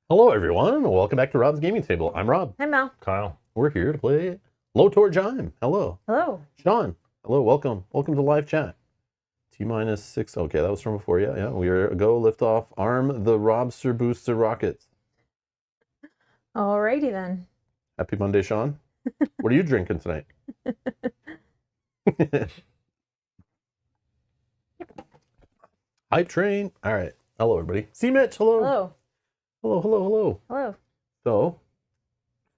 Hello, everyone. Welcome back to Rob's Gaming Table. I'm Rob. Hi, Mel. Kyle. We're here to play Low Tor Jime. Hello. Hello. Sean. Hello. Welcome. Welcome to live chat. T-6. Okay, that was from before. Yeah. We are go lift off. Arm the Robster Booster rockets. Alrighty then. Happy Monday, Sean. What are you drinking tonight? Hype train. All right. Hello, everybody. See Mitch. Hello. Hello. Hello. Hello. So,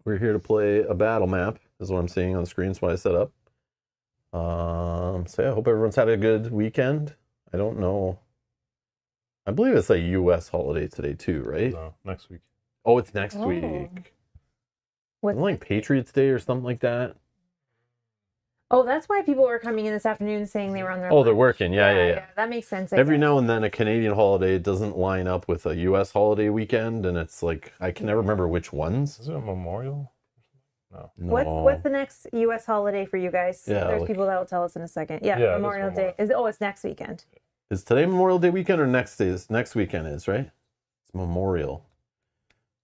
we're here to play a battle map, is what I'm seeing on the screen. That's what I set up. So yeah, I hope everyone's had a good weekend. I don't know. I believe it's a U.S. holiday today too, right? No, next week. Oh, it's next Oh. week. What's Isn't it like Patriots Day or something like that? Oh, that's why people were coming in this afternoon saying they were on their Oh, they're lunch. working. Yeah. That makes sense. Every now and then a Canadian holiday doesn't line up with a U.S. holiday weekend, and it's like, I can never remember which ones. Is it a memorial? No. No. What's the next U.S. holiday for you guys? Yeah, There's like- people that will tell us in a second. Yeah, Yeah, it is Memorial Day. Memorial. It's next weekend. Is today Memorial Day weekend or next weekend is, right? It's Memorial.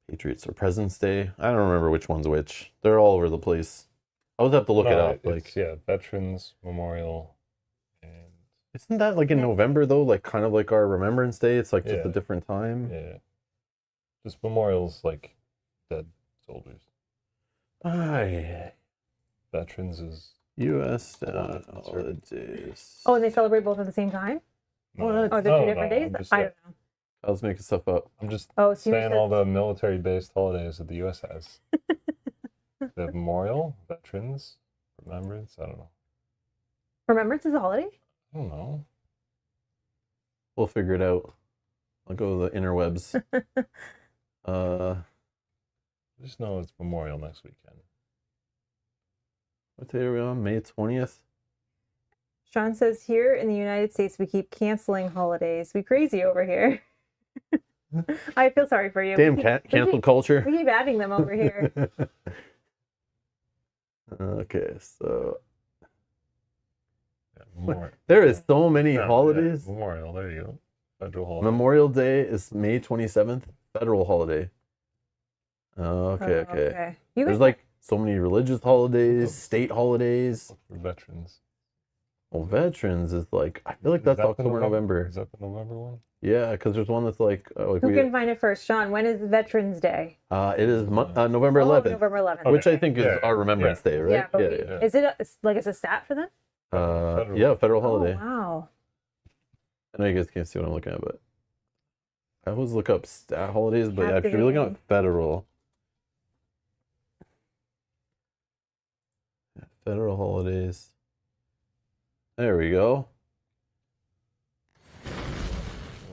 Patriots or President's Day. I don't remember which one's which. They're all over the place. I always have to look it up. Like, Veterans Memorial, and isn't that like in November though? Like kind of like our Remembrance Day. It's like just a Yeah. different time. just memorials like dead soldiers. Aye. Veterans is U.S. Holidays. holidays. Oh, and they celebrate both at the same time? What? Oh, they're two different days? I'm just, I don't know. I was making stuff up. I'm just Oh, so saying all the military-based holidays that the U.S. has. The Memorial, Veterans, Remembrance. I don't know. Remembrance is a holiday? I don't know. We'll figure it out. I'll go to the interwebs. I just know it's Memorial next weekend. What day are we on? May 20th. Sean says here in the United States, we keep canceling holidays. We crazy over here. I feel sorry for you. Damn, We keep- cancel culture. We keep adding them over here. Okay, so Yeah, Memorial. there is so many Yeah, holidays. yeah, Memorial. There you go. Federal holiday. Memorial Day is May 27th, federal holiday. Okay. You There's guys, like so many religious holidays, state holidays. For veterans. Well, veterans is like, I feel like Is that's that the October, November. Is that the November one? Yeah, because there's one that's like who can find it first? Sean, when is Veterans Day? it is November 11th, November 11th. which I think is Yeah, our Remembrance Day, right? Yeah, but yeah. Is it it's a stat for them? Federal. Yeah, federal holiday. Oh, wow. I know you guys can't see what I'm looking at, but I always look up stat holidays, but yeah, if you're looking at federal. Yeah, federal holidays. There we go.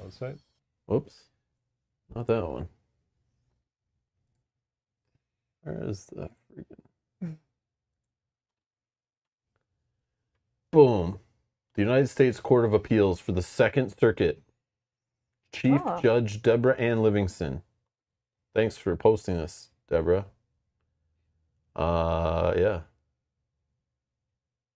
Website? Whoops. Not that one. Where is the freaking... Boom. The United States Court of Appeals for the Second Circuit. Chief Oh. Judge Deborah Ann Livingston. Thanks for posting this, Deborah. Yeah.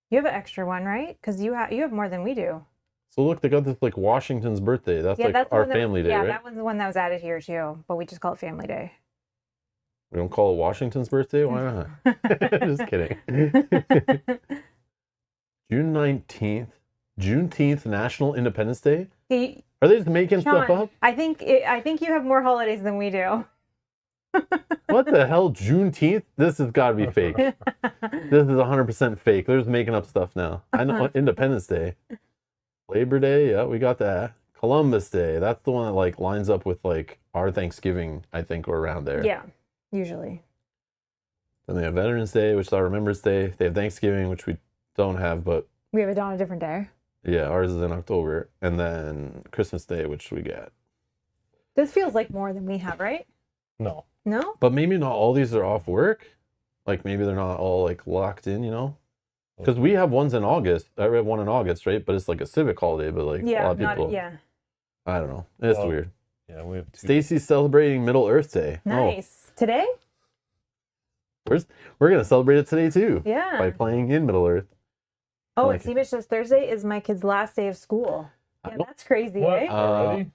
You have an extra one, right? Because you have more than we do. So look, they got this like Washington's birthday. That's like that's the our one that family day, yeah, right? that one's the one that was added here too, but we just call it Family Day. We don't call it Washington's birthday? Why not? Just kidding. June 19th. Juneteenth, National Independence Day? See, Are they just making stuff Sean, up? I think you have more holidays than we do. What the hell? Juneteenth? This has got to be fake. This is 100% fake. They're just making up stuff now. I know Independence Day. Labor Day, yeah, we got that. Columbus Day, that's the one that like lines up with like our Thanksgiving, I think, or around there. Yeah, usually. Then they have Veterans Day, which is our Remembrance Day. They have Thanksgiving, which we don't have, but We have it on a different day. yeah, ours is in October. And then Christmas Day, which we get. This feels like more than we have, right? No. No? But maybe not all these are off work. Like maybe they're not all like locked in, you know? Because we have ones in August. I have one in August, right? But it's like a civic holiday, but like a Yeah, lot of people. I don't know. It's Well, weird. Yeah, we have two. Stacy's celebrating Middle Earth Day. Nice. Today? Oh, we're gonna celebrate it today too. Yeah. By playing in Middle Earth. Oh, like and Seabish says Thursday is my kid's last day of school. I Yeah, don't- that's crazy, What? eh? Already?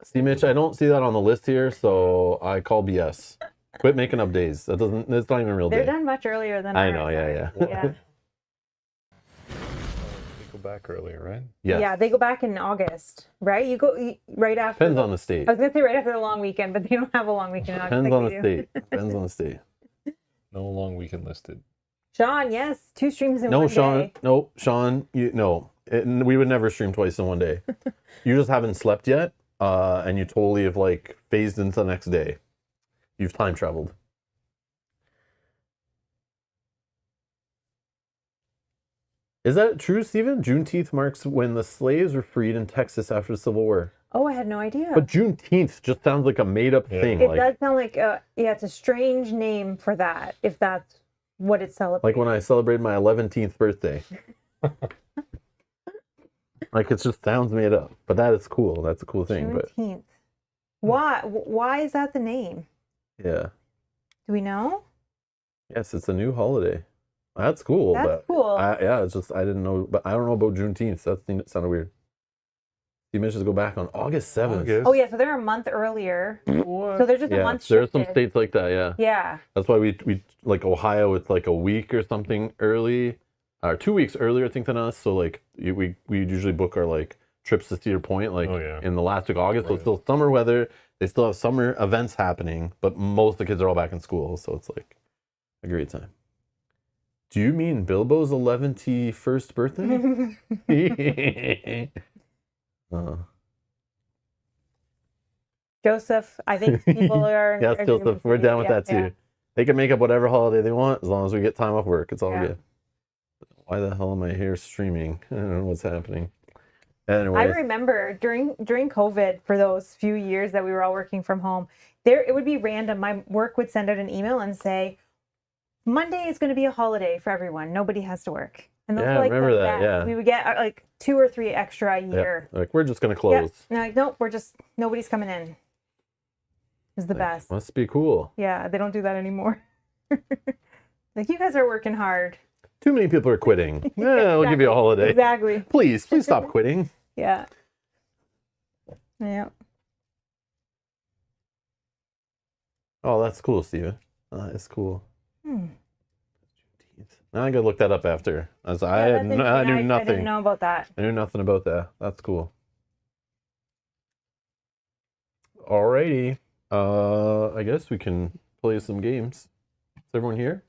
See, Mitch, I don't see that on the list here, so I call BS. Quit making up days. That's not even a real They're day. done much earlier than I ours know, are. yeah. Yeah. They go back earlier, right? Yes. Yeah, they go back in August, right? Right after. Depends on the state. I was gonna say right after the long weekend, but they don't have a long weekend in August. Depends like on we the do. state. Depends on the state. No long weekend listed. Sean, yes, 2 streams in No, one Sean. day. No, Sean. We would never stream twice in one day. You just haven't slept yet, and you totally have like phased into the next day. You've time traveled. Is that true, Stephen? Juneteenth marks when the slaves were freed in Texas after the Civil War. Oh, I had no idea. But Juneteenth just sounds like a made-up Yeah. thing. it Like, does sound like it's a strange name for that, if that's what it's celebrating. like when I celebrated my 11th birthday. Like, it just sounds made up. But that is cool. That's a cool thing. But Juneteenth. Why is that the name? yeah. Do we know? Yes, it's a new holiday. That's cool. That's but cool. yeah, it's just I didn't know, but I don't know about Juneteenth. That sounded weird. You mentioned to go back on August 7th. August. Oh yeah, so they're a month earlier. What? So they're just a Yeah, month there are some shifted. states like that. Yeah, Yeah. that's why we like Ohio. It's like a week or something early, or 2 weeks earlier, I think, than us. So like we usually book our like trips to Cedar Point like Oh, yeah. in the last week of August. So it's Right. still summer weather. They still have summer events happening, but most of the kids are all back in school. So it's like a great time. Do you mean Bilbo's 11th birthday? Joseph, I think people are. Yes, are Joseph, we're down with that too. Yeah. They can make up whatever holiday they want as long as we get time off work. It's all Yeah. good. Why the hell am I here streaming? I don't know what's happening. I Anyways, remember during COVID, for those few years that we were all working from home, it would be random. My work would send out an email and say, Monday is going to be a holiday for everyone. Nobody has to work. And those Yeah, were like remember the that, best. yeah. We would get like 2 or 3 extra a yeah, year. like we're just gonna Yeah. close. And like, nope, nobody's coming in. It's the Like, best. Must be cool. Yeah, they don't do that anymore. Like, you guys are working hard. Too many people are quitting. Yeah, we'll give you a holiday. Exactly. Please stop quitting. Yeah. Yeah. Oh, that's cool, Steven. It's cool. Hmm. Now I gotta look that up after. As Yeah, I that's knew interesting. I nothing. didn't know about that. I knew nothing about that. That's cool. Alrighty. I guess we can play some games. Is everyone here?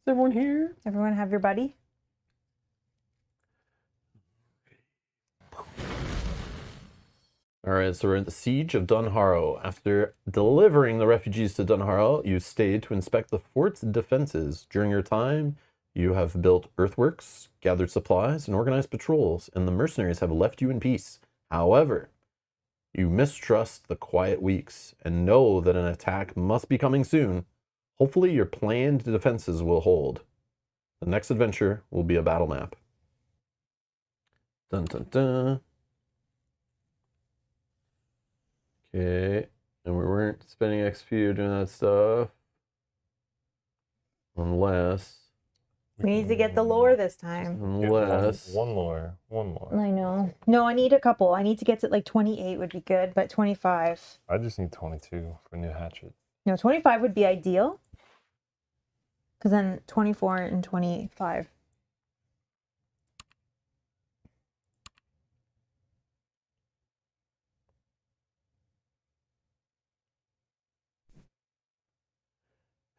Is everyone here? Everyone have your buddy? Alright, so we're in the siege of Dunharrow. After delivering the refugees to Dunharrow, you stayed to inspect the fort's defenses. During your time, you have built earthworks, gathered supplies, and organized patrols, and the mercenaries have left you in peace. However, you mistrust the quiet weeks and know that an attack must be coming soon. Hopefully, your planned defenses will hold. The next adventure will be a battle map. Dun dun dun. Okay, and we weren't spending XP or doing that stuff. Unless. We need to get the lore this time. Unless. One lore. I know. No, I need a couple. I need to get to like 28 would be good, but 25. I just need 22 for a new hatchet. No, 25 would be ideal. Because then 24 and 25.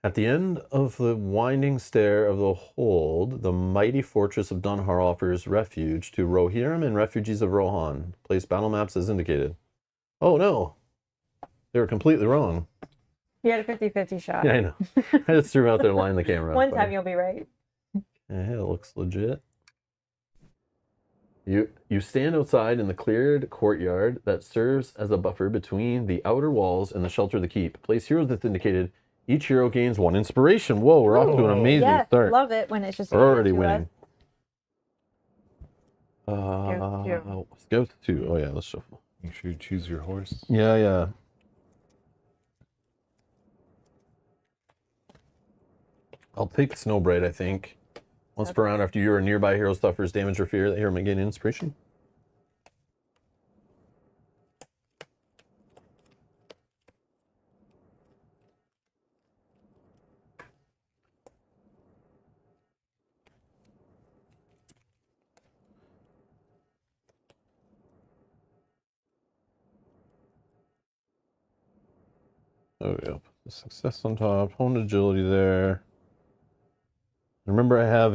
At the end of the winding stair of the hold, the mighty fortress of Dunhar offers refuge to Rohirrim and refugees of Rohan. Place battle maps as indicated. Oh no! They were completely wrong. You had a 50-50 shot. Yeah, I know. I just threw them out there and lined the camera. One But- time you'll be right. Yeah, it looks legit. You stand outside in the cleared courtyard that serves as a buffer between the outer walls and the shelter of the keep. Place heroes that's indicated. Each hero gains 1 inspiration. Whoa, we're off to an Ooh. amazing Yes, start. love it when it's just We're already handed to winning. us. Scouts 2. Oh yeah, let's shuffle. Make sure you choose your horse. Yeah. I'll take Snowbright, I think. Once per round after you or a nearby hero suffers damage or fear, the hero may gain inspiration. There we go. The success on top, honed agility there. Remember, I have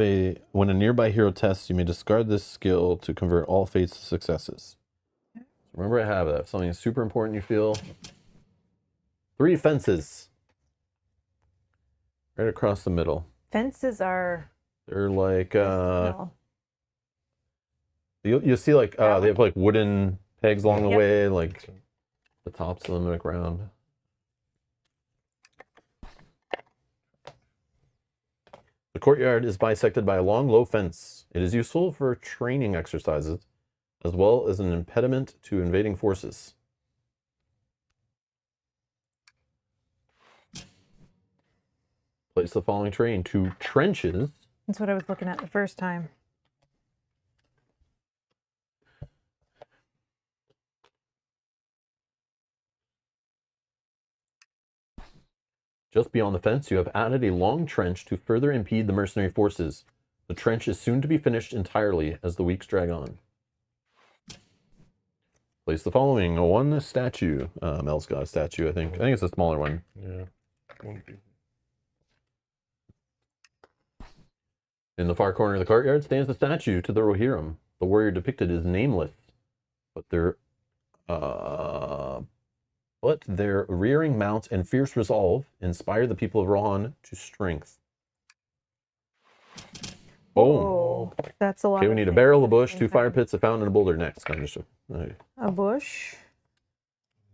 when a nearby hero tests, you may discard this skill to convert all fates to successes. Remember, I have that. If something super important you feel. 3 fences. Right across the middle. Fences are. They're like, No. you see like, they have like wooden pegs along the Yep. way, like the tops of them like round. The courtyard is bisected by a long, low fence. It is useful for training exercises, as well as an impediment to invading forces. Place the following terrain: 2 trenches. That's what I was looking at the first time. Just beyond the fence, you have added a long trench to further impede the mercenary forces. The trench is soon to be finished entirely as the weeks drag on. Place the following: 1 statue. Mel's got a statue, I think. I think it's a smaller one. Yeah. Won't be. In the far corner of the courtyard stands a statue to the Rohirrim. The warrior depicted is nameless, but their rearing mount and fierce resolve inspire the people of Rohan to strength. Boom. Oh, that's a lot. Okay, we of need a things barrel, a at the bush, same 2 fire time. pits, a fountain, and a boulder next. Okay. A bush.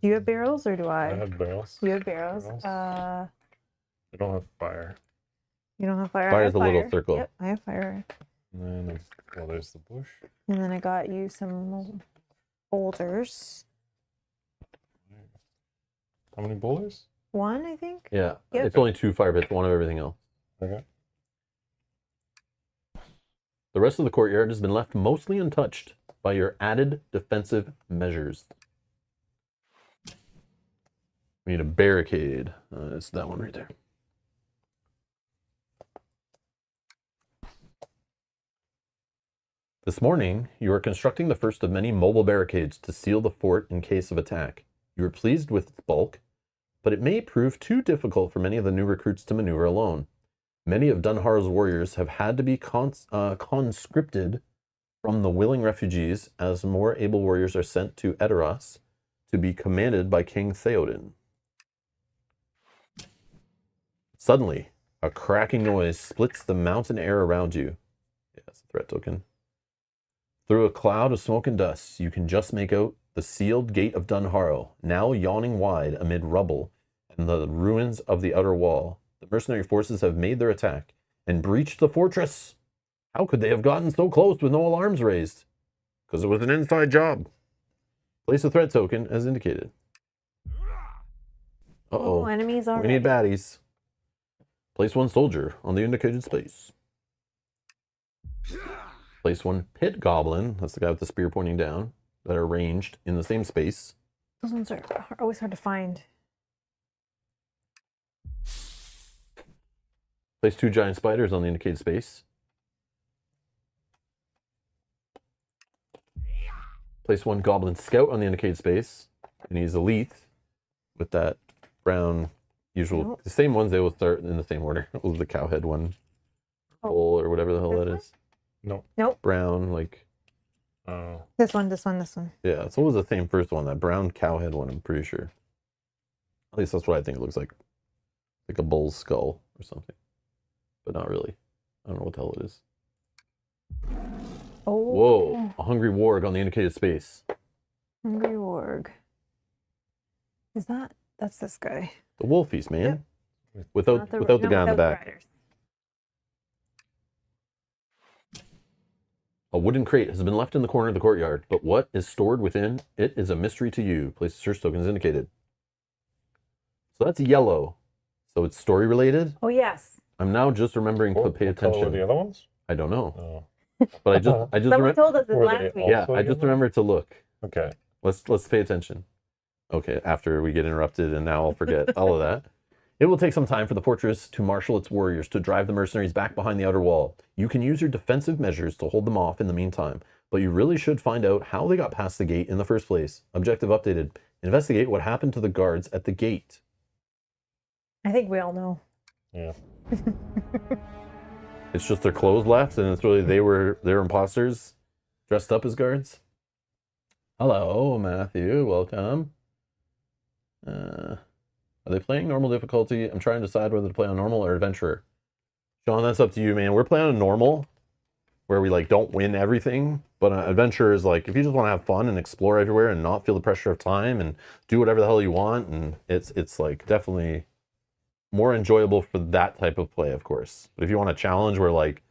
Do you have barrels or do I I? have barrels. You have barrels. Barrels. Uh, I don't have fire. you don't have fire. I Fire's have a little fire. circle. Yep, I have fire. And then, well, there's the bush. And then I got you some boulders. How many boulders? 1, I think. Yeah, Yep. it's only 2 fire pits, 1 of everything else. Okay. The rest of the courtyard has been left mostly untouched by your added defensive measures. We need a barricade. It's that one right there. This morning, you are constructing the first of many mobile barricades to seal the fort in case of attack. You are pleased with its bulk, but it may prove too difficult for many of the new recruits to maneuver alone. Many of Dunhar's warriors have had to be conscripted from the willing refugees as more able warriors are sent to Edoras to be commanded by King Theoden. Suddenly, a cracking noise splits the mountain air around you. Yeah, that's a threat token. Through a cloud of smoke and dust, you can just make out the sealed gate of Dunharrow, now yawning wide amid rubble and the ruins of the outer wall. The mercenary forces have made their attack and breached the fortress. How could they have gotten so close with no alarms raised? Because it was an inside job. Place a threat token as indicated. Uh-oh. Enemies We already. need baddies. Place 1 soldier on the indicated space. Place 1 pit goblin, that's the guy with the spear pointing down, that are ranged in the same space. Those ones are always hard to find. Place 2 giant spiders on the indicated space. Place 1 goblin scout on the indicated space. And he's elite with that brown usual. Nope. The same ones, they will start in the same order. It was the cowhead one. Oh. Bull or whatever the hell This that one? is. No. Nope. Brown, like, Oh. This one, this one, this one. yeah. So what was the same first one? That brown cowhead one, I'm pretty sure. At least that's what I think it looks like. Like a bull's skull or something. But not really. I don't know what the hell it is. Oh. Whoa, a hungry warg on the indicated space. Hungry warg. Is that? That's this guy. The wolfies, man. Yep. Without Not the- without the no, guy on the without back. riders. A wooden crate has been left in the corner of the courtyard, but what is stored within it is a mystery to you. Place the search token as indicated. So that's yellow. So it's story related. Oh yes. I'm now just remembering to pay What color were attention. the other ones? I don't know, Oh. but I just Someone remember. told us this Were last they week. all- Yeah, Also I just yellow? remembered to look. Okay. Let's pay attention. Okay, after we get interrupted and now I'll forget all of that. It will take some time for the fortress to marshal its warriors to drive the mercenaries back behind the outer wall. You can use your defensive measures to hold them off in the meantime, but you really should find out how they got past the gate in the first place. Objective updated. Investigate what happened to the guards at the gate. I think we all know. Yeah. It's just their clothes left, and it's really they're imposters dressed up as guards. Hello, Matthew. Welcome. Are they playing normal difficulty? I'm trying to decide whether to play on normal or adventurer. Sean, that's up to you, man. We're playing on normal, where we like don't win everything, but adventure is like if you just want to have fun and explore everywhere and not feel the pressure of time and do whatever the hell you want, and it's like definitely more enjoyable for that type of play, of course. But if you want a challenge where like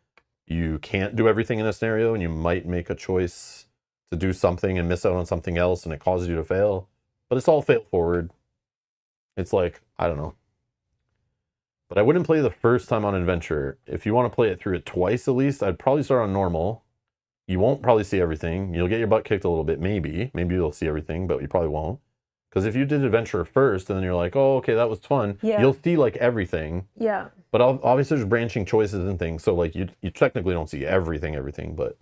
you can't do everything in a scenario and you might make a choice to do something and miss out on something else and it causes you to fail, but it's all fail forward. It's like, I don't know. But I wouldn't play the first time on adventure. If you want to play it through it twice at least, I'd probably start on normal. You won't probably see everything. You'll get your butt kicked a little bit, maybe. Maybe you'll see everything, but you probably won't. Because if you did adventure first and then you're like, oh, okay, that was fun, you'll see like everything. Yeah. But obviously there's branching choices and things. So like you technically don't see everything, but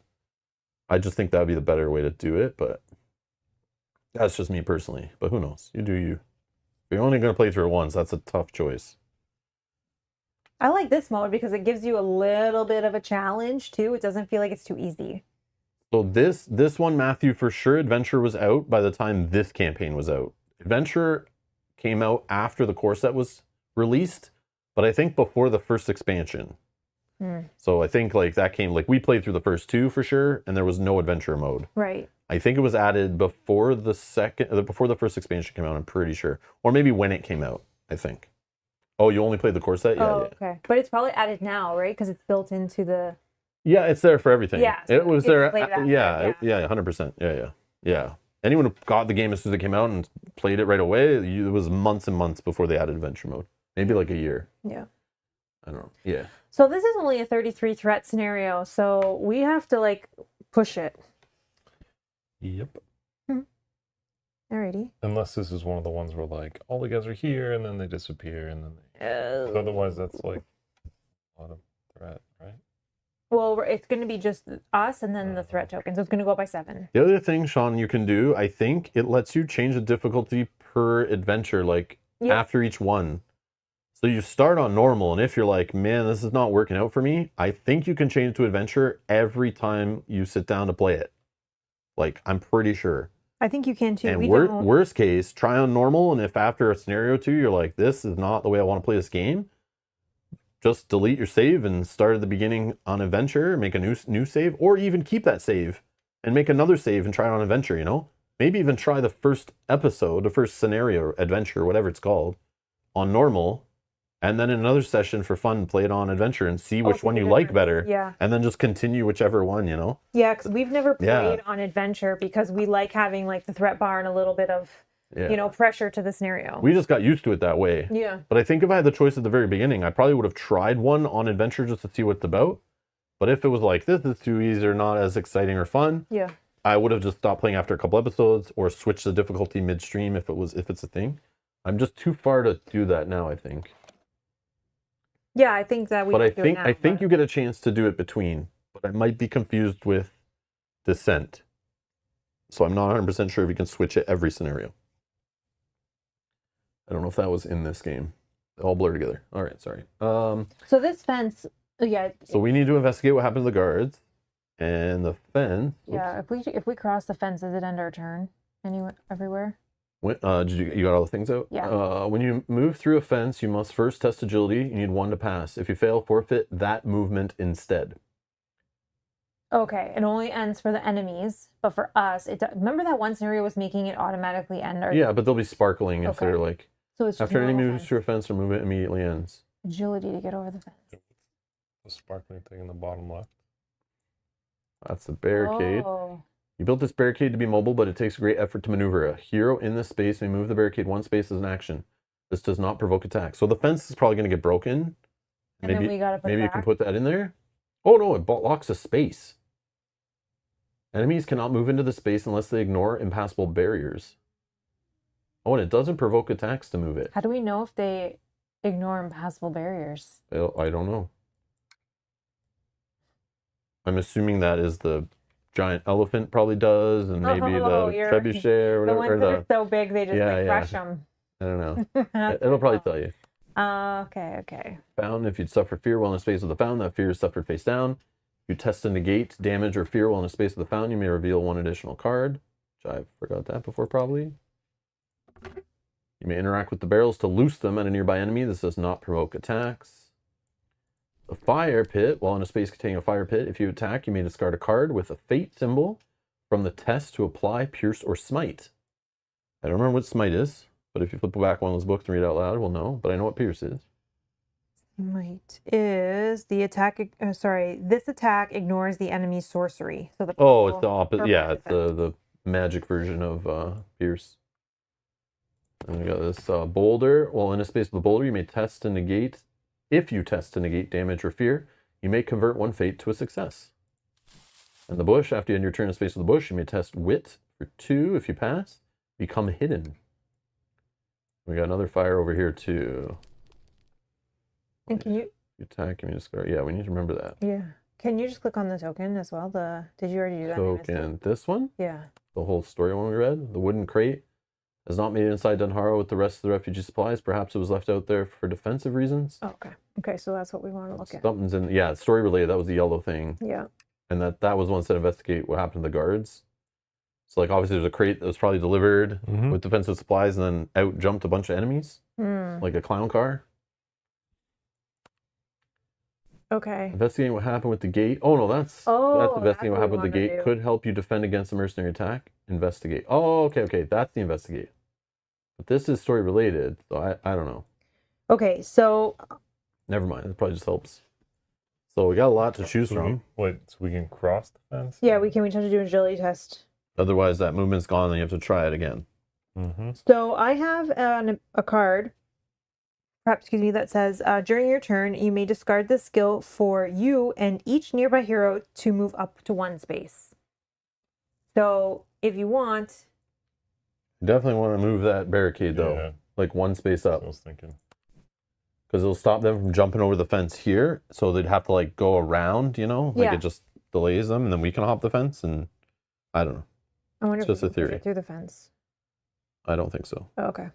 I just think that would be the better way to do it. But that's just me personally. But who knows? You do you. If you're only going to play through it once, that's a tough choice. I like this mode because it gives you a little bit of a challenge too. It doesn't feel like it's too easy. So this one, Matthew, for sure, Adventure was out by the time this campaign was out. Adventure came out after the core set was released, but I think before the first expansion. So I think like that came, like we played through the first two for sure, and there was no adventure mode. Right. I think it was added before the first expansion came out, I'm pretty sure. Or maybe when it came out, I think. Oh, you only played the core set? Yeah, oh, yeah. Okay. But it's probably added now, right? Because it's built into the... Yeah, it's there for everything. Yeah. So it was there. Yeah, 100%. Yeah. Anyone who got the game as soon as it came out and played it right away, it was months and months before they added adventure mode. Maybe like a year. Yeah. I don't know. Yeah. So this is only a 33 threat scenario, so we have to like push it. Yep. Alrighty. Unless this is one of the ones where like all the guys are here and then they disappear and then they... Otherwise that's like a lot of threat, right? Well, it's going to be just us and then the threat token, so it's going to go up by 7. The other thing, Sean, you can do, I think it lets you change the difficulty per adventure, like after each one. So you start on normal, and if you're like, man, this is not working out for me, I think you can change it to adventure every time you sit down to play it. Like, I'm pretty sure. I think you can too. And worst case, try on normal, and if after a scenario or two you're like, this is not the way I want to play this game, just delete your save and start at the beginning on adventure, make a new save, or even keep that save and make another save and try it on adventure, you know? Maybe even try the first episode, the first scenario, adventure, whatever it's called, on normal, and then in another session for fun, play it on adventure and see which one you like better. Yeah. And then just continue whichever one, you know? Yeah, because we've never played on adventure because we like having like the threat bar and a little bit of, you know, pressure to the scenario. We just got used to it that way. Yeah. But I think if I had the choice at the very beginning, I probably would have tried one on adventure just to see what it's about. But if it was like, this is too easy or not as exciting or fun, I would have just stopped playing after a couple episodes or switched the difficulty midstream if it's a thing. I'm just too far to do that now, I think. Yeah, I think that we. But I think you get a chance to do it between. But I might be confused with Descent, so I'm not 100% sure if you can switch it every scenario. I don't know if that was in this game. They all blur together. All right, sorry. So this fence, So we need to investigate what happened to the guards, and the fence. Yeah, if we cross the fence, does it end our turn? Everywhere? When, you got all the things out? Yeah. When you move through a fence, you must first test agility. You need 1 to pass. If you fail, forfeit that movement instead. Okay, it only ends for the enemies, but for us, remember that one scenario was making it automatically end our... Yeah, but they'll be sparkling if they're like... So it's after any moves through a fence, or movement immediately ends. Agility to get over the fence. The sparkling thing in the bottom left. That's the barricade. Oh. You built this barricade to be mobile, but it takes great effort to maneuver. A hero in this space may move the barricade 1 space as an action. This does not provoke attack. So the fence is probably going to get broken. And then we gotta put maybe you can put that in there. Oh no, it blocks a space. Enemies cannot move into the space unless they ignore impassable barriers. Oh, and it doesn't provoke attacks to move it. How do we know if they ignore impassable barriers? I don't know. I'm assuming that is the giant elephant probably does, and maybe the trebuchet or whatever. The ones that are so big they just crush them. I don't know. It'll probably tell you. Okay. Found, if you'd suffer fear while in a space with the found, that fear is suffered face down. If you test to negate damage or fear while in a space with the found, you may reveal one additional card, which I forgot that before probably. You may interact with the barrels to loose them at a nearby enemy. This does not provoke attacks. The fire pit, while in a space containing a fire pit, if you attack, you may discard a card with a fate symbol from the test to apply, pierce, or smite. I don't remember what smite is, but if you flip back one of those books and read it out loud, we'll know. But I know what pierce is. Smite is the attack. This attack ignores the enemy's sorcery. So the It's the purple opposite. Yeah, it's defense. the magic version of pierce. And we got this boulder. While in a space with a boulder, you may test to negate. If you test to negate damage or fear, you may convert one fate to a success. And the bush, after you end your turn in space with the bush, you may test wit for 2. If you pass, become hidden. We got another fire over here too. And can you? You attack, you may discard. Yeah, we need to remember that. Yeah. Can you just click on the token as well? Did you already do that? Token. This one? Yeah. The whole story one we read. The wooden crate is not made inside Dunharrow with the rest of the refugee supplies. Perhaps it was left out there for defensive reasons. Oh, okay. Okay, so that's what we want to look at. Something's in. Yeah, story related. That was the yellow thing. Yeah. And that was one to investigate what happened to the guards. So like obviously there's a crate that was probably delivered with defensive supplies, and then out jumped a bunch of enemies, like a clown car. Okay. Investigating what happened with the gate. Oh no, that's investigating what happened with the gate. Could help you defend against a mercenary attack. Investigate. Oh, okay. That's the investigate. But this is story related, so I don't know. Okay, so Never mind. It probably just helps. So we got a lot to choose from. Wait, so we can cross the fence? yeah, we have to do an agility test. Otherwise, that movement's gone, and you have to try it again. So I have a card, that says during your turn, you may discard this skill for you and each nearby hero to move up to 1 space. So if you want, You definitely want to move that barricade though, like 1 space up. I was thinking. Because it'll stop them from jumping over the fence here, so they'd have to like go around, like it just delays them, and then we can hop the fence, and I don't know. I wonder It's if just we a can push theory. it through the fence. I don't think so. Oh, okay.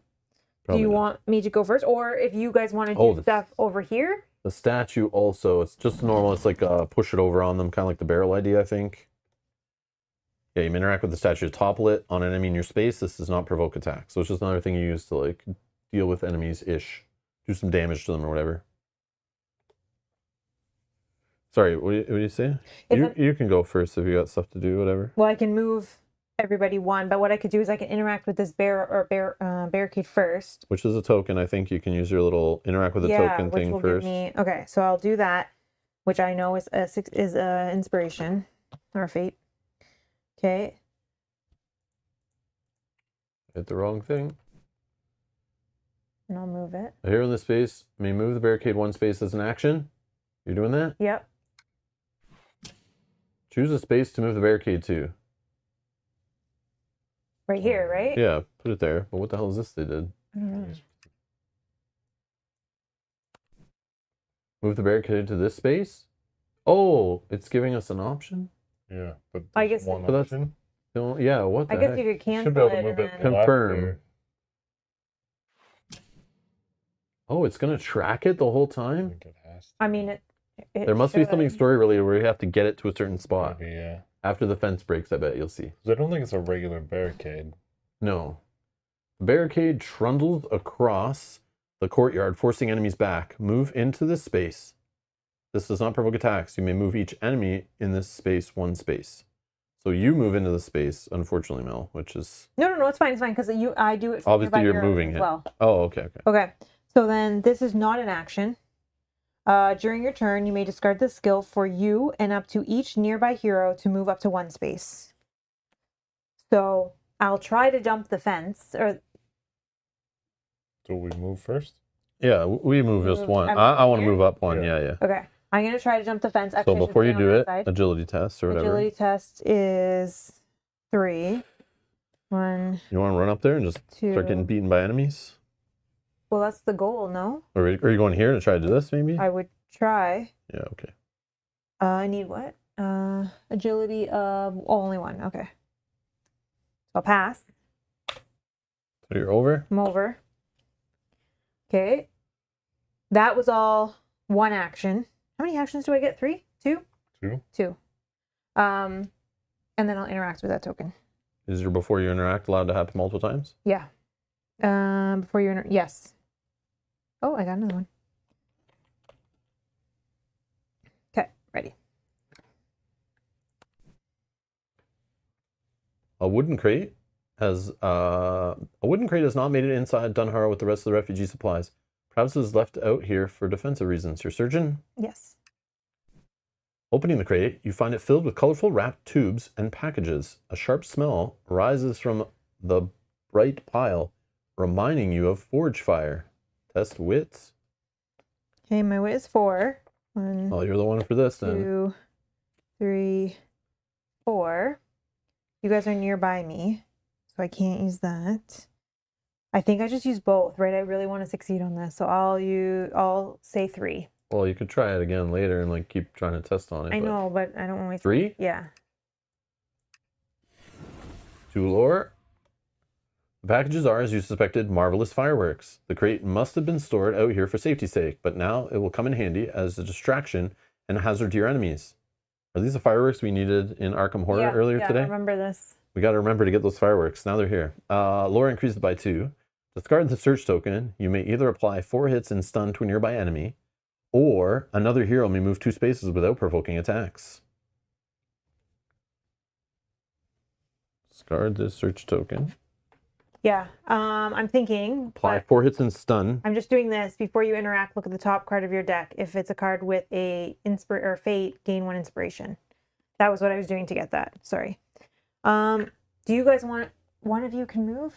Probably do you not. want me to go first, or if you guys want to do stuff over here? The statue also, it's just normal. It's like push it over on them, kind of like the barrel idea, I think. Yeah, you may interact with the statue to topple it on an enemy in your space. This does not provoke attack. So it's just another thing you use to like deal with enemies-ish. Do some damage to them or whatever. Sorry, what do you say? You can go first if you got stuff to do, whatever. Well, I can move everybody 1, but what I could do is I can interact with this barricade first. Which is a token. I think you can use your little interact with a token thing first. Okay, so I'll do that, which I know is inspiration or fate. Okay. Hit the wrong thing. And I'll move it. Here in this space, may move the barricade 1 space as an action. You're doing that? Yep. Choose a space to move the barricade to. Right here, right? Yeah, put it there. But what the hell is this they did? I don't know. Move the barricade to this space? Oh, it's giving us an option? Yeah, but I guess- one But that's- option. Yeah, what the I guess heck? you could cancel Should be able to it move and it then... to the left Confirm. there. Oh, it's going to track it the whole I time? think it has to. I mean, it There must be something should. story related where you have to get it to a certain spot. Maybe, yeah. After the fence breaks, I bet you'll see. 'Cause I don't think it's a regular barricade. No. The barricade trundles across the courtyard, forcing enemies back. Move into this space. This does not provoke attacks. You may move each enemy in this space 1 space. So you move into the space, unfortunately, Mel, which is... No, it's fine, because I do it for Obviously, nearby you're heroes moving as it. well. Oh, okay. Okay, so then this is not an action. During your turn, you may discard this skill for you and up to each nearby hero to move up to 1 space. So I'll try to jump the fence, or So we move first? Yeah, we move just Move- 1. I'm I want to here? move up 1, Yeah. yeah. okay. I'm gonna try to jump the fence. So Actually, I should before you stay on do that it, side. agility test or whatever. Agility test is 3. 1, You want to run up there and just 2. start getting beaten by enemies? Well, that's the goal, no? Or are you going here to try to do this, maybe? I would try. Yeah, okay. I need what? Agility of only 1. Okay. I'll pass. So you're over? I'm over. Okay. That was all one action. How many actions do I get? 3? 2? 2. 2. And then I'll interact with that token. Is your before you interact allowed to happen multiple times? Yeah. Before you yes. Oh, I got another one. Okay, ready. A wooden crate has not made it inside Dunhara with the rest of the refugee supplies. Perhaps it was left out here for defensive reasons. Your surgeon? Yes. Opening the crate, you find it filled with colorful wrapped tubes and packages. A sharp smell rises from the bright pile, reminding you of forge fire. Test wits. Okay, my wit is 4. 1, Oh, you're the one for this then. 2, 3, 4. You guys are nearby me, so I can't use that. I think I just use both, right? I really want to succeed on this, so I'll say 3. Well, you could try it again later and like keep trying to test on it. I know, but I don't want to. 3? Yeah. 2 lore. The packages are, as you suspected, marvelous fireworks. The crate must have been stored out here for safety's sake, but now it will come in handy as a distraction and a hazard to your enemies. Are these the fireworks we needed in Arkham Horror earlier today? I remember this. We got to remember to get those fireworks. Now they're here. Lore increased by 2. Discard the search token. You may either apply 4 hits and stun to a nearby enemy, or another hero may move 2 spaces without provoking attacks. Discard the search token. Yeah. I'm thinking. Apply 4 hits and stun. I'm just doing this before you interact. Look at the top card of your deck. If it's a card with a fate, gain 1 inspiration. That was what I was doing to get that. Sorry. Do you guys want one of you can move?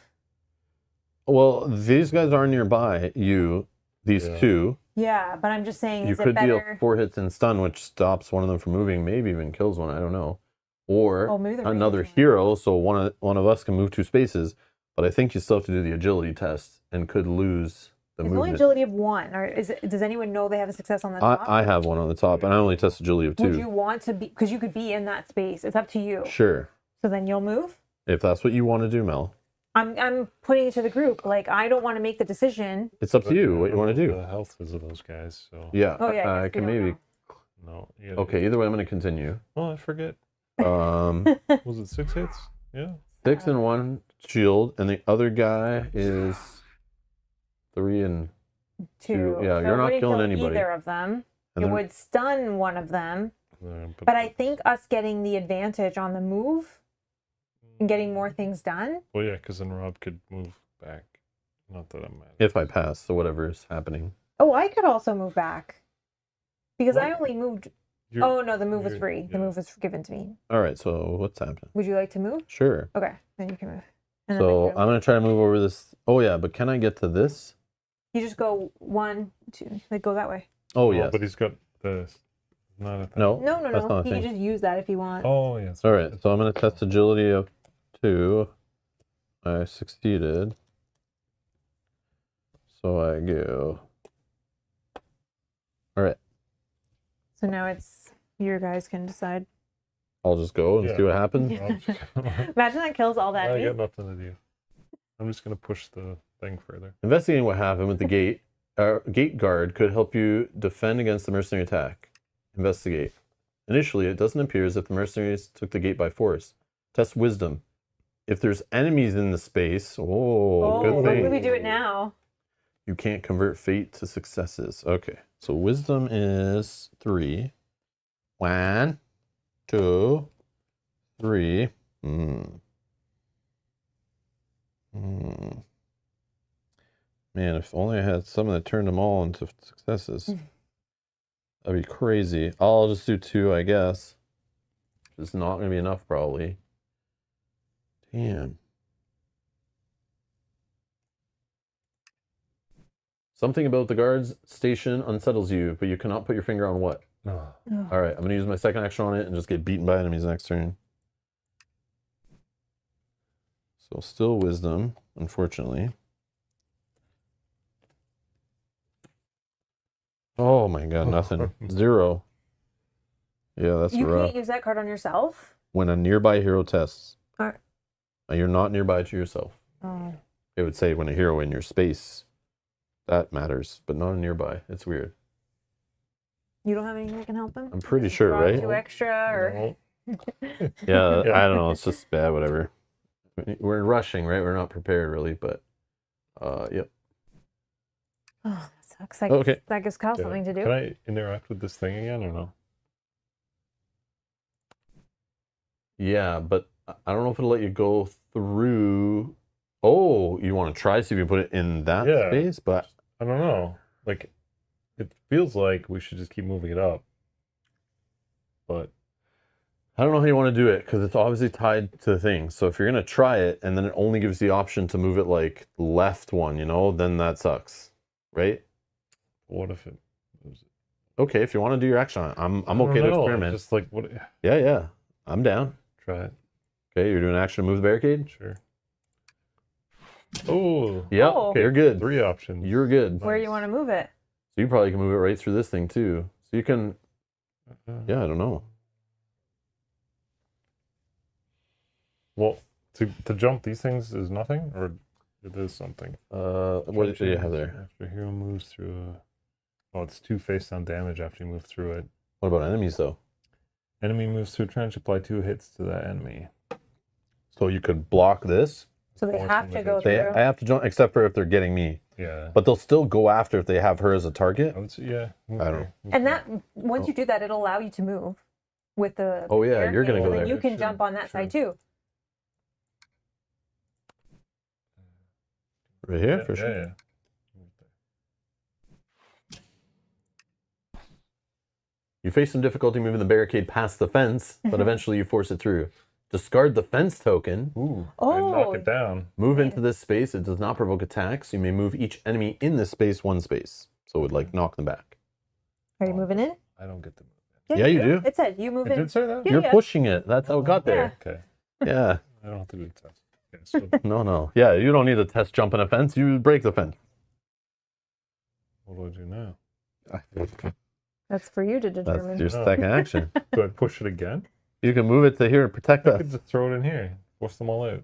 Well, these guys are nearby you. These 2. Yeah, but I'm just saying, You is it could deal better? 4 hits and stun, which stops one of them from moving, maybe even kills one. I don't know. Or Maybe they're another ranged. hero, so one of us can move 2 spaces. But I think you still have to do the agility test and could lose the It's only movement. agility of 1, or does anyone know they have a success on the top? I have one on the top, and I only test agility of 2. Would you want to be? Because you could be in that space. It's up to you. Sure, So then you'll move. if that's what you want to do, Mel. I'm putting it to the group. Like, I don't want to make the decision. It's up to you what you want to do. The health is of those guys, so. Yeah, Oh yeah, I can maybe. No. You gotta Okay, either way, I'm going to continue. Oh, I forget. Um, Was it 6 hits? Yeah. 6 and 1 shield, and the other guy is 3 and 2. Yeah, So you're it not wouldn't killing kill anybody. Either of them. And It then- would stun one of them. But I think us getting the advantage on the move and getting more things done. Well, yeah, because then Rob could move back. Not that I'm mad. if I pass, so whatever is happening. Oh, I could also move back. Because I What? only moved. You're- Oh, no, the move was you're- free. The yeah. move was given to me. All right, so what's happening? Would you like to move? Sure. Okay, then you can move. And then So I I'm going to try to move over this. Oh, yeah, but can I get to this? you just go 1, 2, like go that way. Oh, yes. But he's got this. Not a thing. No, No, that's not a He can thing. just use that if he wants. Oh, yes. All right, so I'm going to test agility of 2. I succeeded. So I go. All right, So now it's your guys can decide. I'll just go and Yeah. see what happens. Imagine that kills all that. I got nothing to do. I'm just going to push the thing further. Investigating what happened with the gate guard could help you defend against the mercenary attack. Investigate. Initially, it doesn't appear as if the mercenaries took the gate by force. Test wisdom. If there's enemies in the space, good what thing. would we do it now? You can't convert fate to successes. Okay, so wisdom is 3. 1, 2, 3. Man, if only I had someone that turned them all into successes. That'd be crazy. I'll just do 2, I guess. It's not going to be enough, probably. Damn. Something about the guard's station unsettles you, but you cannot put your finger on what. No. All right, I'm going to use my second action on it and just get beaten by enemies next turn. So still wisdom, unfortunately. Oh my god, nothing. 0. Yeah, that's You rough. can't use that card on yourself? When a nearby hero tests. Alright. You're not nearby to yourself. Oh. It would say when a hero in your space That matters, but not nearby. It's weird. You don't have anything that can help him? I'm pretty sure, Draw right? 2 extra or No. Yeah, I don't know. It's just bad, whatever. We're rushing, right? We're not prepared, really, but yep. Oh, that sucks. That Okay. gives, that gives Kyle Yeah. something to do. Can I interact with this thing again or no? Yeah, but I don't know if it'll let you go through. Oh, you want to try see if you put it in that Yeah. space? But I don't know. Like, it feels like we should just keep moving it up. But I don't know how you want to do it because it's obviously tied to the thing. So if you're gonna try it and then it only gives the option to move it like left one, then that sucks, right? what if it moves it? Okay, if you want to do your action on it, I'm I don't okay to know, experiment. Just like what? Yeah, I'm down. Try it. Okay, you're doing action to move the barricade. Sure. Oh, Yep, Oh. you're good. 3 options. You're good. Where do you want to move it? So you probably can move it right through this thing too. So you can. Uh, Yeah, I don't know. Well, to jump these things is nothing, or it is something. What do you have there? After hero moves through a... Oh, it's 2 face down damage after you move through it. What about enemies though? Enemy moves through a trench, apply 2 hits to that enemy. So you could block this. So they Force have them to with go it. through. I have to jump, except for if they're getting me. Yeah. But they'll still go after if they have her as a target. I would say, yeah. I don't know. And that once you do that, it'll allow you to move with the. Oh, yeah, you're gonna barricade, go and then there. you can Sure, jump on that sure. side too. Right here, Yeah, for sure. yeah. You face some difficulty moving the barricade past the fence, but eventually you force it through. Discard the fence token. Ooh, Oh. I knock it down. Move into this space. It does not provoke attacks. You may move each enemy in this space 1 space. So it would like knock them back. Are you moving in? I don't get to move Yeah, you do. It said you move it. It in. did say that? Yeah. You're pushing it. That's how it got Yeah. there. Okay. Yeah. I don't have to do the test. Okay, so No. Yeah, you don't need to test jumping a fence. You break the fence. what do I do now? That's for you to That's determine. your second action. Do I push it again? You can move it to here and protect I us. could just throw it in here. Force them all out.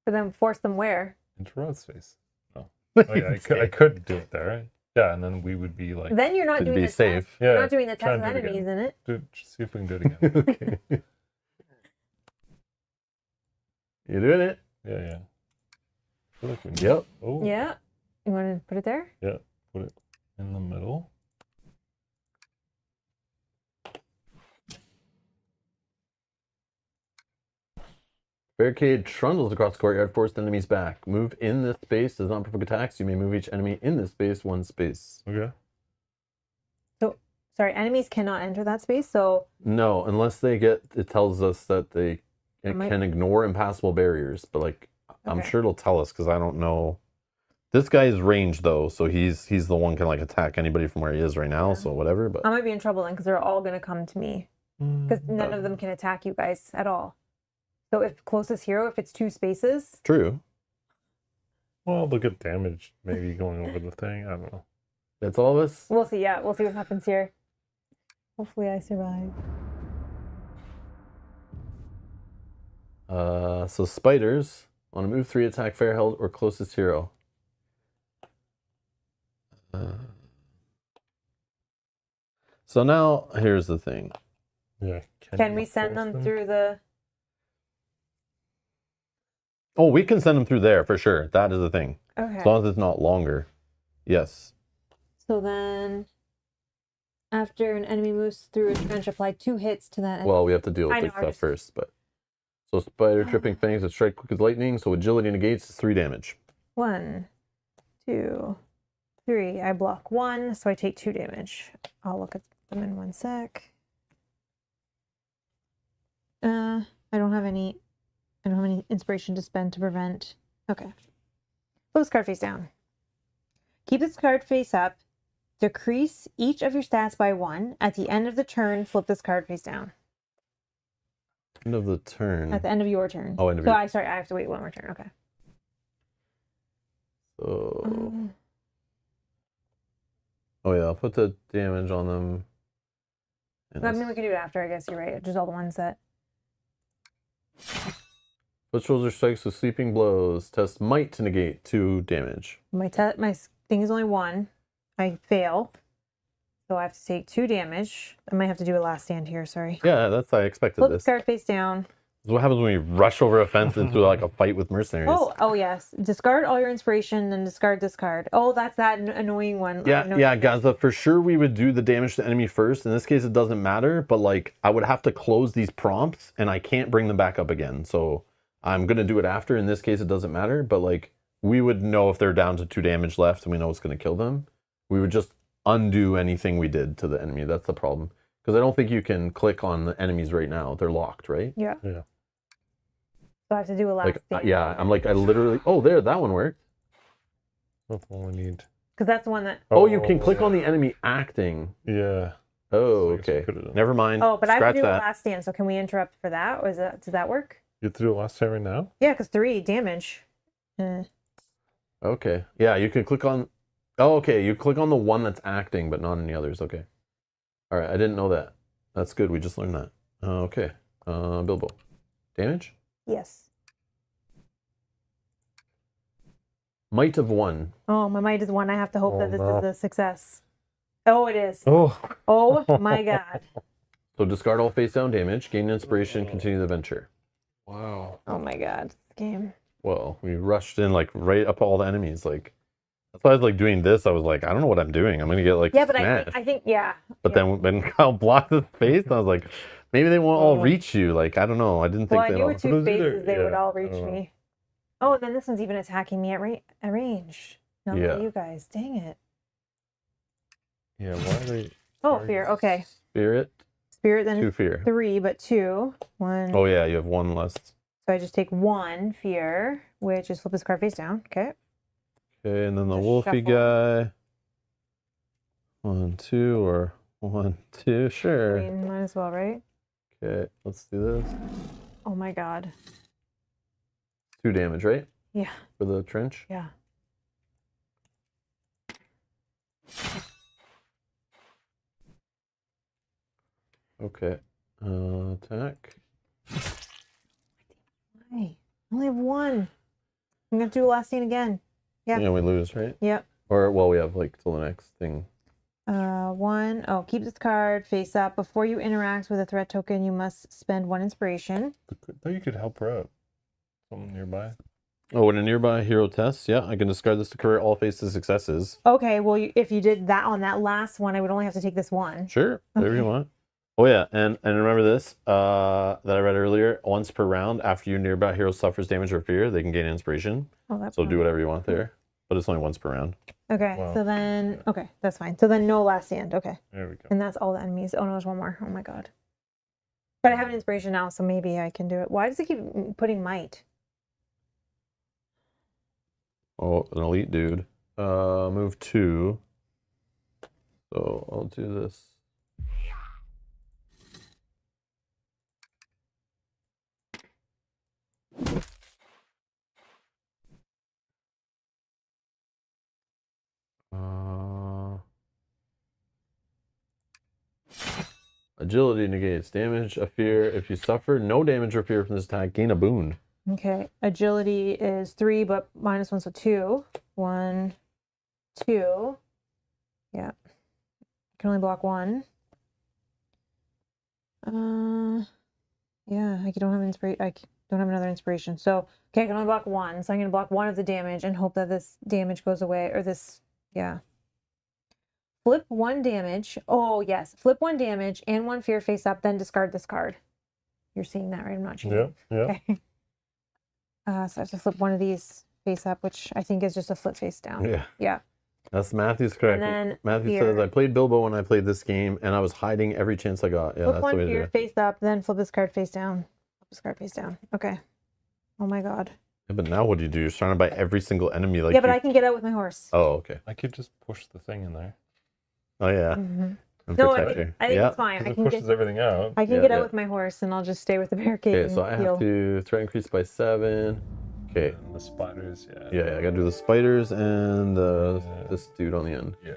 But then force them where? Into Rod's face. No. Oh, yeah, I could do it there, right? Yeah, and then we would be like... Then you're not To doing be the safe. Test. Yeah, You're not doing the try test and with do it again. enemies in it. Just see if we can do it again. Okay. You doing it? Yeah. I feel like we need... Yep. Oh, Yeah. You want to put it there? yeah. Put it in the middle. Barricade trundles across the courtyard, forced enemies back. Move in this space does not provoke attacks. You may move each enemy in this space 1 space. Okay. Sorry, enemies cannot enter that space. So No, unless they get, it tells us that they can ignore impassable barriers. But like, I'm Okay. sure it'll tell us because I don't know. This guy is ranged though, so he's the one can like attack anybody from where he is right now. Yeah. So whatever. But I might be in trouble then because they're all going to come to me because none of them can attack you guys at all. So if closest hero, if it's 2 spaces, true. Well, they'll get damage maybe going over the thing. I don't know. That's all of us. we'll see. Yeah, we'll see what happens here. Hopefully I survive. So spiders want to move 3, attack Fairheld or closest hero. So now here's the thing. Yeah. Can you we send force them through the... Oh, we can send them through there for sure. That is the thing. Okay. As long as it's not longer. Yes. So then, after an enemy moves through a trench, apply 2 hits to that enemy. Well, we have to deal with I the know, I stuff just- first, but so spider tripping fangs that strike quick as lightning. So agility negates is 3 damage. 1, 2, 3. I block 1, so I take 2 damage. I'll look at them in 1 sec. I don't have any inspiration to spend to prevent. Okay. Flip this card face down. Keep this card face up. Decrease each of your stats by 1. At the end of the turn, flip this card face down. End of the turn. At the end of your turn. Oh, end of so your- I have to wait 1 more turn. Okay. So, oh yeah, I'll put the damage on them. And I mean, we can do it after. I guess you're right. Just all the ones that. foot rolls or strikes with sleeping blows. Test might to negate 2 damage. My thing is only 1. I fail. So I have to take 2 damage. I might have to do a last stand here, sorry. Yeah, that's I expected Flip this. discard face down. This is what happens when you rush over a fence into like a fight with mercenaries. Oh yes. Discard all your inspiration, then discard. Oh, that's that annoying one. Yeah, Gaza, for sure we would do the damage to the enemy first. In this case, it doesn't matter, but like I would have to close these prompts and I can't bring them back up again. So I'm going to do it after. In this case, it doesn't matter, but like we would know if they're down to 2 damage left and we know it's going to kill them. We would just undo anything we did to the enemy. That's the problem. Because I don't think you can click on the enemies right now. They're locked, right? Yeah. Yeah. So I have to do a last stand. Yeah, I'm like, I literally, oh, there, that one worked. That's all we need. Because that's the one that... Oh, you can click on the enemy acting. Yeah. Oh, So I guess we okay. could've done- Never mind. Oh, but I have Scratch to do a that. last stand, so can we interrupt for that? Or does that work? You have to do it last time right now? Yeah, because 3 damage. Okay. Yeah, you can click on... Oh, okay. You click on the one that's acting, but not any others. Okay. All right. I didn't know that. That's good. We just learned that. Okay. Bilbo. Damage? Yes. Might of 1. Oh, my might is 1. I have to hope Oh, that this no. is a success. Oh, it is. Oh. Oh my god. So discard all face down damage, gain inspiration, continue the venture. Wow. Oh my god. This game. Well, we rushed in like right up all the enemies. Like that's why I was like doing this. I was like, I don't know what I'm doing. I'm gonna get like Yeah, but smashed. I think yeah. But yeah. then when Kyle blocked his face, I was like, maybe they won't all reach you. Like I don't know. I didn't think Well, I they knew all. with But it 2 was either- faces they would yeah, all I reach don't know. me. Oh, and then this one's even attacking me at range. No, Yeah. you guys. Dang it. Yeah, why are they... Oh, Sorry. fear. Okay. Spirit, Spirit then 2 fear. 3, but 2. 1. Oh yeah, you have 1 less. So I just take 1 fear, which is flip this card face down. Okay. Okay, and then the Just wolfy shuffle. guy. 1, 2, or 1, 2. I Sure. mean, might as well, right? Okay, let's do this. Oh my god. 2 damage, right? Yeah. For the trench. Yeah. Okay. Attack. Hey, I only have 1. I'm gonna have to do a last scene again. Yeah. Yeah, we lose, right? Yep. Or well, we have like till the next thing. 1. Oh, keep this card face up. Before you interact with a threat token, you must spend 1 inspiration. Thought you could help her out. Someone nearby. Oh, when a nearby hero tests, yeah, I can discard this to convert all faces successes. Okay, well, if you did that on that last one, I would only have to take this 1. Sure, whatever you Okay. want. Oh yeah, and remember this that I read earlier. Once per round, after your nearby hero suffers damage or fear, they can gain inspiration. Oh, that's So do whatever you want there, but it's only once per round. Okay, Wow. so then, okay, that's fine. So then no last stand. Okay. There we go. And that's all the enemies. Oh no, there's 1 more. Oh my god. But I have an inspiration now, so maybe I can do it. Why does it keep putting might? Oh, an elite dude. Move 2. So I'll do this. Agility negates damage, a fear. If you suffer no damage or fear from this attack, gain a boon. Okay, agility is 3, but -1, so 2. 1, 2. Yeah. I can only block 1. Yeah, I don't have I don't have another inspiration. So, okay, I can only block 1. So I'm going to block 1 of the damage and hope that this damage goes away, or this, yeah. Flip 1 damage. Oh, yes. Flip 1 damage and 1 fear face up, then discard this card. You're seeing that, right? I'm not cheating. Yeah, yeah. Okay. So I have to flip 1 of these face up, which I think is just a flip face down. Yeah. Yeah. That's Matthew's correct. And then Matthew fear. says, I played Bilbo when I played this game, and I was hiding every chance I got. Yeah, Flip that's 1 the way to do fear it. face up, then flip this card face down. Flip this card face down. Okay. Oh my god. Yeah, but now what do? You're surrounded by every single enemy. Like Yeah, but you- I can get out with my horse. Oh, okay. I could just push the thing in there. Oh, yeah. Mhm. And No, protect her. I think yeah. it's fine. Because I it can pushes get, everything out. I can Yeah, get out yeah. with my horse, and I'll just stay with the barricade. Okay, and so I heal. have to threat increase by 7. Okay. And the spiders, yeah. Yeah, I gotta do the spiders and Yeah. this dude on the end. Yeah.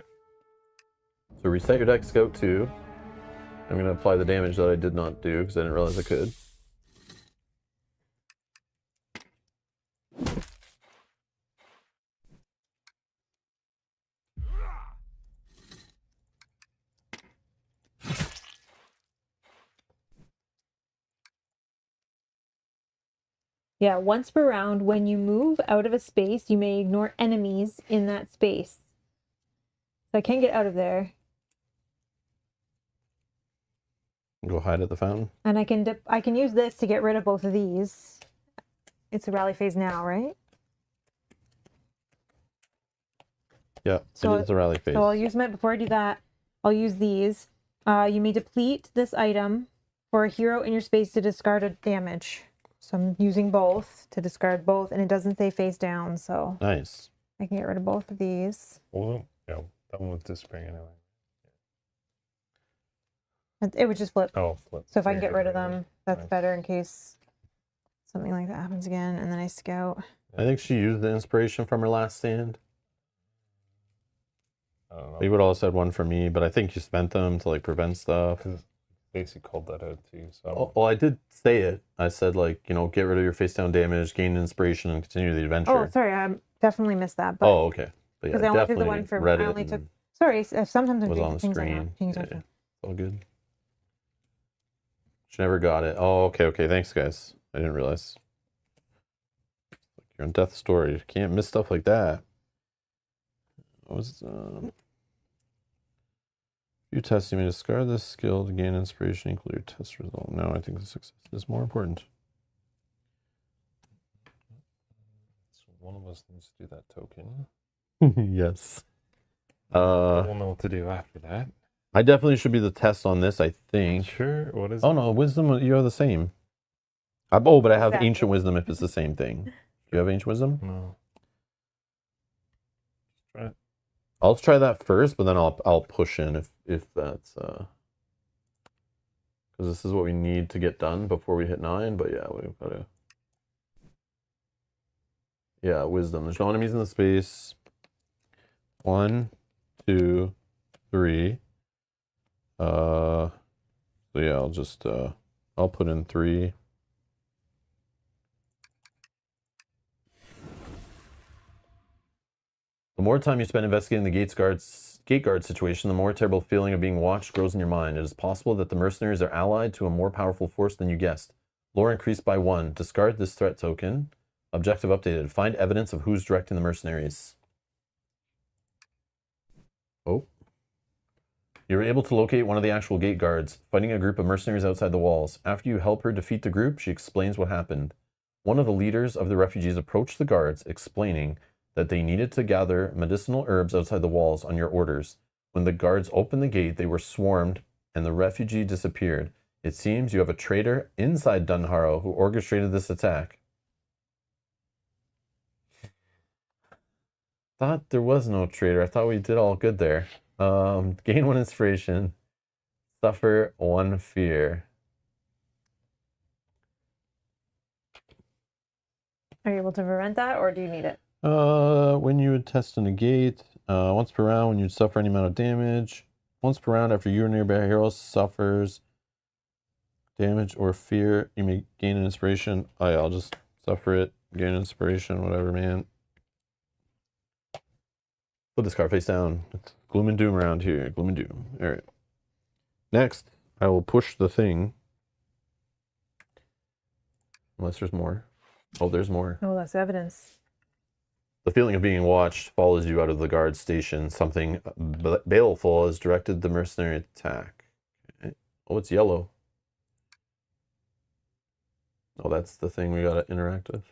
So reset your deck, scout 2. I'm gonna apply the damage that I did not do because I didn't realize I could. Yeah, once per round, when you move out of a space, you may ignore enemies in that space. So I can't get out of there. Go hide at the fountain. And I can use this to get rid of both of these. It's a rally phase now, right? Yeah, So it is a rally phase. So I'll use my, before I do that, I'll use these. You may deplete this item for a hero in your space to discard a damage. So I'm using both to discard both, and it doesn't say face down, so Nice. I can get rid of both of these. Well, yeah, that one was disappearing anyway. It would just flip. Oh, flip. So if I can There get you rid go. of them, that's Nice. better in case something like that happens again, and then I scout. I think she used the inspiration from her last stand. I don't know. We would also had one for me, but I think you spent them to like prevent stuff. Because Stacy called that out too. So Oh, well, I did say it. I said, like, you know, get rid of your face down damage, gain inspiration, and continue the adventure. Oh, sorry, I definitely missed that. But Oh, okay. But yeah, because I only did the definitely one for. read I it only took. and Sorry, sometimes I'm was doing on the things I'm screen. not paying Yeah, attention. it's all good. She never got it. Oh, okay, okay. Thanks, guys. I didn't realize. You're on death's door. You can't miss stuff like that. What was you test, you may discard this skill to gain inspiration, include your test result. No, I think the success is more important. So one of us needs to do that token. Yes. We'll know what to do after that. I definitely should be the test on this, I think. Sure. What is Oh it? no, wisdom, you are the same. Oh, but I have Exactly. ancient wisdom if it's the same thing. Do you have ancient wisdom? No. Try it. I'll try that first, but then I'll push in if that's because this is what we need to get done before we hit 9. But yeah, we've got to. Yeah, wisdom. There's no enemies in the space. 1, 2, 3. So yeah, I'll just I'll put in 3. The more time you spend investigating the gate guard situation, the more terrible feeling of being watched grows in your mind. It is possible that the mercenaries are allied to a more powerful force than you guessed. Lore increased by 1. Discard this threat token. Objective updated. Find evidence of who's directing the mercenaries. Oh. You're able to locate one of the actual gate guards, fighting a group of mercenaries outside the walls. After you help her defeat the group, she explains what happened. One of the leaders of the refugees approached the guards, explaining that they needed to gather medicinal herbs outside the walls on your orders. When the guards opened the gate, they were swarmed, and the refugee disappeared. It seems you have a traitor inside Dunharrow who orchestrated this attack. Thought there was no traitor. I thought we did all good there. Gain 1 inspiration. Suffer 1 fear. Are you able to prevent that, or do you need it? When you would test in a gate, once per round, when you'd suffer any amount of damage, once per round after you or nearby hero suffers damage or fear, you may gain an inspiration. Oh yeah, I'll just suffer it, gain inspiration, whatever, man. Put this card face down. It's gloom and doom around here. Gloom and doom. All right. Next, I will push the thing. Unless there's more. Oh, there's more. Oh, that's evidence. The feeling of being watched follows you out of the guard station. Something baleful has directed the mercenary attack. Okay. Oh, it's yellow. Oh, that's the thing we gotta interact with.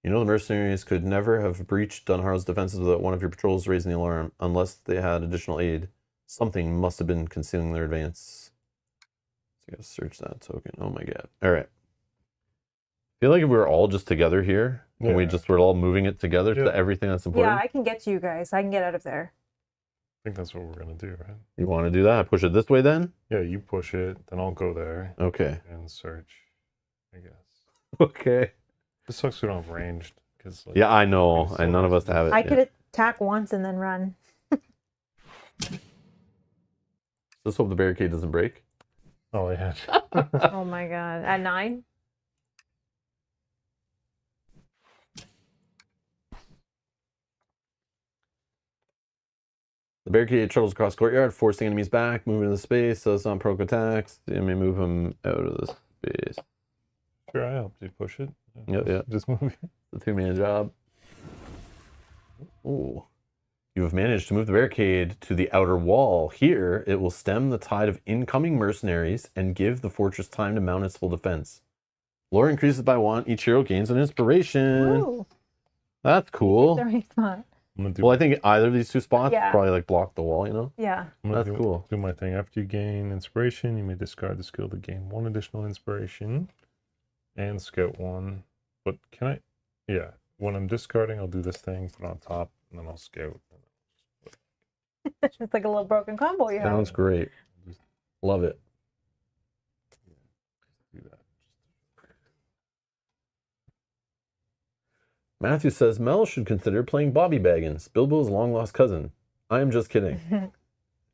You know the mercenaries could never have breached Dunharrow's defenses without one of your patrols raising the alarm, unless they had additional aid. Something must have been concealing their advance. So you gotta search that token. Oh my god. Alright. I feel like if we were all just together here, and we just were all moving it together to everything that's important. Yeah, I can get you guys. I can get out of there. I think that's what we're gonna do, right? You want to do that? Push it this way then? Yeah, you push it, then I'll go there Okay. and search, I guess. Okay. This sucks we don't have ranged, because like, Yeah, I know. it's And so none of us easy. have it. I yet. could attack once and then run. Let's hope the barricade doesn't break. Oh yeah. Oh my god. At 9? The barricade travels across courtyard, forcing enemies back, moving into space, so it's not proc attacks. They may move them out of the space. Sure, I helped you push it. Yeah. Just move it. The two-man job. Ooh. You have managed to move the barricade to the outer wall. Here, it will stem the tide of incoming mercenaries and give the fortress time to mount its full defense. Lore increases by 1. Each hero gains an inspiration. Ooh, That's cool. the right spot. I'm gonna do, Well, I think either of these two spots Yeah. probably like block the wall, you know? Yeah. I'm gonna That's do, cool. do my thing. After you gain inspiration, you may discard the skill to gain 1 additional inspiration and scout 1. But can I? Yeah. When I'm discarding, I'll do this thing, put it on top, and then I'll scout. It's like a little broken combo you have. Sounds great. Love it. Do that. Matthew says Mel should consider playing Bobby Baggins, Bilbo's long-lost cousin. I am just kidding.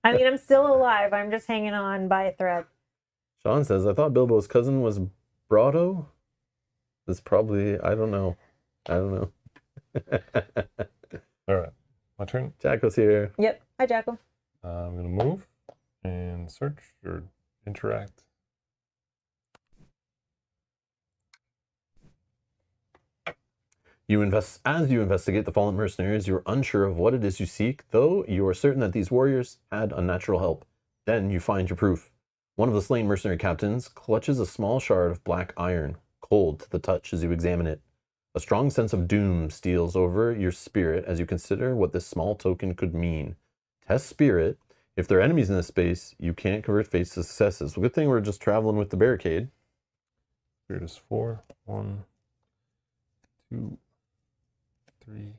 I mean, I'm still alive. I'm just hanging on by a thread. Sean says, I thought Bilbo's cousin was Brado. That's probably, I don't know. All right. My turn. Jacko's here. Yep. Hi, Jackal. I'm going to move and search or interact. As you investigate the fallen mercenaries, you are unsure of what it is you seek, though you are certain that these warriors had unnatural help. Then you find your proof. One of the slain mercenary captains clutches a small shard of black iron, cold to the touch as you examine it. A strong sense of doom steals over your spirit as you consider what this small token could mean. Test spirit. If there are enemies in this space, you can't convert fates to successes. Well, good thing we're just traveling with the barricade. Spirit is 4. 1, 2, 3,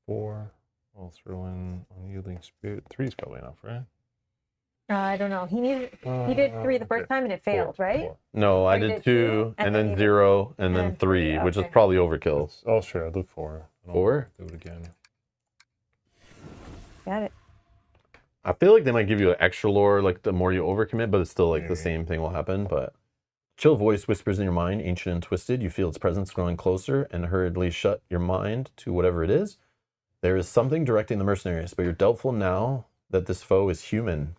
4. I'll throw in unyielding spirit. 3 is probably enough, right? I don't know. He did 3 the first time and it failed, 4, right? 4. No, I you did did 2, two, and and then then you did 0, and then and 3, three, which is okay. probably overkill. Oh, sure. I'll do 4. And I'll 4? Do it again. Got it. I feel like they might give you an extra lore, like the more you overcommit, but it's still like the Maybe. same thing will happen. But chill voice whispers in your mind, ancient and twisted. You feel its presence growing closer and hurriedly shut your mind to whatever it is. There is something directing the mercenaries, but you're doubtful now that this foe is human.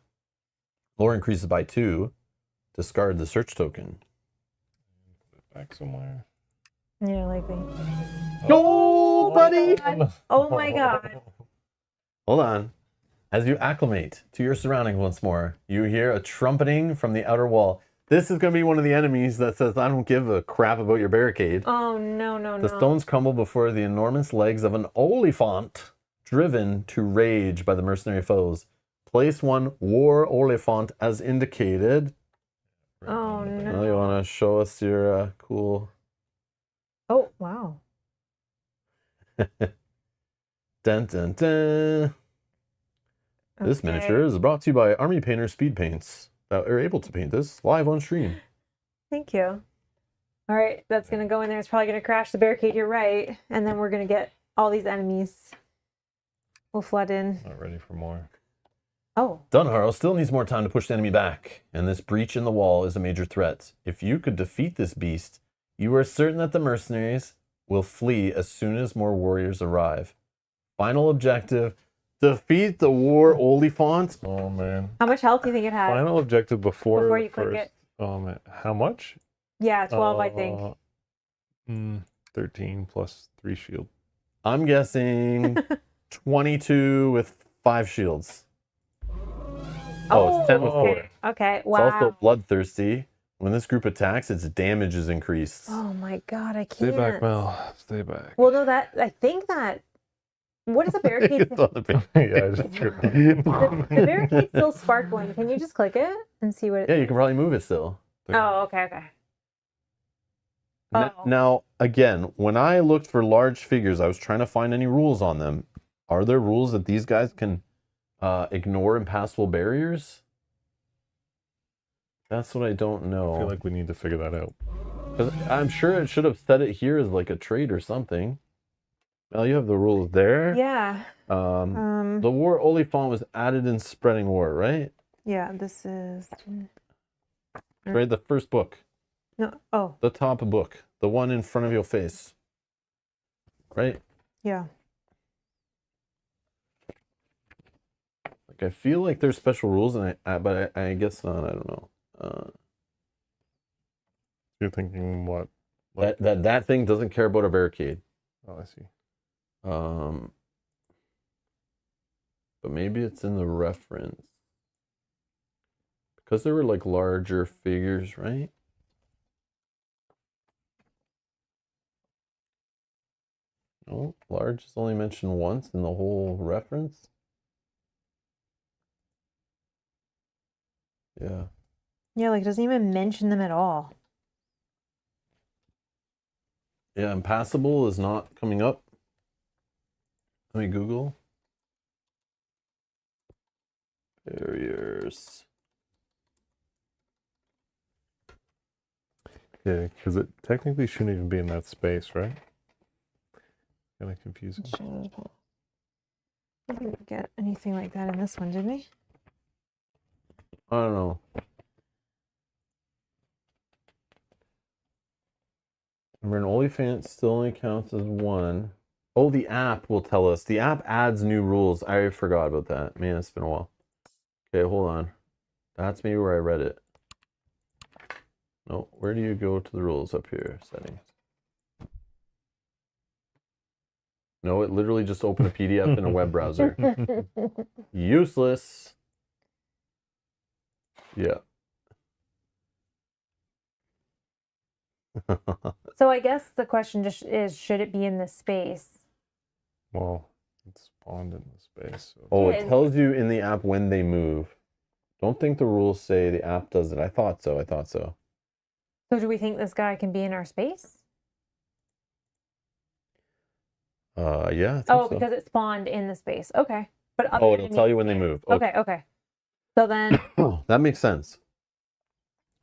Lore increases by 2. Discard the search token. Put it back somewhere. Yeah, likely. No, buddy! Oh my god. Hold on. As you acclimate to your surroundings once more, you hear a trumpeting from the outer wall. This is going to be one of the enemies that says, I don't give a crap about your barricade. Oh, no. The stones crumble before the enormous legs of an oliphaunt, driven to rage by the mercenary foes. Place 1 war oliphaunt as indicated. Oh, no. Oh, you want to show us your cool... Oh, wow. Dun, dun, dun. This Okay. miniature is brought to you by Army Painter Speed Paints that are able to paint this live on stream. Thank you. All right, that's going to go in there. It's probably going to crash the barricade. You're right. And then we're going to get all these enemies. We'll flood in. Not ready for more. Oh, Dunharrow still needs more time to push the enemy back, and this breach in the wall is a major threat. If you could defeat this beast, you are certain that the mercenaries will flee as soon as more warriors arrive. Final objective, defeat the war oliphant. Oh, man. how much health do you think it has? Final objective before Before you click first. it. Oh, man. How much? Yeah, 12, I think. 13 plus 3 shield. I'm guessing 22 with 5 shields. Oh, it's 10 with 4. okay. Okay, It's wow. also bloodthirsty. When this group attacks, its damage is increased. Oh my god, I Stay can't. back, Mel. Stay back. Well, no, I think that. What is a barricade? It's on the page. Yeah, I just the barricade's still sparkling. Can you just click it and see what it Yeah, you can probably move it still. Oh, okay. Oh. Now, again, when I looked for large figures, I was trying to find any rules on them. Are there rules that these guys can ignore impassable barriers? That's what I don't know. I feel like we need to figure that out. 'Cause I'm sure it should have set it here as like a trait or something. Well, you have the rules there. Yeah. The war oliphant was added in Spreading War, right? Yeah, this is. Right, the first book. No. Oh, The top book. The one in front of your face. Right? yeah. Like, I feel like there's special rules, but I guess not. I don't know. You're thinking what? That thing doesn't care about a barricade. Oh, I see. But maybe it's in the reference. Because there were like larger figures, right? No, large is only mentioned once in the whole reference. Yeah. Yeah, like it doesn't even mention them at all. Yeah, impassable is not coming up. Let me Google. Barriers. Yeah, because it technically shouldn't even be in that space, right? Kind of confusing. We didn't get anything like that in this one, did we? I don't know. Remember, an oliphant still only counts as one. Oh, the app will tell us. The app adds new rules. I forgot about that. Man, it's been a while. Okay, hold on. That's maybe where I read it. No, where do you go to the rules up here? Settings. No, it literally just opened a PDF in a web browser. Useless. Yeah. So I guess the question just is, should it be in this space? Well, it's spawned in the space. So. Oh, Yeah, it tells you in the app when they move. Don't think the rules say the app does it. I thought so. So do we think this guy can be in our space? Yeah. I think Oh, so. because it spawned in the space. Okay. But Oh, it'll tell you when they move. Okay. So then, That makes sense.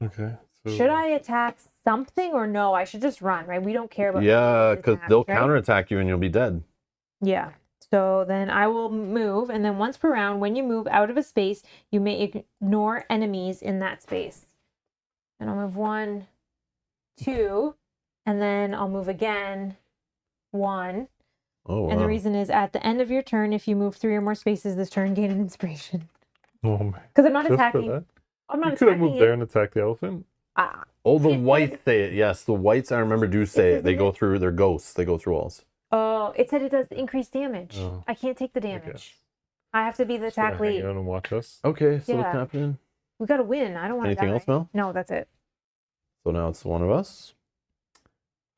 Okay. So should I attack something or no? I should just run, right? We don't care about. Yeah, because they'll right? counterattack you and you'll be dead. Yeah. So then I will move, and then once per round, when you move out of a space, you may ignore enemies in that space. And I'll move 1, 2, and then I'll move again 1. Oh, wow. And the reason is at the end of your turn, if you move 3 or more spaces this turn, gain an inspiration. Oh my. Because I'm not Just for attacking. that? I'm not You could have attacking moved it. there and attacked the elephant. Oh, the It whites said- say it. Yes, the whites, I remember, do say it. They isn't go it? through, they're ghosts. They go through walls. Oh, it said it does increased damage. Oh. I can't take the guess. damage. I have to be the Just gotta attack hang lead. out and watch us. Okay, so what's Yeah. happening? We got to win. I don't want to die. Anything else, Mel? No, that's it. So now it's one of us?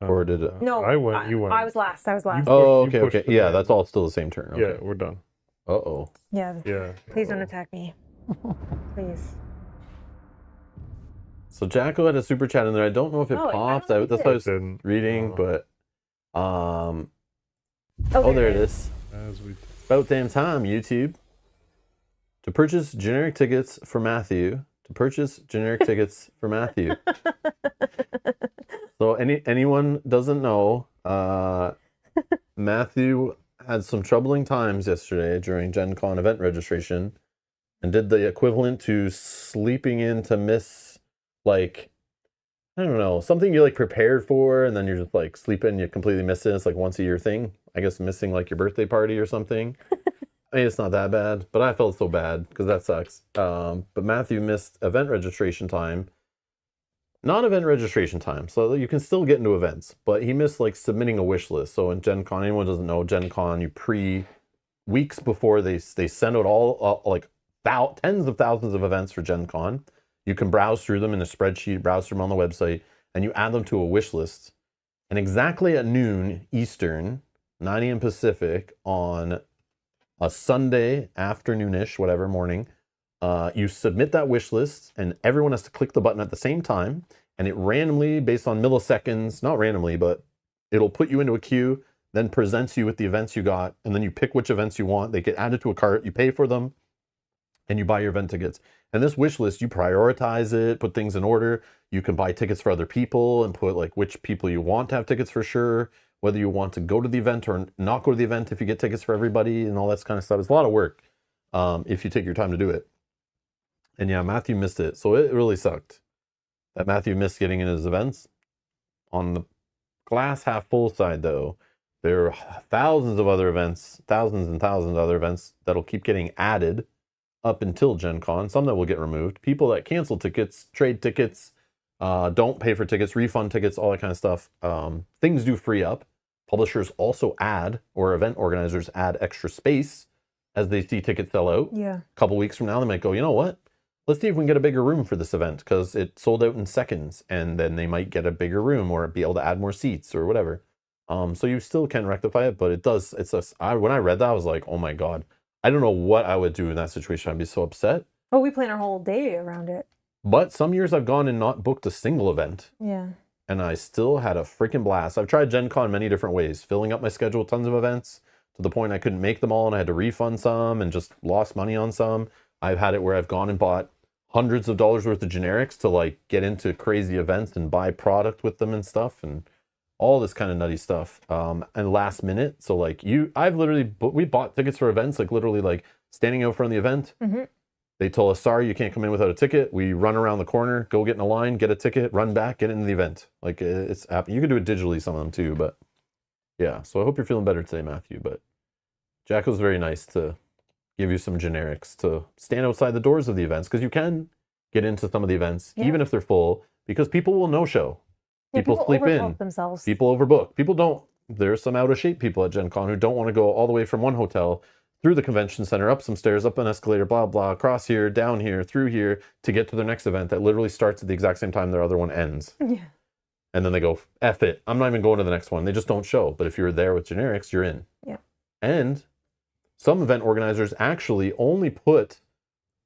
Or did it? No, I went. You went. I was last. You Oh, pushed okay. the Yeah, button. that's all still the same turn. Yeah, Okay. we're done. Uh-oh. Yeah. Yeah. Please don't attack me. Please. So Jacko had a super chat in there. I don't know if it Oh, I popped. don't That's think what I was Didn't. reading, Oh. but Oh, there it is. As we. About damn time, YouTube. To purchase generic tickets for Matthew. So anyone doesn't know, Matthew had some troubling times yesterday during Gen Con event registration and did the equivalent to sleeping in to miss, like, I don't know, something you like prepared for and then you're just like sleeping, you completely miss it. It's like once a year thing. I guess missing like your birthday party or something. I mean, it's not that bad, but I felt so bad because that sucks. But Matthew missed event registration time. Non-event registration time, so you can still get into events, but he missed like submitting a wish list. So in Gen Con, anyone doesn't know, Gen Con, weeks before they send out all tens of thousands of events for Gen Con. You can browse through them in a spreadsheet, browse through them on the website, and you add them to a wish list. And exactly at noon Eastern, 9 a.m. Pacific on a Sunday afternoonish, whatever morning, you submit that wish list and everyone has to click the button at the same time. And it randomly, based on milliseconds, not randomly, but it'll put you into a queue, then presents you with the events you got. And then you pick which events you want. They get added to a cart, you pay for them, and you buy your event tickets. And this wish list, you prioritize it, put things in order. You can buy tickets for other people and put like which people you want to have tickets for sure, whether you want to go to the event or not go to the event if you get tickets for everybody and all that kind of stuff. It's a lot of work if you take your time to do it. And yeah, Matthew missed it. So it really sucked that Matthew missed getting in his events. On the glass half full side, though, there are thousands and thousands of other events that'll keep getting added up until Gen Con. Some that will get removed. People that cancel tickets, trade tickets, Don't pay for tickets, refund tickets, all that kind of stuff. Things do free up. Publishers also add, or event organizers add extra space as they see tickets sell out. Yeah. A couple weeks from now, they might go, you know what? Let's see if we can get a bigger room for this event because it sold out in seconds. And then they might get a bigger room or be able to add more seats or whatever. So you still can rectify it, but it does. When I read that, I was like, oh my God. I don't know what I would do in that situation. I'd be so upset. Well, we plan our whole day around it. But some years I've gone and not booked a single event. Yeah. And I still had a freaking blast. I've tried Gen Con many different ways, filling up my schedule with tons of events to the point I couldn't make them all and I had to refund some and just lost money on some. I've had it where I've gone and bought hundreds of dollars worth of generics to like get into crazy events and buy product with them and stuff and all this kind of nutty stuff. And last minute. So like we bought tickets for events, like literally like standing out front of the event. Mm-hmm. They told us, sorry, you can't come in without a ticket. We run around the corner, go get in a line, get a ticket, run back, get into the event. Like it's happening. You can do it digitally, some of them too, but yeah. So I hope you're feeling better today, Matthew. But Jack was very nice to give you some generics to stand outside the doors of the events because you can get into some of the events, even if they're full, because people will no-show. People sleep in. Themselves. People overbook. People don't. There's some out of shape people at Gen Con who don't want to go all the way from one hotel through the convention center, up some stairs, up an escalator, blah, blah, across here, down here, through here, to get to their next event that literally starts at the exact same time their other one ends. Yeah. And then they go, F it. I'm not even going to the next one. They just don't show. But if you're there with generics, you're in. Yeah. And some event organizers actually only put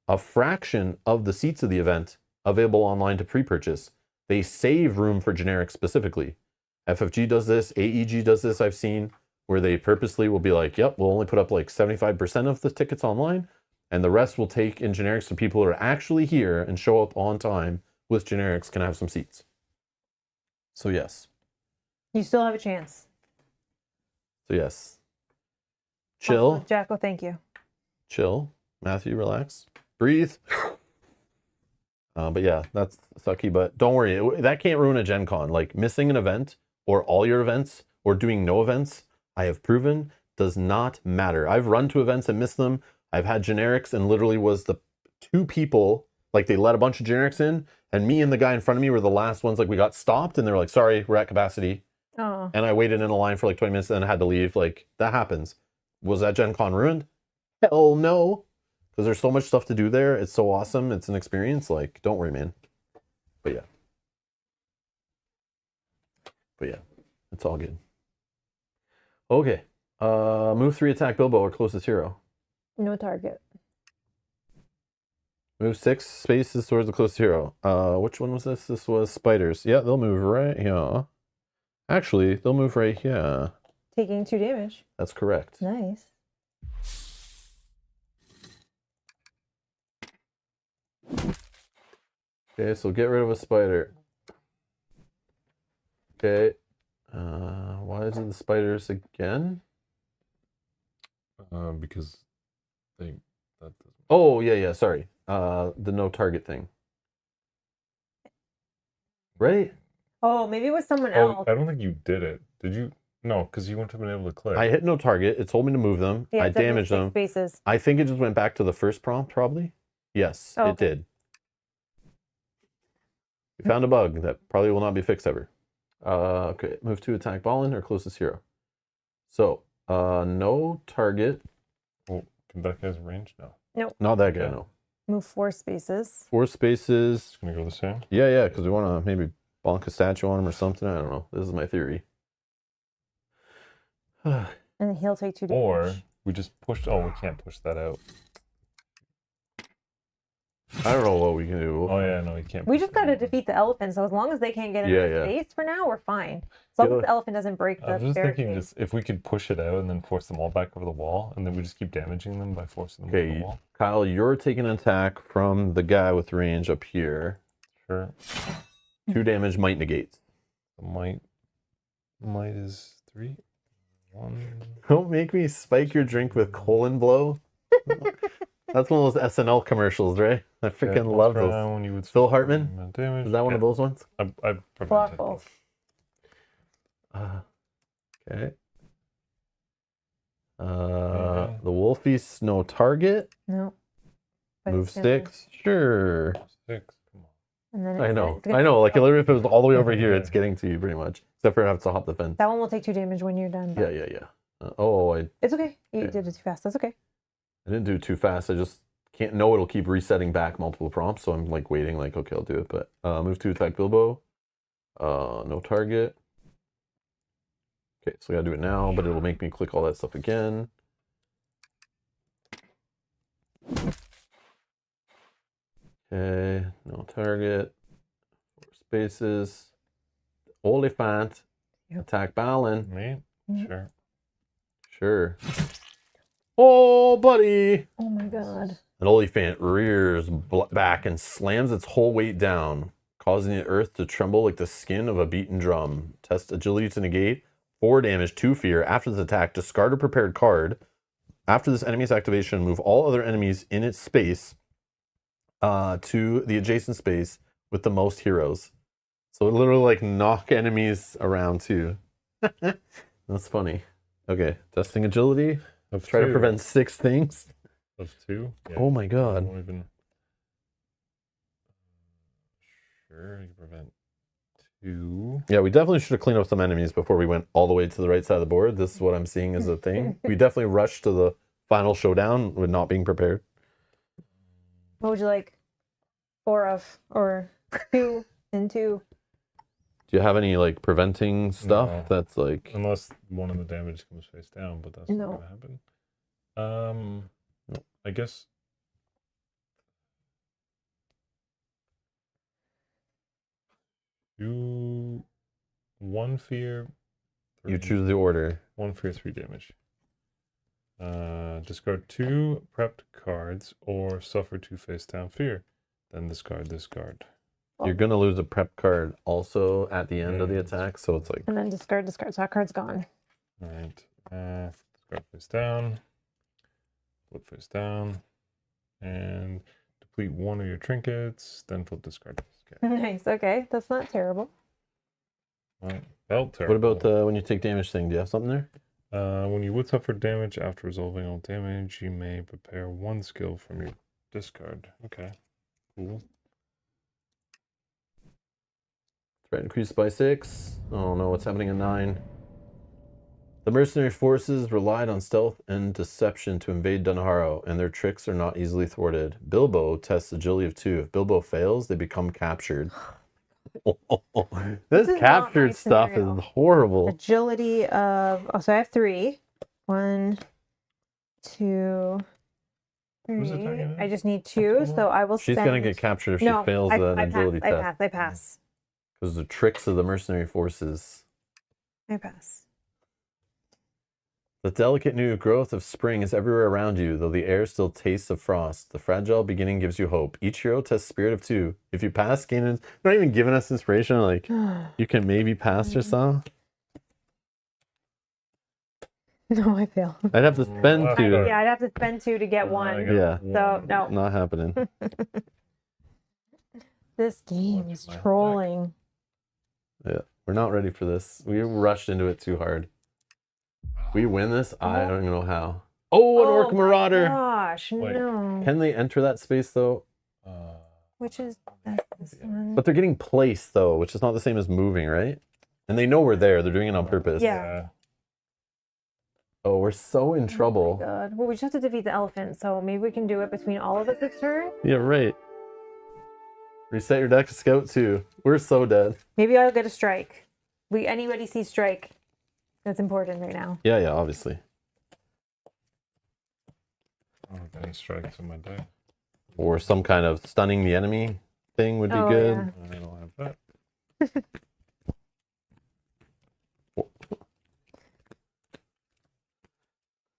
a fraction of the seats of the event available online to pre-purchase. They save room for generics specifically. FFG does this. AEG does this, I've seen, where they purposely will be like, yep, we'll only put up like 75% of the tickets online, and the rest will take in generics so people who are actually here and show up on time with generics can have some seats. So yes. You still have a chance. So yes. Chill. Also, Jacko, thank you. Chill. Matthew, relax. Breathe. But yeah, that's sucky, but don't worry. That can't ruin a Gen Con. Like missing an event or all your events or doing no events, I have proven does not matter. I've run to events and missed them. I've had generics and literally was the two people, like they let a bunch of generics in and me and the guy in front of me were the last ones. Like we got stopped and they were like, sorry, we're at capacity. Oh. And I waited in a line for like 20 minutes and then I had to leave. Like that happens. Was that Gen Con ruined? Hell no. Because there's so much stuff to do there. It's so awesome. It's an experience. Like, don't worry, man. But yeah, it's all good. Okay. Move 3, attack Bilbo or closest hero. No target. Move 6 spaces towards the closest hero. Which one was this? This was spiders. Yeah, they'll move right here. Actually, they'll move right here. Taking 2 damage. That's correct. Nice. Okay, so get rid of a spider. Okay. Why is it the spiders again? Because that doesn't... Oh, yeah, sorry. The no target thing. Right? Oh, maybe it was someone else. I don't think you did it. Did you? No, because you wouldn't have been able to click. I hit no target. It told me to move them. Yeah, I damaged them. Spaces. I think it just went back to the first prompt, probably. Yes, Oh, it did. We found a bug that probably will not be fixed ever. Okay, move 2, attack Ballin or closest hero. So, no target. Well, can that guy's range? No. Nope. Not that guy, no. Move 4 spaces. 4 spaces. It's going to go the same? Yeah, because we want to maybe bonk a statue on him or something. I don't know. This is my theory. And he'll take 2 damage. Or we just pushed... Oh, we can't push that out. I don't know what we can do. Oh, yeah, no, you can't. We just got to defeat the elephant, so as long as they can't get in our space for now, we're fine. As long as the elephant doesn't break the I was just barricade. thinking if we could push it out and then force them all back over the wall, and then we just keep damaging them by forcing them over the wall. Kyle, you're taking an attack from the guy with range up here. Sure. 2 damage, might negates. Might is 3. 1. Don't make me spike your drink with colon blow. That's one of those SNL commercials, right? I freaking love those. When you would Phil Hartman? Is that one of those ones? I Block prevented both. Okay. The Wolfie's no target. No. Move 6. Sure. 6. Come on. And then I it's know. gonna I know. Like, take- literally, if it was all the way over here, Yeah. it's getting to you pretty much. Except for I have to hop the fence. That one will take 2 damage when you're done. Yeah, but yeah, yeah. I It's okay. You Okay. did it too fast. That's okay. didn't do it too fast. I just can't know it'll keep resetting back multiple prompts. So I'm like waiting, like, okay, I'll do it. But move to attack Bilbo. No target. Okay, so I gotta do it now, but it'll make me click all that stuff again. Okay, no target. 4 spaces. Oliphaunt. Yep. Attack Balin. Me? Mm. Sure. Sure. Oh, buddy. Oh my god. An Oliphant rears back and slams its whole weight down, causing the earth to tremble like the skin of a beaten drum. Test agility to negate. 4 damage, 2 fear. After this attack, discard a prepared card. After this enemy's activation, move all other enemies in its space to the adjacent space with the most heroes. So it literally like knock enemies around too. That's funny. Okay, testing agility. Of Try to 2. prevent 6 things. Of 2? Yeah. Oh my I god. won't even... Sure, you can prevent 2. Yeah, we definitely should have cleaned up some enemies before we went all the way to the right side of the board. This is what I'm seeing as a thing. We definitely rushed to the final showdown with not being prepared. What would you like? 4 of or 2 and 2. Do you have any like preventing stuff No. that's like Unless one of the damage comes face down, but that's No. not gonna happen. I guess 2, 1 fear. you 3. choose the order? 1 fear, 3 damage. Discard 2 prepped cards or suffer 2 face down fear. Then discard this card. Oh. You're gonna lose a prep card also at the end of the attack, so it's like And then discard. So that card's gone. Alright. Discard face down. Flip face down. And deplete 1 of your trinkets. Then flip discard. Okay. Nice. Okay. That's not terrible. Well, felt terrible. what about the when you take damage thing? Do you have something there? When you would suffer damage after resolving all damage, you may prepare 1 skill from your discard. Okay. Cool. Threat increased by 6. Oh no, what's happening at 9? The mercenary forces relied on stealth and deception to invade Dunharrow, and their tricks are not easily thwarted. Bilbo tests agility of 2. If Bilbo fails, they become captured. This is not captured my stuff scenario. is horrible. Agility of so I have 3. 1, 2, Who's 3. attacking now? I just need 2, so I will She's spend. gonna get captured if she No, fails an agility I test. pass. Because the tricks of the mercenary forces. I pass. The delicate new growth of spring is everywhere around you, though the air still tastes of frost. The fragile beginning gives you hope. Each hero tests Spirit of 2. If you pass, gain not even giving us inspiration, like you can maybe pass or something. No, I fail. I'd have to spend Wow. 2. Yeah, I'd have to spend 2 to get 1. Yeah. So no, Not happening. this game Watch is my attack. trolling. Yeah, we're not ready for this. We rushed into it too hard. We win this? I don't even know how. Oh, an Orc my Marauder! Gosh, Wait. no. Can they enter that space though? Which is that's this one? But they're getting placed though, which is not the same as moving, right? And they know we're there. They're doing it on purpose. Yeah. Oh, we're so in trouble. Oh my God. Well, we just have to defeat the elephant, so maybe we can do it between all of us this turn. Yeah, right. Reset your deck to Scout 2. We're so dead. Maybe I'll get a strike. Anybody see strike? That's important right now. Yeah, yeah, obviously. I don't have any strikes in my deck. Or some kind of stunning the enemy thing would be Oh, good. yeah. I don't have that.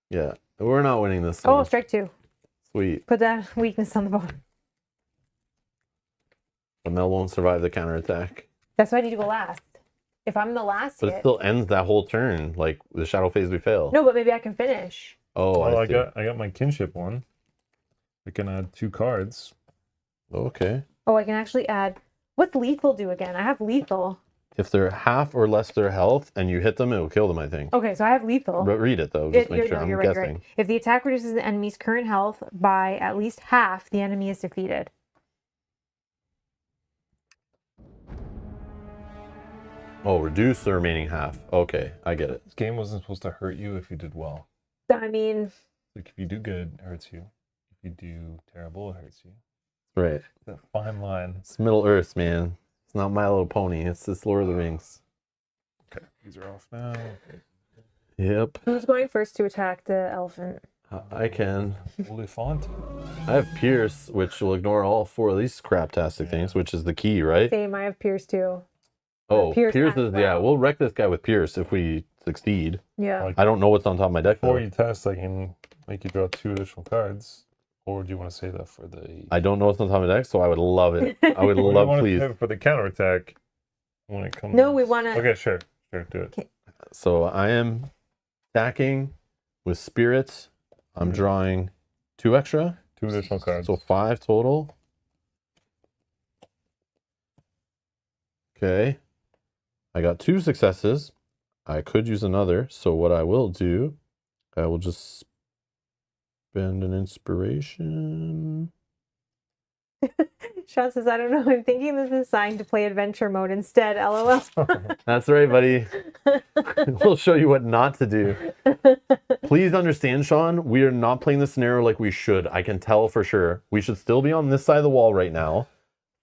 Yeah, we're not winning this Oh, one. strike 2. Sweet. Put that weakness on the bottom. But Mel won't survive the counterattack. That's why I need to go last. If I'm the last But it hit. still ends that whole turn, like the shadow phase we fail. No, but maybe I can finish. Oh, Well, I see. I got my kinship one. I can add 2 cards. Okay. Oh, I can actually add. What's lethal do again? I have lethal. If they're half or less their health and you hit them, it will kill them, I think. Okay, so I have lethal. Read it though, just make You're- sure. no, I'm you're right, guessing. you're right. If the attack reduces the enemy's current health by at least half, the enemy is defeated. Oh, reduce the remaining half. Okay, I get it. This game wasn't supposed to hurt you if you did well. I mean, Like, if you do good, it hurts you. If you do terrible, it hurts you. Right. It's that fine line. It's Middle Earth, man. It's not My Little Pony. It's this Lord of the Rings. Okay, these are off now. Yep. who's going first to attack the elephant? I can. Oliphaunt. I have Pierce, which will ignore all 4 of these craptastic things, which is the key, right? Same, I have Pierce too. Oh, Pierce Pierce as is, yeah, well. we'll wreck this guy with Pierce if we succeed. Yeah. Like, I don't know what's on top of my deck, before though. you test, I can make you draw 2 additional cards. Or do you want to say that for the... I don't know what's on top of my deck, so I would love it. I would Or do you love, want to please. save it for the counterattack when it comes... No, we want to. Okay, sure. Sure, do it. So I am attacking with Spirits. I'm drawing 2 extra. 2 additional cards. So 5 total. Okay. I got 2 successes. I could use another. So what I will do, I will just spend an inspiration. Sean says, I don't know. I'm thinking this is signed to play adventure mode instead. LOL. That's right, buddy. We'll show you what not to do. Please understand, Sean, we are not playing the scenario like we should. I can tell for sure. We should still be on this side of the wall right now,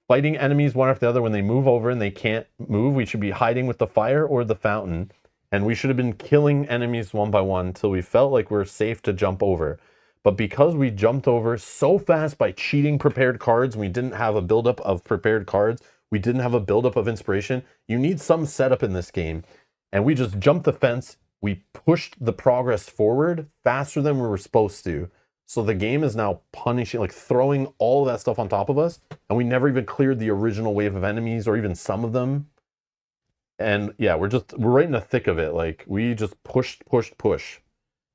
fighting enemies one after the other. When they move over and they can't move, we should be hiding with the fire or the fountain. And we should have been killing enemies one by one until we felt like we were safe to jump over. But because we jumped over so fast by cheating prepared cards, we didn't have a buildup of prepared cards, we didn't have a buildup of inspiration. You need some setup in this game. And we just jumped the fence. We pushed the progress forward faster than we were supposed to. So the game is now punishing, like throwing all of that stuff on top of us. And we never even cleared the original wave of enemies or even some of them. And yeah, we're right in the thick of it. Like we just pushed.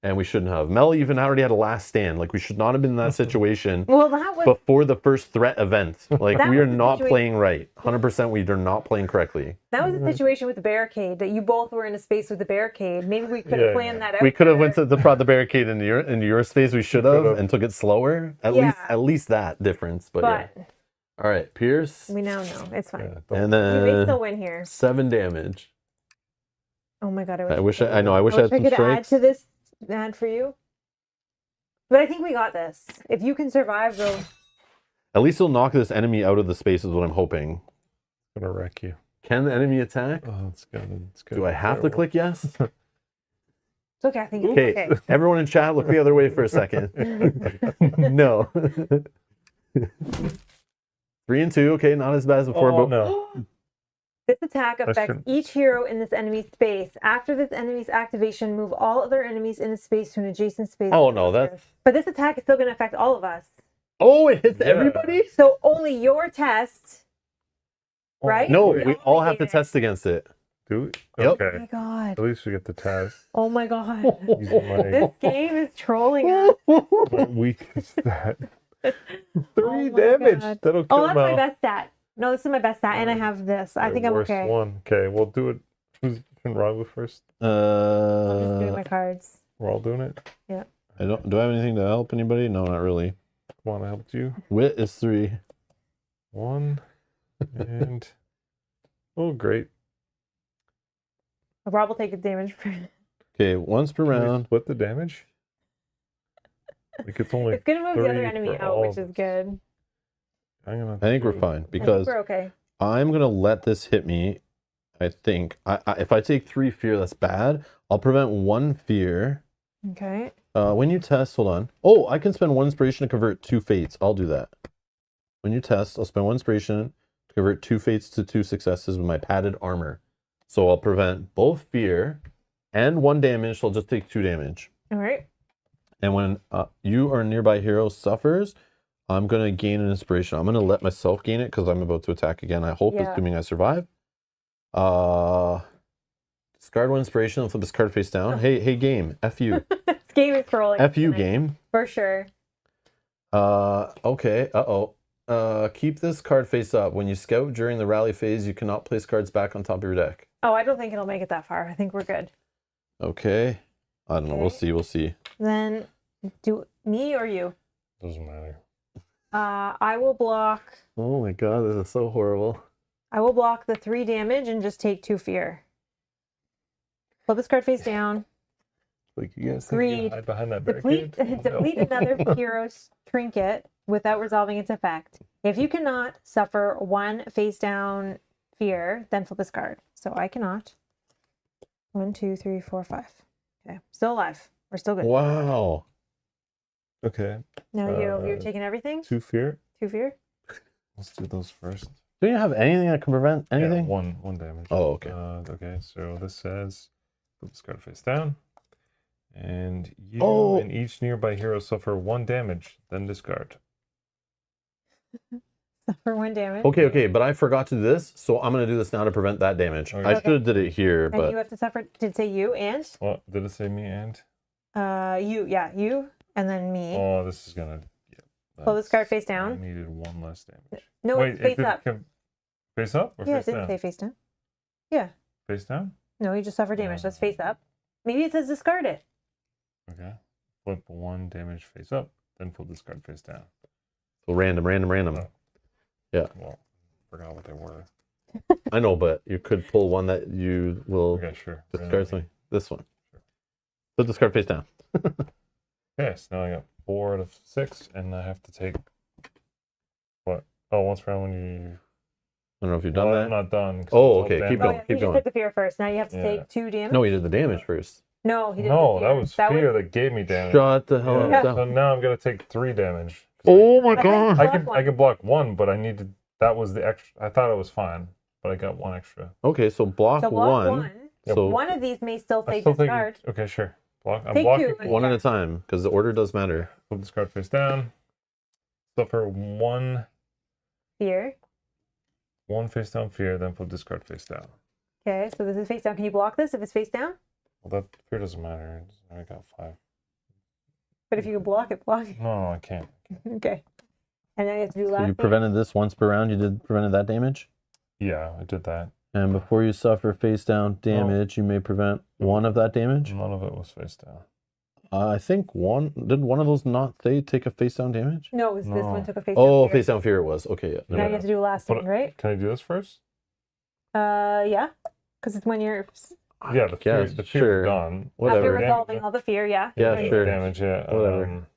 And we shouldn't have. Mel even already had a last stand. Like we should not have been in that situation Well, that was. before the first threat event. Like That we are was the not situation- playing right. 100% we are not playing correctly. That was the situation with the barricade, that you both were in a space with the barricade. Maybe we could Yeah, have planned that out. We could have better. went to brought the barricade into your space. We should have Could've. and took it slower. Yeah. At least that difference. But yeah. But All right, Pierce. we now know. It's fine. Yeah, don't- And We may still then win here. 7 damage. Oh my god, I wish I know. I wish I had some could add strikes. to this ad for you. But I think we got this. If you can survive, though. At least he'll knock this enemy out of the space is what I'm hoping. gonna wreck you. Can the enemy attack? Oh, it's gonna. Do I have to click yes? It's okay. I think it's Okay, okay. everyone in chat, look the other way for a second. No. 3 and 2, okay, not as bad as before, Oh, but no. This attack affects shouldn't- each hero in this enemy's space. After this enemy's activation, move all other enemies in the space to an adjacent space. oh no, that's But this attack is still going to affect all of us. oh, it hits Yeah. everybody. So only your test, right? No, We we all all have to negated. test against it. Do we? Yep. Oh Okay. my god. At least we get the test. Oh my god. Using my, This game is trolling us. my weakest stat. 3 Oh my damage. God. That'll kill Oh, that's him my out. best stat. No, this is my best stat, and I have this. I The think I'm worst okay. One. Okay, we'll do it. Who's Rob with first? I'm just doing my cards. We're all doing it. I don't. Do I have anything to help anybody? No, not really. Come on, I helped you. Wit is 3. 1 and oh, great. Rob will take the damage. Okay, once per Can we round. split the damage? Like it's only. It's gonna move the other 30 enemy for out, all which of is us. good. I'm gonna I think we're do- fine I think because we're okay. I'm gonna let this hit me. I think if I take 3 fear, that's bad. I'll prevent 1 fear. Okay. When you test, hold on. Oh, I can spend 1 inspiration to convert 2 fates. I'll do that. When you test, I'll spend 1 inspiration to convert 2 fates to 2 successes with my padded armor. So I'll prevent both fear and 1 damage. So I'll just take 2 damage. All right. And when you or a nearby hero suffers, I'm going to gain an inspiration. I'm going to let myself gain it because I'm about to attack again. I hope, Yeah. assuming I survive. Discard 1 inspiration and flip this card face down. Hey, game. F you. This game is trolling. F you, tonight, game. For sure. Okay. Keep this card face up. When you scout during the rally phase, you cannot place cards back on top of your deck. Oh, I don't think it'll make it that far. I think we're good. Okay. I don't know. We'll Okay. see. We'll see. Then do me or you? Doesn't matter. I will block. Oh my god, this is so horrible. I will block the 3 damage and just take 2 fear. Flip this card face down. Like you guys think you Greed. can hide behind that Deplete, barricade? deplete another hero's trinket without resolving its effect. If you cannot suffer 1 face down fear, then flip this card. So I cannot. 1, 2, 3, 4, 5. Okay, still alive. We're still good. Wow. Okay. Now you're taking everything. 2 fear. 2 fear. Let's do those first. Do you have anything that can prevent anything? Yeah, one damage. Oh, okay. Okay, so this says flip this card face down. And you Oh. and each nearby hero suffer 1 damage, then discard. Suffer 1 damage. Okay, but I forgot to do this, so I'm gonna do this now to prevent that damage. Okay. I should have did it here, And but you have to suffer. Did it say you and? Well, did it say me and? You, and then me. Oh, this is gonna. Yeah, Pull this card face I down. needed 1 less damage. No, Wait, it's face did up. Face up or Yeah, it face didn't down? say face down. Yeah. Face down? No, you just suffer damage. That's face up. Maybe it says discard it. Okay. Flip 1 damage face up, then flip this card face down. so random. Oh. Yeah. Well, forgot what they were. I know, but you could pull one that you will Okay, sure. discard something. This one. Sure. So discard face down. Yes, now I got 4 out of 6, and I have to take what? Oh, once per round when you. I don't know if you've done Well, that. I'm not done. 'cause Oh, it's all okay, keep damage. going. You Keep just took the fear first. Now you have to Yeah. take 2 damage. No, you did the damage first. No, he didn't. No, do that was That fear that gave me damage. Shut the hell Yeah, up. so now I'm gonna take 3 damage. 'Cause Oh my I think- god. I block can block 1, but I needed that was the extra. I thought it was fine, but I got 1 extra. Okay, so block, So block one. one. So One of these may still I say still take. discard. Okay, sure. Block. I'm Take blocking. 2. one at a time, because the order does matter. Flip this card face down. Suffer 1 Fear. face down fear, then flip this card face down. Okay, so this is face down. Can you block this if it's face down? Well, that fear doesn't matter. I got 5. But if you can block it, block it. No, I can't. Okay. And then you have to do last So you thing. prevented this once per round. You prevented that damage. Yeah, I did that. And before you suffer face down damage, you may prevent 1 of that damage. None of it was face down. I think did one of those not say take a face down damage? No, it was this No. one took a face down. Oh, fear. face down fear it was. Okay, yeah. Now never you have to do last But- thing, right? Can I do this first? Yeah. Because it's when you're Yeah, the fear, guess, the fear's sure. gone. after Whatever. resolving all the fear, yeah. Yeah, Right. sure. Damage, yeah. Whatever.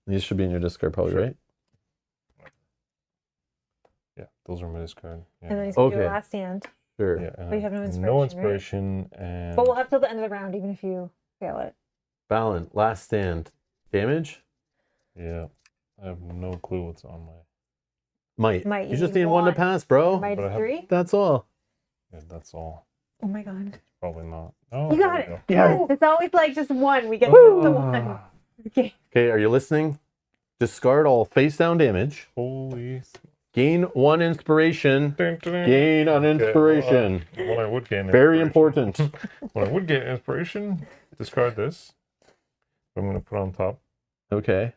These should be in your discard probably, Sure. right? Yeah, those are my discard. Yeah. And then he's going to do Okay. a last stand. Sure. Yeah, But you have no No inspiration, right? inspiration, and But we'll have till the end of the round, even if you fail it. Balin, last stand. Damage? yeah, I have no clue what's on my. Might. Might. You You just need need one to one. pass, bro. Might but I is have- 3. That's all. Yeah, that's all. Oh my god. Probably not. Oh, You there got we it. go. Yeah. It's always like just one. We get just the one. Okay. Okay, are you listening? Discard all face down damage. Holy. Gain 1 inspiration. Gain Gain an inspiration. When I would gain Very inspiration- important. When I would gain inspiration, discard this. I'm going to put on top. Okay.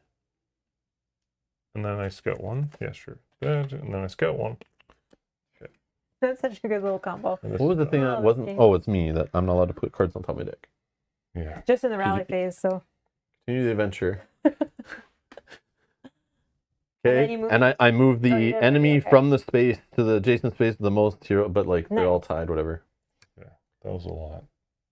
And then I scout 1. Yeah, sure. And then I scout 1. That's such a good little combo. And this What was is the thing Oh, that wasn't? okay. Oh, it's me that I'm not allowed to put cards on top of my deck. Yeah. Just in the rally phase, so. Continue the adventure. then Okay, you move- and I moved the Oh, you did, enemy okay. from the space to the adjacent space to the most hero, but like they're Nice. all tied, whatever. That was a lot.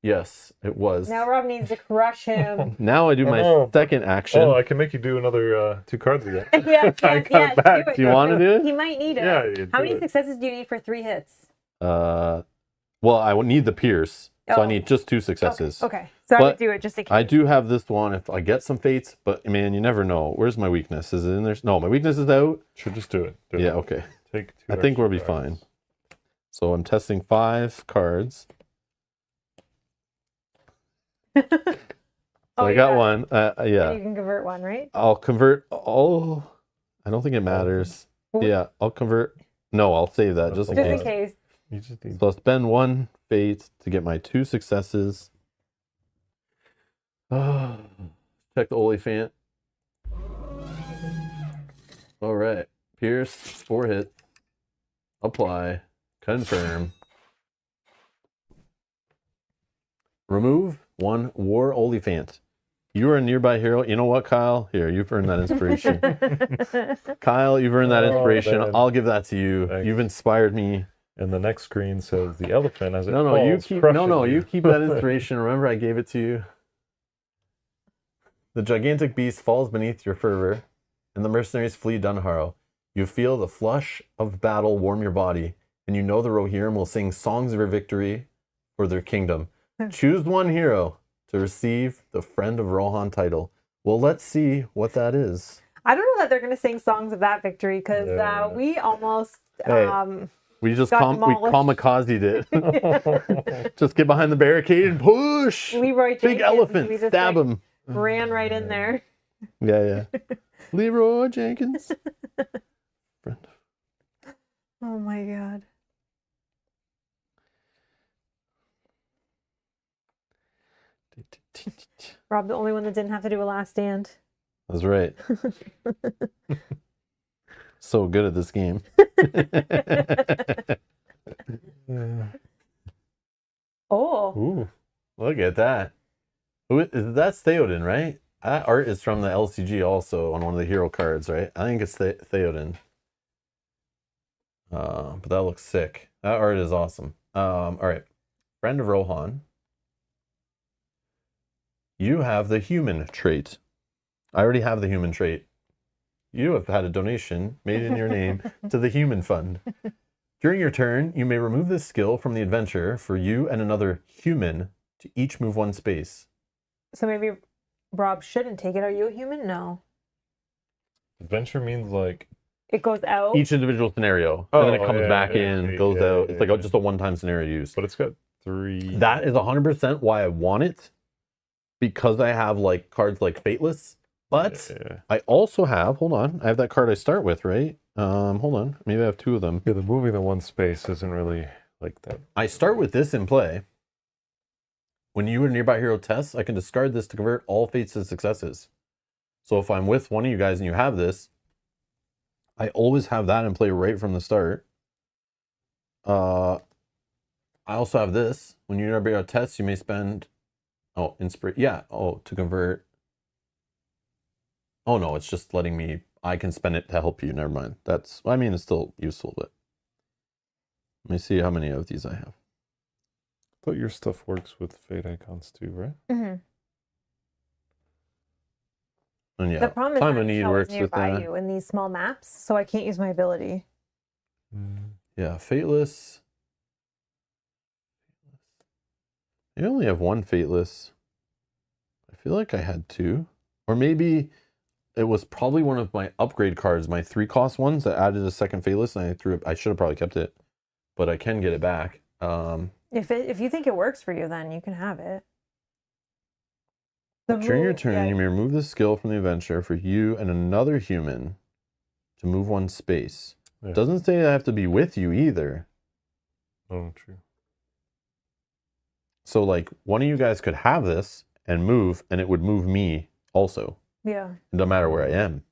Yes, it was. Now Rob needs to crush him. Now I do my Oh. second action. Oh, I can make you do another 2 cards again. yes, I yes, got yes. it back. Do you want to do it? He might need it. Yeah, you How do many it. successes do you need for 3 hits? Well, I would need the pierce, so I Oh. need just 2 successes. Okay. So I But would do it just in case. I do have this one if I get some fates, but man, you never know. Where's my weakness? Is it in there? No, my weakness is out. Should just do it. Do Yeah, it. okay. Take 2 I think extra we'll be cards. fine. So I'm testing 5 cards. So I got yeah. one. And Yeah. you can convert one, right? I'll convert all. I don't think it matters. Well- Yeah, I'll convert. No, I'll save that That's just in a Just in case. case. You just need. So I'll spend 1 fate to get my 2 successes. Check the oliphaunt. All right. Pierce, 4 hits. Apply. Confirm. Remove 1 war oliphaunt. You are a nearby hero. You know what, Kyle? Here, you've earned that inspiration. Kyle, you've earned that inspiration. man. I'll give that to you. Thanks. You've inspired me. And the next screen says the elephant as it No, falls. you keep you keep that inspiration. Remember, I gave it to you. The gigantic beast falls beneath your fervor, and the mercenaries flee Dunharrow. You feel the flush of battle warm your body, and you know the Rohirrim will sing songs of your victory for their kingdom. Choose one hero to receive the Friend of Rohan title. Well, let's see what that is. I don't know that they're going to sing songs of that victory because we almost We just got demolished. kamikazed it. Just get behind the barricade and push. Leroy Big Jenkins, elephant. we just, Stab like, him. ran right in there. Yeah. Leroy Jenkins. Friend. Oh my god. Rob, the only one that didn't have to do a last stand. That's right. So good at this game. Oh. Ooh. Look at that. That's Theoden, right? That art is from the LCG also on one of the hero cards, right? I think it's Theoden. But that looks sick. That art is awesome. All right. Friend of Rohan. You have the human trait. I already have the human trait. You have had a donation made in your name to the Human Fund. During your turn, you may remove this skill from the adventure for you and another human to each move one space. So maybe Rob shouldn't take it. Are you a human? No. Adventure means like It goes out. Each individual scenario. And then it comes back in, okay, goes out. It's like yeah. just a one-time scenario use. But it's got 3. That is 100% why I want it. Because I have like cards like Fateless. But I also have, hold on, I have that card I start with, right? Hold on, maybe I have 2 of them. Yeah, the moving the one space isn't really like that. I start with this in play. When you and nearby hero tests, I can discard this to convert all fates to successes. So if I'm with one of you guys and you have this, I always have that in play right from the start. I also have this. When you nearby hero tests, you may spend to convert. Oh no, it's just letting me, I can spend it to help you. Never mind. It's still useful, but let me see how many of these I have. I thought your stuff works with fate icons too, right? Mm-hmm. And yeah, The problem is time that of need it's always works with nearby that. you in these small maps, so I can't use my ability. Yeah, Fateless. I only have 1 Fateless. I feel like I had 2. Or maybe it was probably one of my upgrade cards, my 3-cost ones that added a second Fateless, and I threw it. I should have probably kept it, but I can get it back. If you think it works for you, then you can have it. During your turn, you may remove the skill from the adventure for you and another human to move one space. Yeah. Doesn't say I have to be with you either. Oh, true. So like one of you guys could have this and move, and it would move me also. Yeah. No matter where I am.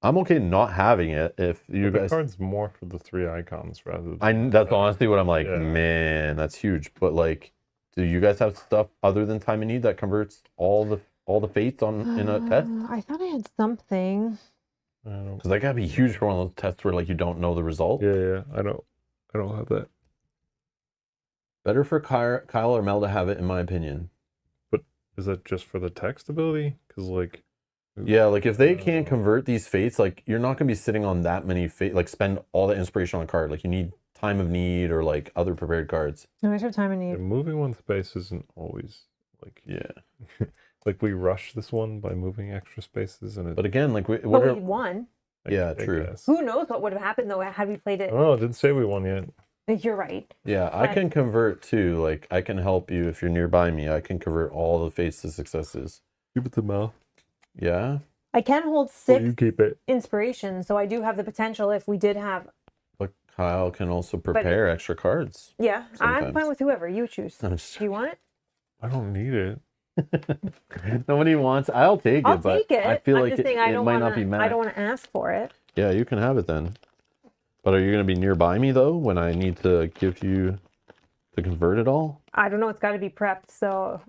I'm okay not having it if you But guys. the card's more for the 3 icons rather than. That's honestly what I'm like. Yeah. Man, that's huge. But like, do you guys have stuff other than time of need that converts all the fates on in a test? I thought I had something. Because that gotta be huge for one of those tests where like you don't know the result. Yeah. I don't have that. Better for Kyle or Mel to have it, in my opinion. But is that just for the text ability? Because like. Yeah, like if they can't convert these fates, like you're not gonna be sitting on that many fate. Like spend all the inspiration on a card. Like you need time of need or like other prepared cards. No, I have time of need. Yeah, moving one space isn't always like. Yeah. Like we rush this one by moving extra spaces, and it. But again, like We won. Yeah, true. Guess. Who knows what would have happened though had we played it? Oh, it didn't say we won yet. You're right. Yeah, I can convert too. Like I can help you if you're nearby me. I can convert all the fates to successes. Give it to Mel. Yeah. I can hold Well, 6 you keep it. inspiration, so I do have the potential if we did have. But Kyle can also prepare extra cards. Yeah, I'm Sometimes. fine with whoever you choose. I'm Do just- you want it? I don't need it. Nobody wants. I'll take I'll it, but take it. I feel I'm like just saying it I don't might wanna, not be max. I don't want to ask for it. Yeah, you can have it then. But are you going to be nearby me though when I need to give you to convert it all? I don't know. It's got to be prepped, so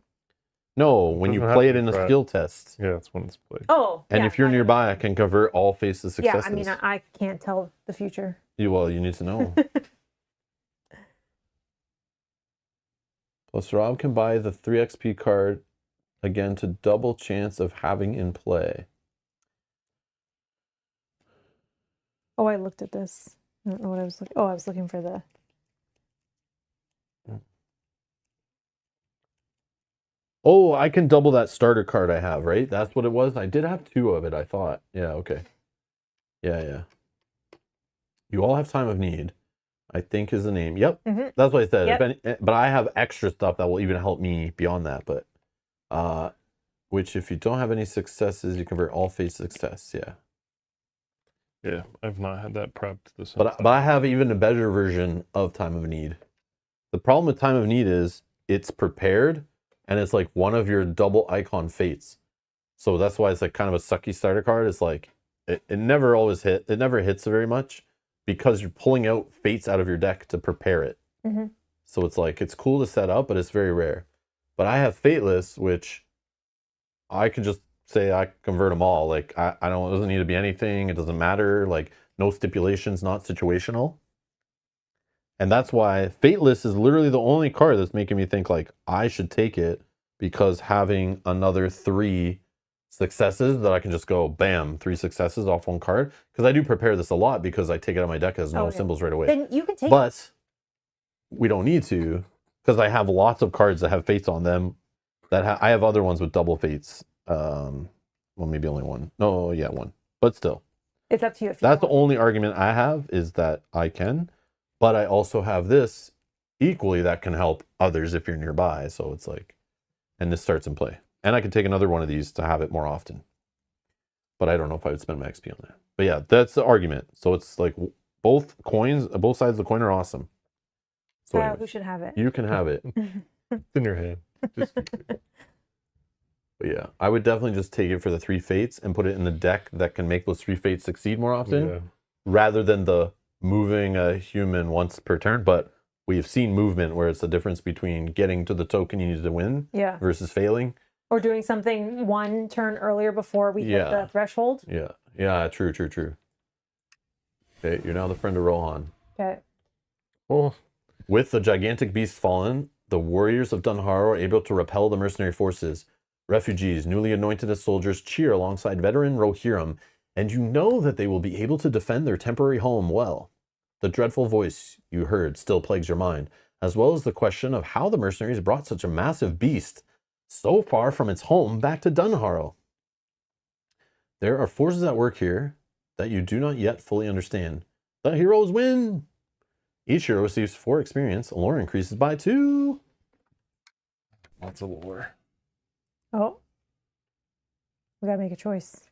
No, when you Doesn't have play to it be in a threat. skill test. Yeah, that's when it's played. Oh, And yeah, if you're yeah, nearby, I can convert all faces yeah. successes. I mean, I can't tell the future. Well, you need to know. Plus, Rob can buy the 3 XP card again to double chance of having in play. Oh, I looked at this. I don't know what I was looking. Oh, I was looking for the. Oh, I can double that starter card I have, right? That's what it was. I did have 2 of it, I thought. Yeah, okay. Yeah. You all have time of need, I think is the name. Yep. Mhm. That's what I said. Yep. If any, but I have extra stuff that will even help me beyond that. But which if you don't have any successes, you convert all face success. Yeah. Yeah, I've not had that prepped this. But I have even a better version of time of need. The problem with time of need is it's prepared and it's like one of your double icon fates. So that's why it's like kind of a sucky starter card. It's like it never always hit. It never hits very much because you're pulling out fates out of your deck to prepare it. Mm-hmm. So it's like it's cool to set up, but it's very rare. But I have Fateless, which I can just say I convert them all. Like I don't. It doesn't need to be anything. It doesn't matter. Like no stipulations, not situational. And that's why Fateless is literally the only card that's making me think like I should take it because having another 3 successes that I can just go bam, 3 successes off one card. Because I do prepare this a lot because I take it out of my deck as no symbols right away. Then you can take. But we don't need to because I have lots of cards that have fates on them. That I have other ones with double fates. Well, maybe only one. No, yeah, one. But still, It's up to you. If you that's the want. only argument I have is that I can. But I also have this equally that can help others if you're nearby. So it's like, and this starts in play. And I can take another one of these to have it more often. But I don't know if I would spend my XP on that. But yeah, that's the argument. So it's like both sides of the coin are awesome. So Who anyways, should have it? you can have it. It's in your hand. Just But yeah, I would definitely just take it for the 3 fates and put it in the deck that can make those 3 fates succeed more often, yeah. rather than the moving a human once per turn. But we've seen movement where it's the difference between getting to the token you need to win Yeah. versus failing. Or doing something 1 turn earlier before we hit Yeah. the threshold. Yeah, true. Okay, you're now the friend of Rohan. Okay. Well, With the gigantic beast fallen, the warriors of Dunharo are able to repel the mercenary forces. Refugees, newly anointed as soldiers, cheer alongside veteran Rohirrim, and you know that they will be able to defend their temporary home well. The dreadful voice you heard still plagues your mind, as well as the question of how the mercenaries brought such a massive beast so far from its home back to Dunharo. There are forces at work here that you do not yet fully understand. The heroes win! Each hero receives 4 experience. Lore increases by 2. lots of lore. Oh. We gotta make a choice.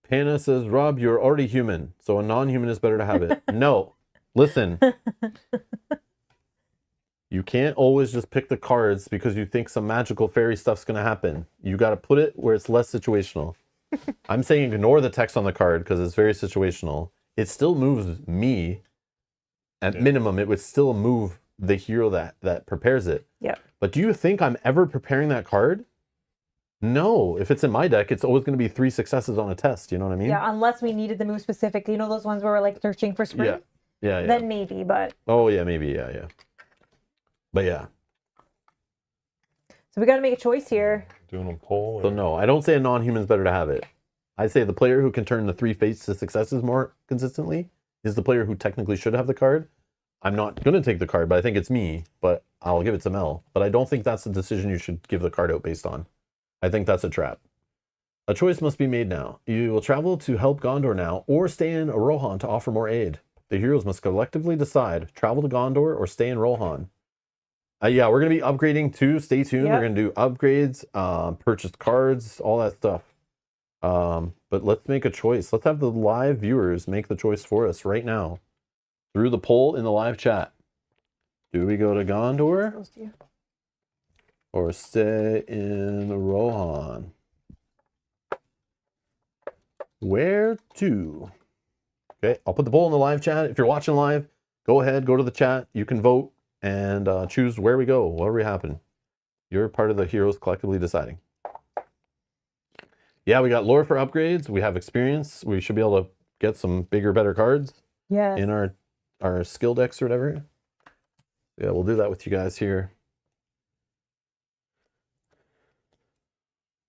Panna says, Rob, you're already human, so a non-human is better to have it. No. Listen. You can't always just pick the cards because you think some magical fairy stuff's going to happen. You got to put it where it's less situational. I'm saying ignore the text on the card because it's very situational. It still moves me. At minimum, it would still move the hero that prepares it. Yeah. But do you think I'm ever preparing that card? No. If it's in my deck, it's always going to be 3 successes on a test. You know what I mean? Yeah, unless we needed the move specifically. You know those ones where we're like searching for spring? Yeah. Then maybe, but. Oh, yeah, maybe. Yeah. But yeah. So we gotta make a choice here. Doing a poll. So no, I don't say a non-human's better to have it. I say the player who can turn the 3 fates to successes more consistently is the player who technically should have the card. I'm not going to take the card, but I think it's me, but I'll give it to Mel. But I don't think that's the decision you should give the card out based on. I think that's a trap. A choice must be made now. You will travel to help Gondor now, or stay in Rohan to offer more aid. The heroes must collectively decide, travel to Gondor or stay in Rohan. Yeah, we're going to be upgrading too. Stay tuned. Yep. We're going to do upgrades, purchase cards, all that stuff. But let's make a choice. Let's have the live viewers make the choice for us right now through the poll in the live chat. Do we go to Gondor or stay in Rohan? Where to? Okay, I'll put the poll in the live chat. If you're watching live, go ahead, go to the chat. You can vote and choose where we go, whatever happen. You're part of the heroes collectively deciding. Yeah, we got lore for upgrades. We have experience. We should be able to get some bigger, better cards Yes. in our skill decks or whatever. Yeah, we'll do that with you guys here.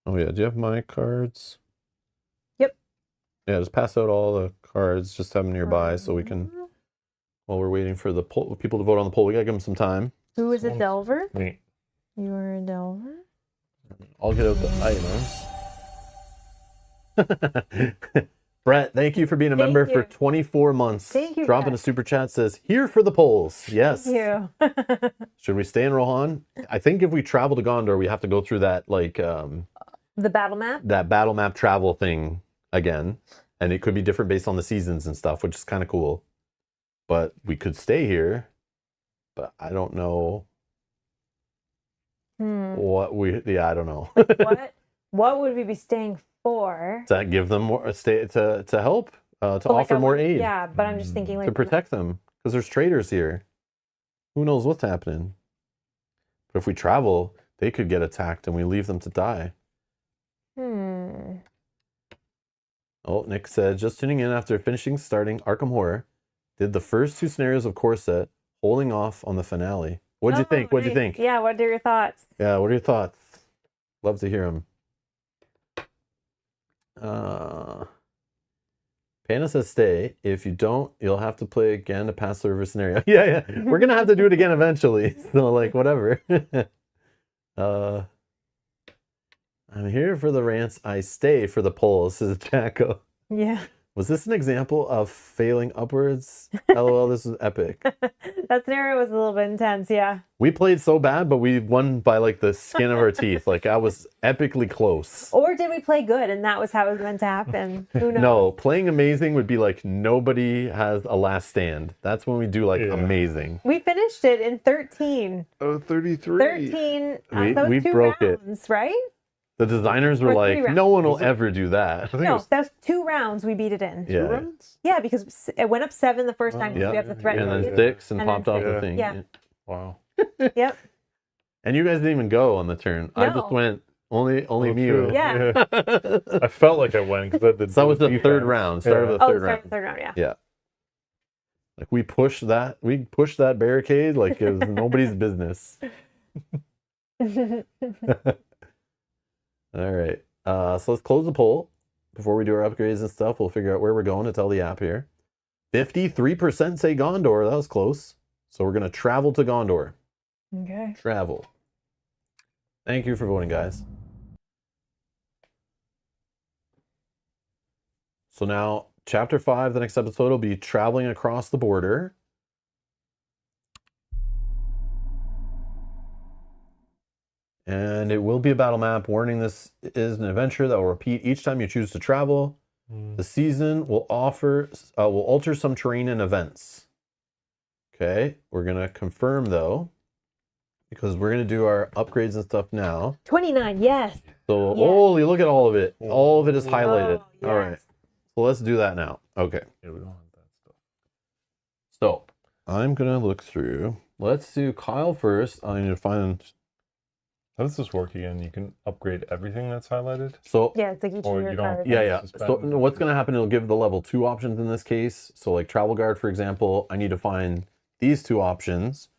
Oh yeah, do you have my cards? Yep. Yeah, just pass out all the cards. Just have them nearby so we can, while we're waiting for the poll, people to vote on the poll, we gotta give them some time. Who is a Delver? Me. You are a Delver? I'll get out the items. Brett, thank you for being a member for 24 months. Thank you. Dropping a super chat says, here for the polls. Yes. Thank you. Should we stay in Rohan? I think if we travel to Gondor, we have to go through that, like, The battle map? that battle map travel thing again. And it could be different based on the seasons and stuff, which is kind of cool. But we could stay here. But I don't know what I don't know. What would we be staying for? To give them more to help, to But like offer more aid. Yeah, but I'm just thinking like To protect them. Because there's traders here. Who knows what's happening? But if we travel, they could get attacked and we leave them to die. Oh, Nick said, just tuning in after starting Arkham Horror. Did the first 2 scenarios of Core Set, holding off on the finale. What'd you think? What'd you think? Yeah, what are your thoughts? Yeah, what are your thoughts? Love to hear them. Panda says stay. If you don't, you'll have to play again to pass the river scenario. Yeah. We're going to have to do it again eventually. So, like, whatever. I'm here for the rants. I stay for the polls, says Jacko. Yeah. Was this an example of failing upwards? LOL, this was epic. That scenario was a little bit intense, yeah. We played so bad, but we won by like the skin of our teeth. Like, I was epically close. Or did we play good and that was how it was meant to happen? Who knows? No, playing amazing would be like nobody has a last stand. That's when we do like amazing. We finished it in 13. Oh, 33. 13. We two broke rounds, it. Right? The designers were Or 3 like, rounds. no one will ever do that. No, that's 2 rounds we beat it in. Yeah. 2 rounds? Yeah, because it went up 7 the first time because we have the threat. And then period. 6 and And then popped off the 6. thing. Yeah. Wow. Yep. And you guys didn't even go on the turn. I just No. went only Oh, me. true. Yeah. I felt like I went because I did. So that was the defense. third round. Start of the Oh, third sorry, round. the third round, yeah. Yeah. Like we pushed that barricade like it was nobody's business. All right. So let's close the poll before we do our upgrades and stuff. We'll figure out where we're going to tell the app here. 53% say Gondor. That was close. So we're going to travel to Gondor. Okay. Travel. Thank you for voting, guys. So now, Chapter 5, the next episode will be traveling across the border. And it will be a battle map. Warning, this is an adventure that will repeat each time you choose to travel. The season will alter some terrain and events. Okay, we're going to confirm, though, because we're going to do our upgrades and stuff now. 29, yes. So, Yes. holy, look at all of it. All of it is highlighted. Oh, All right. yes. So let's do that now. Okay. Yeah, we don't have that stuff. So I'm going to look through. Let's do Kyle first. I need to find. How does this work again? You can upgrade everything that's highlighted? So, Yeah, it's like each Or of your you don't- cards. yeah. It's So bad. what's going to happen, it'll give the level 2 options in this case. So like Travel Guard, for example, I need to find these 2 options.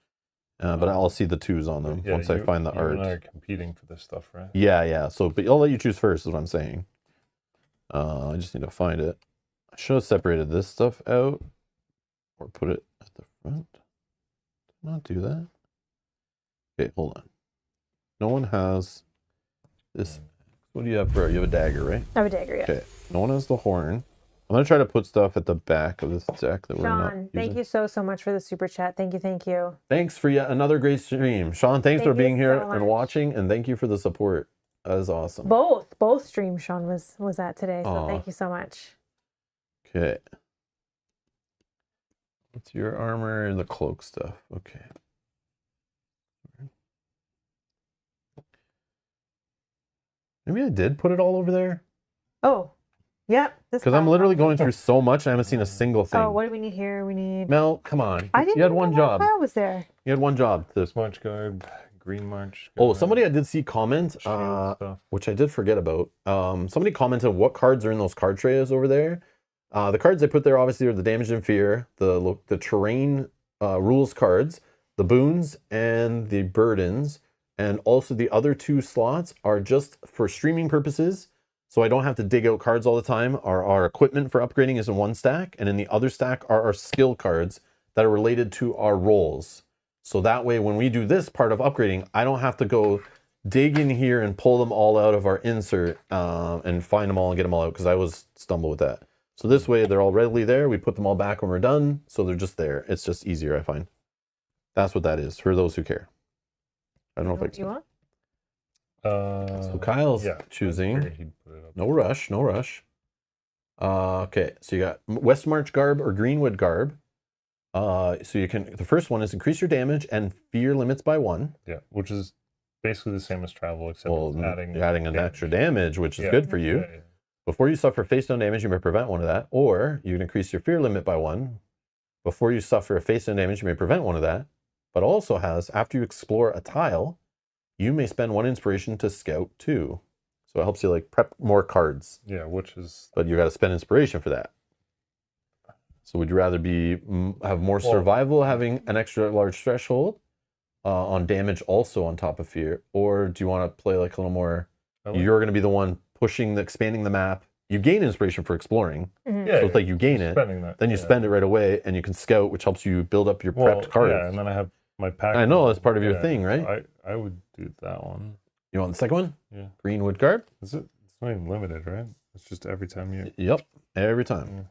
But I'll see the 2s on them Yeah, once I find the you art. and I are competing for this stuff, right? Yeah. So, but I'll let you choose first, is what I'm saying. I just need to find it. I should have separated this stuff out or put it at the front. Did not do that. Okay, hold on. No one has this. What do you have, bro? You have a dagger, right? I have a dagger, yeah. Okay. No one has the horn. I'm going to try to put stuff at the back of this deck that we're not Sean, thank using. you so much for the super chat. Thank you. Thanks for yet another great stream. Sean, thanks for Thank you being here so and much. watching, and thank you for the support. That is awesome. Both streams Sean was at today, so Aw. thank you so much. Okay. What's your armor and the cloak stuff? Okay. Maybe I did put it all over there? Oh, yep. Because I'm literally going through so much, I haven't seen a single thing. Oh, what do we need here? We need. Mel, come on. I didn't You had know one that job. pile was there. You had one job. To... Smudge guard, Green March. Oh, somebody I did see comment, Shield stuff. which I did forget about. Somebody commented what cards are in those card trays over there. The cards I put there obviously are the Damage and Fear, the terrain rules cards, the boons, and the burdens. And also the other 2 slots are just for streaming purposes. So I don't have to dig out cards all the time. Our equipment for upgrading is in one stack. And in the other stack are our skill cards that are related to our roles. So that way, when we do this part of upgrading, I don't have to go dig in here and pull them all out of our insert and find them all and get them all out, because I always stumble with that. So this way, they're all readily there. We put them all back when we're done. So they're just there. It's just easier, I find. That's what that is for those who care. I don't know if I You want? So Kyle's choosing. No rush, no rush. Okay, so you got West March Garb or Greenwood Garb. So you can, the first one is increase your damage and fear limits by 1. Yeah, which is basically the same as travel, except You're adding an extra damage, which is good for you. Yeah. Before you suffer face down damage, you may prevent one of that. Or you can increase your fear limit by 1. Before you suffer a face down damage, you may prevent one of that. But also has, after you explore a tile, you may spend 1 inspiration to scout 2. So it helps you like prep more cards. Yeah, which is... But you got to spend inspiration for that. So would you rather have more survival, having an extra large threshold on damage also on top of fear? Or do you want to play like a little more, you're going to be the one pushing, expanding the map. You gain inspiration for exploring. Mm-hmm. So it's like you gain it, then you spend it right away, and you can scout, which helps you build up your prepped cards. Yeah, and then I have my pack. I know, that's part of your thing, right? I would do that one. You want the second one? Yeah. Greenwood Garb? Is it? It's not even limited, right? It's just every time you... Yep, every time. Yeah.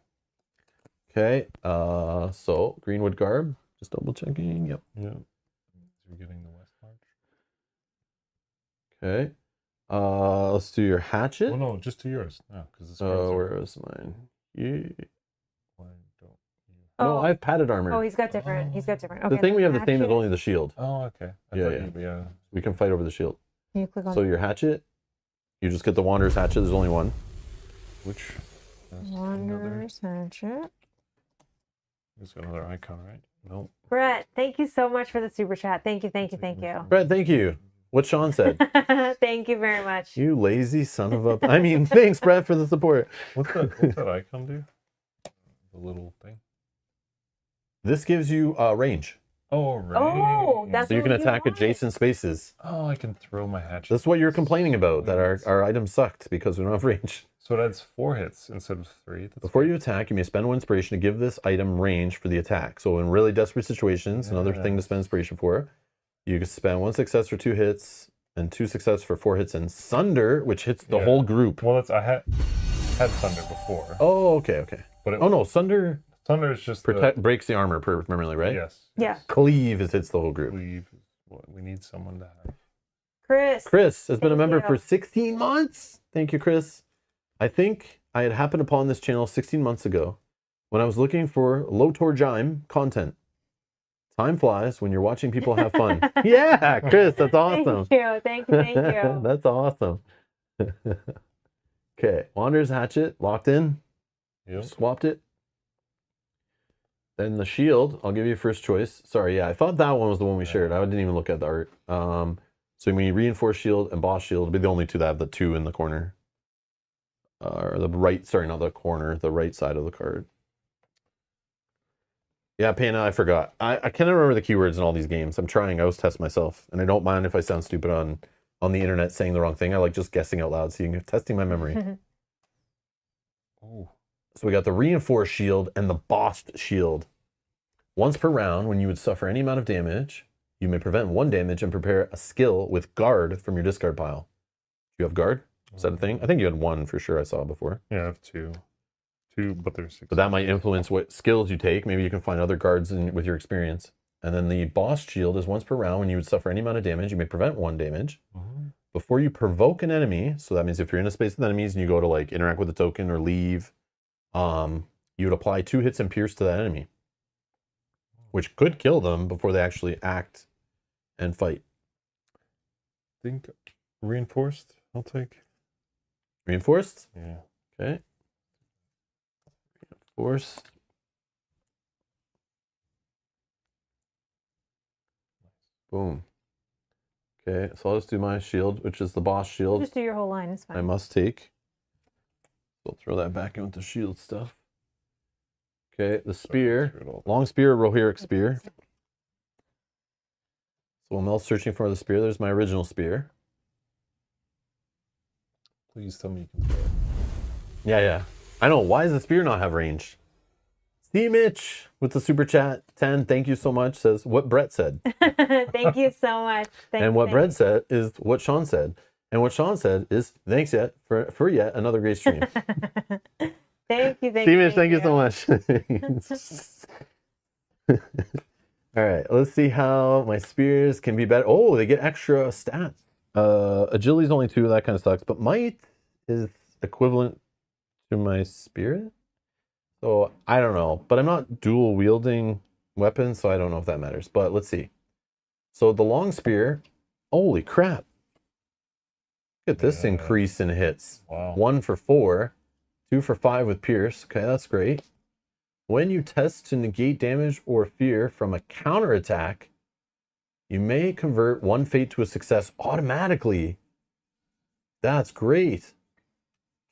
Okay, so Greenwood Garb, just double checking. Yep. Yeah. You're getting the West March. Okay. Let's do your hatchet. Oh no, just to yours. No, because it's... where is mine? Why don't you... No, I have padded armor. Oh, he's got different. He's got different. Okay, the thing we have the same is hatchet. only the shield. Oh, okay. Yeah. We can fight over the shield. Can you click on So your hatchet, you just get the Wanderer's hatchet. There's only one. Which? Wanderer's hatchet. There's another icon, right? Nope. Brett, thank you so much for the super chat. Thank you, thank you, thank you. Brett, thank you. What Sean said. Thank you very much. You lazy son of a... I mean, thanks, Brett, for the support. What's that icon do? The little thing? This gives you range. Oh, range. Oh, that's So you can what attack want. adjacent spaces. Oh, I can throw my hatchet. That's what you're complaining about, that our items sucked because we don't have range. So it adds 4 hits instead of 3. Before you attack, you may spend 1 inspiration to give this item range for the attack. So in really desperate situations, another thing to spend inspiration for, you can spend 1 success for 2 hits and 2 success for 4 hits and Sunder, which hits the whole group. Well, I had Sunder before. Oh, okay. But no, Sunder is just breaks the armor permanently, right? Yes. Yeah. Cleave hits the whole group. Cleave is what we need someone to have. Chris has been a member you. for 16 months. Thank you, Chris. I think I had happened upon this channel 16 months ago when I was looking for Lotor Jime content. Time flies when you're watching people have fun. Yeah, Chris, that's awesome. Thank you. That's awesome. Okay, Wanderer's Hatchet, locked in. Yep. Swapped it. Then the shield, I'll give you first choice. Sorry, yeah, I thought that one was the one we shared. I didn't even look at the art. So when you reinforce shield and boss shield, it'll be the only two that have the 2 in the corner. Or the right, sorry, not the corner, the right side of the card. Yeah, Pana, I forgot. I can't remember the keywords in all these games. I'm trying. I always test myself. And I don't mind if I sound stupid on the internet saying the wrong thing. I like just guessing out loud, seeing testing my memory. Oh. So we got the reinforced shield and the bossed shield. Once per round, when you would suffer any amount of damage, you may prevent 1 damage and prepare a skill with guard from your discard pile. Do you have guard? Is that a thing? I think you had 1 for sure. I saw before. Yeah, I have 2. 2, but there's 6. But that might influence what skills you take. Maybe you can find other guards with your experience. And then the boss shield is once per round. When you would suffer any amount of damage, you may prevent 1 damage. Mm-hmm. Before you provoke an enemy, so that means if you're in a space with enemies and you go to like interact with a token or leave, you would apply 2 hits and pierce to that enemy, which could kill them before they actually act and fight. I think reinforced, I'll take. Reinforced? Yeah. Okay. Reinforced. Boom. Okay, so I'll just do my shield, which is the boss shield. Just do your whole line. It's fine. I must take. So I'll throw that back in with the shield stuff. Okay, the spear. Long spear, Rohirric spear. So while Mel's searching for the spear, there's my original spear. Please tell me you can throw it. Yeah. I know. Why does the spear not have range? See Mitch with the super chat 10. Thank you so much. Says what Brett said. Thank you so much. And what Brett said is what Sean said. And what Sean said is thanks yet for yet another great stream. Thank you. See Mitch, thank you so much. All right, let's see how my spears can be better. Oh, they get extra stats. Agility's only 2, that kind of sucks. But might is equivalent to my spirit. So I don't know. But I'm not dual wielding weapons, so I don't know if that matters. But let's see. So the long spear, holy crap. Look at this increase in hits. Wow. 1 for 4, 2 for 5 with pierce. Okay, that's great. When you test to negate damage or fear from a counterattack, you may convert 1 fate to a success automatically. That's great.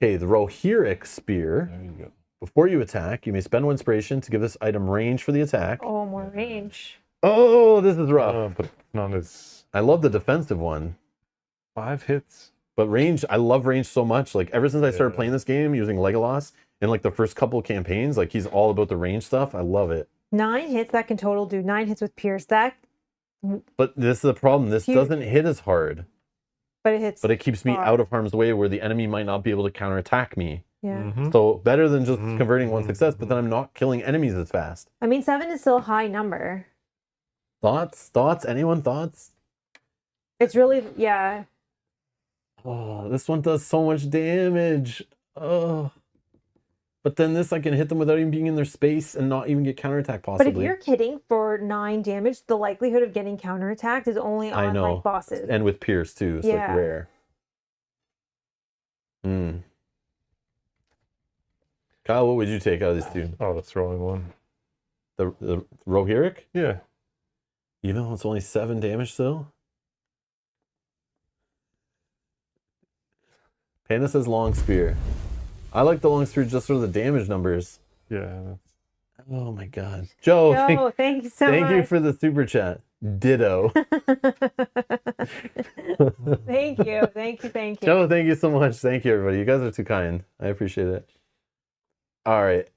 Okay, the Rohirric spear. There you go. Before you attack, you may spend 1 inspiration to give this item range for the attack. Oh, more range. Oh, this is rough. But not as... I love the defensive one. 5 hits. But range, I love range so much. Like ever since I started playing this game using Legolas in like the first couple of campaigns, like he's all about the range stuff. I love it. 9 hits, that can total do 9 hits with pierce. That, But this is the problem. This doesn't hit as hard. but it hits. But it keeps me out of harm's way where the enemy might not be able to counterattack me. Yeah. Mhm. So better than just converting 1 success, but then I'm not killing enemies as fast. I mean, 7 is still a high number. Thoughts? Anyone thoughts? It's really, yeah. Oh, this one does so much damage. Oh. But then this, I can hit them without even being in their space and not even get counterattack possibly. But if you're kidding for 9 damage, the likelihood of getting counterattacked is only on like bosses. And with Pierce too, it's like rare. Kyle, what would you take out of these two? Oh, the throwing one. The Rohirric? Yeah. Even though it's only 7 damage still? Panda says long spear. I like the long spear just for the damage numbers. Yeah. Oh my god. Joe, thank you so much. Thank you for the super chat. Ditto. Thank you. Joe, thank you so much. Thank you, everybody. You guys are too kind. I appreciate it. All right.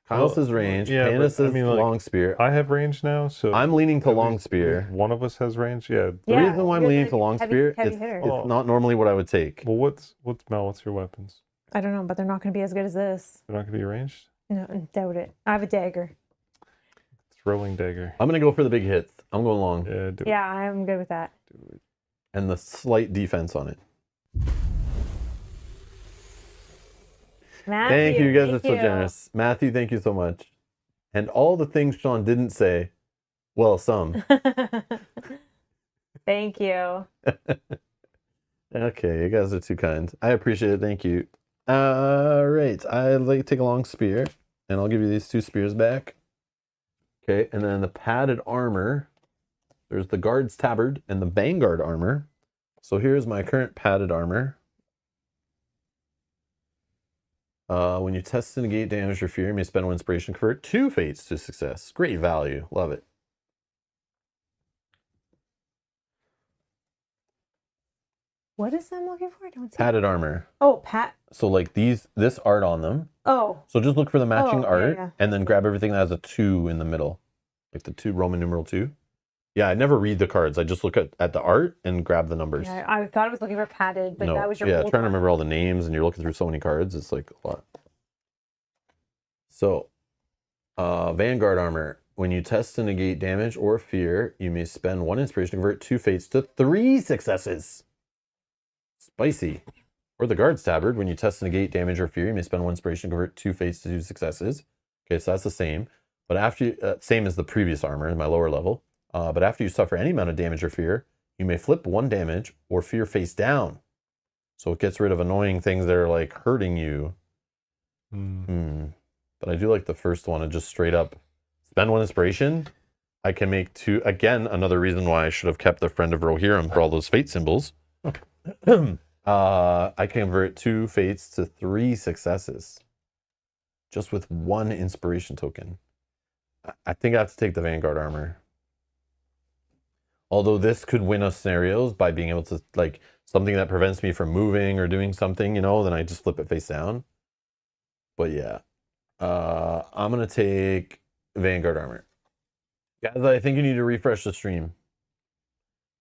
Kyle says range. Yeah, Panda says long spear. I have range now, so I'm leaning to long spear. one of us has range. Yeah. The reason why I'm leaning to long spear, heavy it's hitter. not normally what I would take. Well, what's Mel? What's your weapons? I don't know, but they're not going to be as good as this. They're not going to be ranged. No, doubt it. I have a dagger. Throwing dagger. I'm going to go for the big hits. I'm going long. Yeah. Yeah, I'm good with that. Do it. And the slight defense on it. Matthew, Thank you. You guys are so generous. Matthew, thank you so much. And all the things Sean didn't say, well, some. Thank you. Okay, you guys are too kind. I appreciate it. Thank you. All right. I'd like to take a long spear, and I'll give you these 2 spears back. Okay, and then the padded armor. There's the guard's tabard and the vanguard armor. So here's my current padded armor. When you test to negate damage or fear, you may spend 1 inspiration, convert 2 fates to success. Great value. Love it. What is I'm looking for? I don't see. Padded armor. Oh, Pat. So like this art on them. Oh. So just look for the matching art yeah. and then grab everything that has a 2 in the middle. Like the 2 Roman numeral 2. Yeah, I never read the cards. I just look at the art and grab the numbers. Yeah, I thought I was looking for padded, but that was your trying to remember all the names and you're looking through so many cards. It's like a lot. So, Vanguard armor. When you test to negate damage or fear, you may spend 1 inspiration to convert 2 fates to 3 successes. Spicy. Or the guard's tabard. When you test to negate damage or fear, you may spend 1 inspiration to convert 2 fates to 2 successes. Okay, so that's the same. But after you, same as the previous armor in my lower level. But after you suffer any amount of damage or fear, you may flip 1 damage or fear face down. So it gets rid of annoying things that are like hurting you. But I do like the first one of just straight up spend 1 inspiration. I can make 2. Again, another reason why I should have kept the Friend of Rohirrim for all those fate symbols. I can convert 2 fates to 3 successes. Just with 1 inspiration token. I think I have to take the Vanguard armor. Although this could win us scenarios by being able to, like, something that prevents me from moving or doing something, you know, then I just flip it face down. But yeah. I'm going to take Vanguard armor. Guys, I think you need to refresh the stream.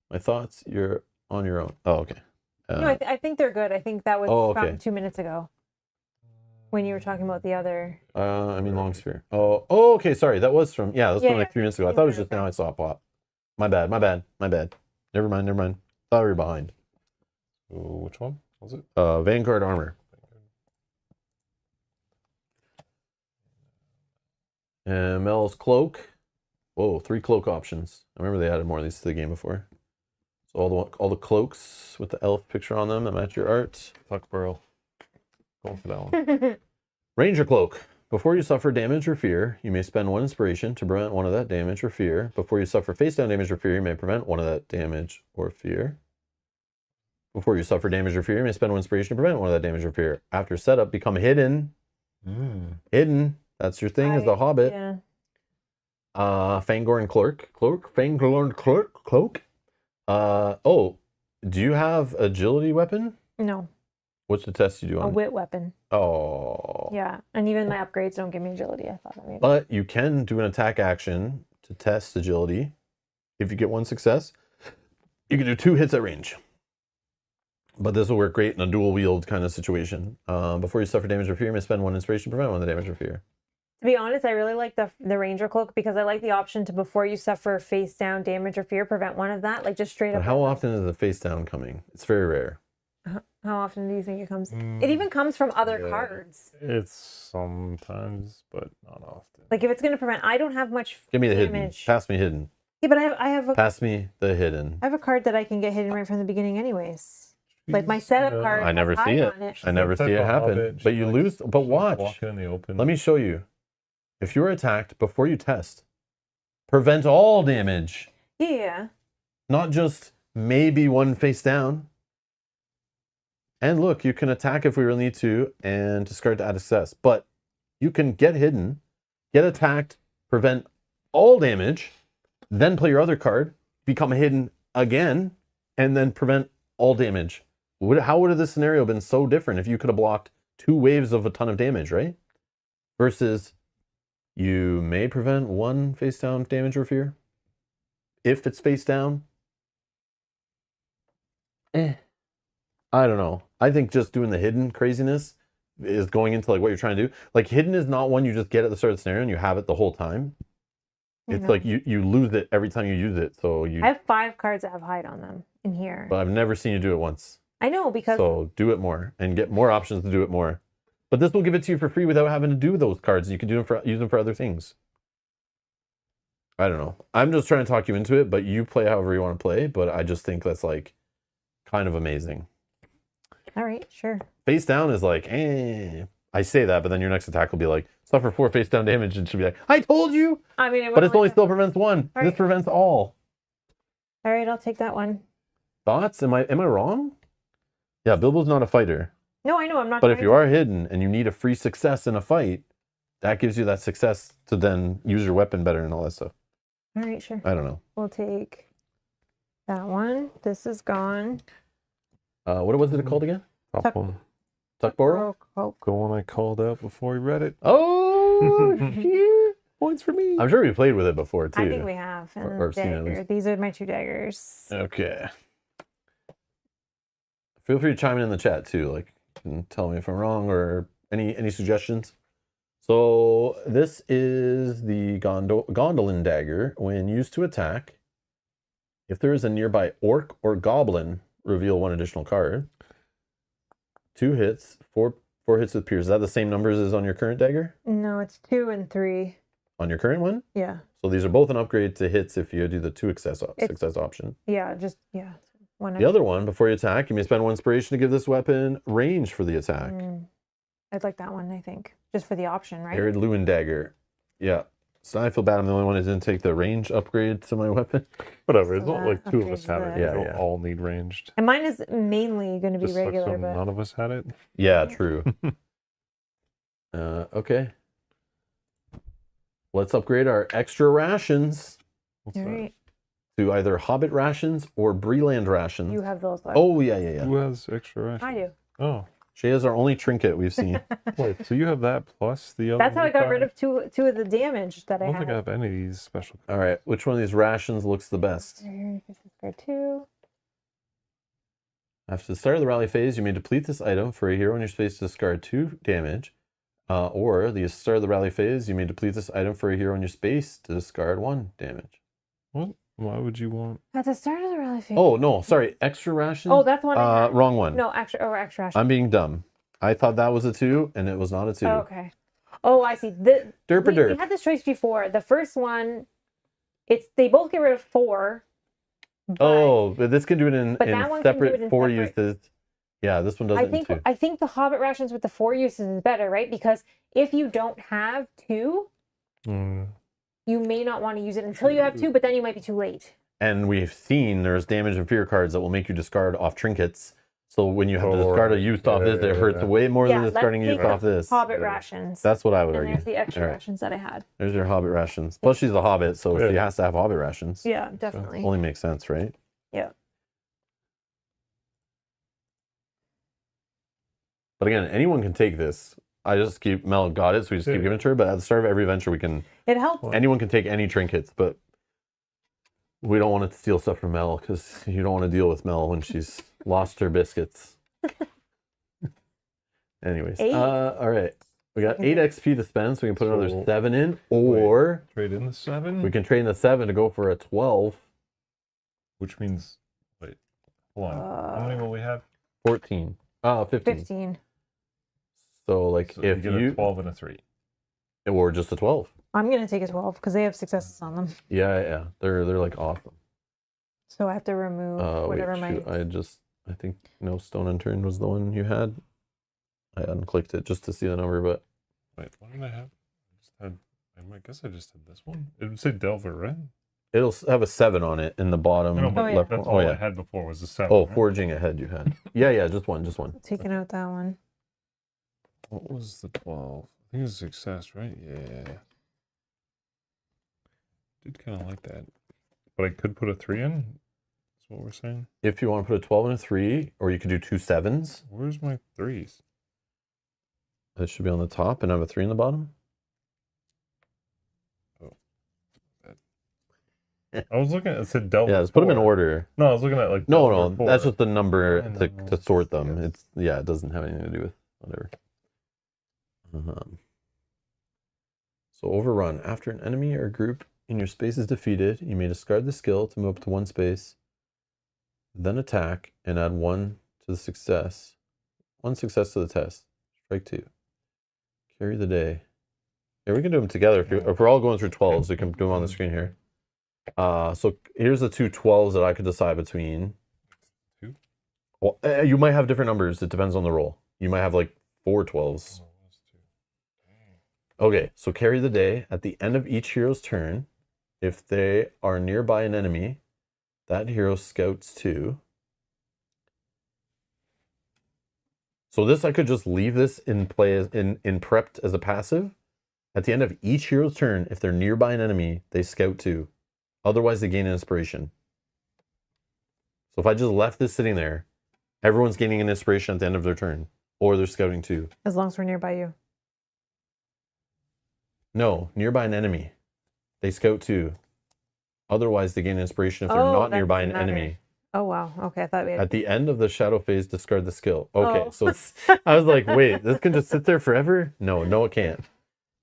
My thoughts? You're on your own. Oh, okay. No, I think they're good. I think that was okay. from 2 minutes ago when you were talking about the other. I mean, long spear. Oh, okay. Sorry. That was from, from like 3 minutes ago. I thought it was just now I saw it pop. My bad. Never mind. Thought we were behind. Ooh, which one was it? Vanguard armor. And Mel's cloak. Whoa, 3 cloak options. I remember they added more of these to the game before. So all the cloaks with the elf picture on them that match your art. Fuck Burl. Going for that one. Ranger cloak. Before you suffer damage or fear, you may spend 1 inspiration to prevent 1 of that damage or fear. Before you suffer face down damage or fear, you may prevent 1 of that damage or fear. Before you suffer damage or fear, you may spend 1 inspiration to prevent 1 of that damage or fear. After setup, become hidden. Hidden. That's your thing, as the Hobbit. Yeah. Fangorn cloak. Fangorn cloak. Oh, do you have agility weapon? No. What's the test you do on? A wit weapon. Oh. Yeah, and even my upgrades don't give me agility. I thought that maybe. But you can do an attack action to test agility. If you get 1 success, you can do 2 hits at range. But this will work great in a dual wield kind of situation. Before you suffer damage or fear, you may spend 1 inspiration to prevent 1 of the damage or fear. To be honest, I really like the Ranger cloak because I like the option to, before you suffer face down damage or fear, prevent 1 of that. Like just straight But up. how often is the face down coming? It's very rare. How often do you think it comes? It even comes from other cards. It's sometimes, but not often. Like if it's going to prevent, I don't have much. Give me the hidden. damage. Pass me hidden. Yeah, but I have Pass me the hidden. I have a card that I can get hidden right from the beginning, anyways. Like my setup card. I never see it. I never see it happen. But you lose. But watch. Walking in the open. Let me show you. If you're attacked before you test, prevent all damage. Yeah. Not just maybe 1 face down. And look, you can attack if we really need to and discard to add success. But you can get hidden, get attacked, prevent all damage, then play your other card, become hidden again, and then prevent all damage. How would have this scenario been so different if you could have blocked 2 waves of a ton of damage, right? Versus you may prevent 1 face down damage or fear. If it's face down. I don't know. I think just doing the hidden craziness is going into like what you're trying to do. Like hidden is not one you just get at the start of the scenario and you have it the whole time. It's like you lose it every time you use it. So I have 5 cards that have hide on them in here. But I've never seen you do it once. I know because. So do it more and get more options to do it more. But this will give it to you for free without having to do those cards. You can use them for other things. I don't know. I'm just trying to talk you into it, but you play however you want to play. But I just think that's like kind of amazing. All right, sure. Face down is like, I say that, but then your next attack will be like, suffer 4 face down damage, and she'll be like, I told you! I mean, but it only still prevents 1. All This right. prevents all. All right, I'll take that one. Thoughts? Am I wrong? Yeah, Bilbo's not a fighter. No, I know, I'm not. But if you are hidden and you need a free success in a fight, that gives you that success to then use your weapon better and all that stuff. All right, sure. I don't know. We'll take that one. This is gone. What was it called again? Top one. Tuckborough? Oh, The one I called out before we read it. Oh, shit. Points for me. I'm sure we played with it before, too. I think we have. And Or seen it at dagger. least. These are my 2 daggers. Okay. Feel free to chime in the chat, too. Like, and tell me if I'm wrong or any suggestions. So this is the Gondolin dagger. When used to attack, if there is a nearby orc or goblin, reveal 1 additional card. 2 hits, 4 hits with pierce. Is that the same numbers as on your current dagger? No, it's 2 and 3. On your current one? Yeah. So these are both an upgrade to hits if you do the 2 success option. Yeah, just, yeah. The other one, before you attack, you may spend 1 inspiration to give this weapon range for the attack. I'd like that one, I think. Just for the option, right? Arid Lewin dagger. Yeah. So I feel bad I'm the only one who didn't take the range upgrade to my weapon. Whatever. It's So not like two of upgrades us had it. the- We Yeah, don't yeah. all need ranged. And mine is mainly going to be Just sucks regular, when but none of us had it. Yeah, true. Okay. Let's upgrade our extra rations What's all that? right. to either Hobbit rations or Breland rations. You have those left. Oh, yeah, yeah, yeah. Who has extra ration? I do. Oh, She is our only trinket we've seen. wait. So you have that plus the other. That's how I got rid of two of the damage that I I don't had. think I have any of these special. All right, which one of these rations looks the best? This is for 2. After the start of the rally phase, you may deplete this item for a hero in your space to discard 2 damage. Or the start of the rally phase, you may deplete this item for a hero in your space to discard 1 damage. What? Why would you want? At the start of the rally phase. Oh, no, sorry. Extra rations? Oh, that's the one I had. Wrong one. No, extra. I'm being dumb. I thought that was a 2, and it was not a 2. Oh, okay. Oh, I see. Derp a We derp. had this choice before. The first one, they both get rid of 4. But But this can do it in But that one can do separate it in 4 separate. uses. Yeah, this one doesn't in 2. I think the Hobbit rations with the 4 uses is better, right? Because if you don't have 2, Mm, you may not want to use it until you have 2, but then you might be too late. And we've seen there's damage and fear cards that will make you discard off trinkets. So when you have to Oh, discard a right. use off this, Yeah, it hurts yeah. way more than let's discarding use take off this. Hobbit Yeah. rations. That's what I would and argue. there's the extra All right. rations that I had. There's your Hobbit rations. Plus, she's a Hobbit, so she Yeah. has to have Hobbit rations. Yeah, definitely. Only makes sense, right? Yeah. But again, anyone can take this. I just keep Mel got it, so we just keep Yeah. giving it to her. But at the start of every adventure, we can It helps. anyone can take any trinkets, but we don't want to steal stuff from Mel because you don't want to deal with Mel when she's lost her biscuits. Anyways, 8. all right, we got 8 XP to spend, so we can put another So- 7 in, or trade in the 7, we can trade in the 7 to go for a 12, which means wait, hold on. How many will we have? 14, 15. 15. So like So if get a you 12 and a 3. or just a 12. I'm going to take a 12 because they have successes on them. Yeah, they're like awesome. So I have to remove whatever shoot, I think no stone unturned was the one you had. I unclicked it just to see the number, but Wait, what did I have? I guess I just had this one. It would say Delver, right? it'll have a 7 on it in the bottom No, but yeah. left that's corner. all Oh I yeah. had before was the 7. Oh, right? forging ahead you had. Yeah, just one. Taking out that one. What was the 12? I think it was success, right? Yeah. Did kind of like that. But I could put a 3 in? That's what we're saying? If you want to put a 12 and a 3, or you could do 2 7s. Where's my 3s? It should be on the top and have a 3 in the bottom. I was looking at it said Delver. Yeah, just put them in 4. order. No, I was looking at like No, Delver 4. that's just the number I to know. sort them. Yes. It doesn't have anything to do with whatever. So overrun. After an enemy or group in your space is defeated, you may discard the skill to move up to 1 space, then attack and add 1 to the success. 1 success to the test. Strike 2. Carry the day. Yeah, we can do them together. If we're all going through 12s, we can do them on the screen here. So here's the 2 12s that I could decide between. 2? Well, you might have different numbers. It depends on the roll. You might have like 4 12s. Oh, that's 2. Dang. Okay, so carry the day. At the end of each hero's turn, if they are nearby an enemy, that hero scouts 2. So this, I could just leave this in play in prepped as a passive. At the end of each hero's turn, if they're nearby an enemy, they scout 2. Otherwise, they gain an inspiration. So if I just left this sitting there, everyone's gaining an inspiration at the end of their turn, or they're scouting 2. As long as we're nearby you. No, nearby an enemy. They scout 2. Otherwise, they gain inspiration if they're Oh, not that nearby an doesn't matter. enemy. Oh, wow. Okay, I thought we had... At the end of the shadow phase, discard the skill. Okay, Oh. so I was like, wait, this can just sit there forever? No, it can't.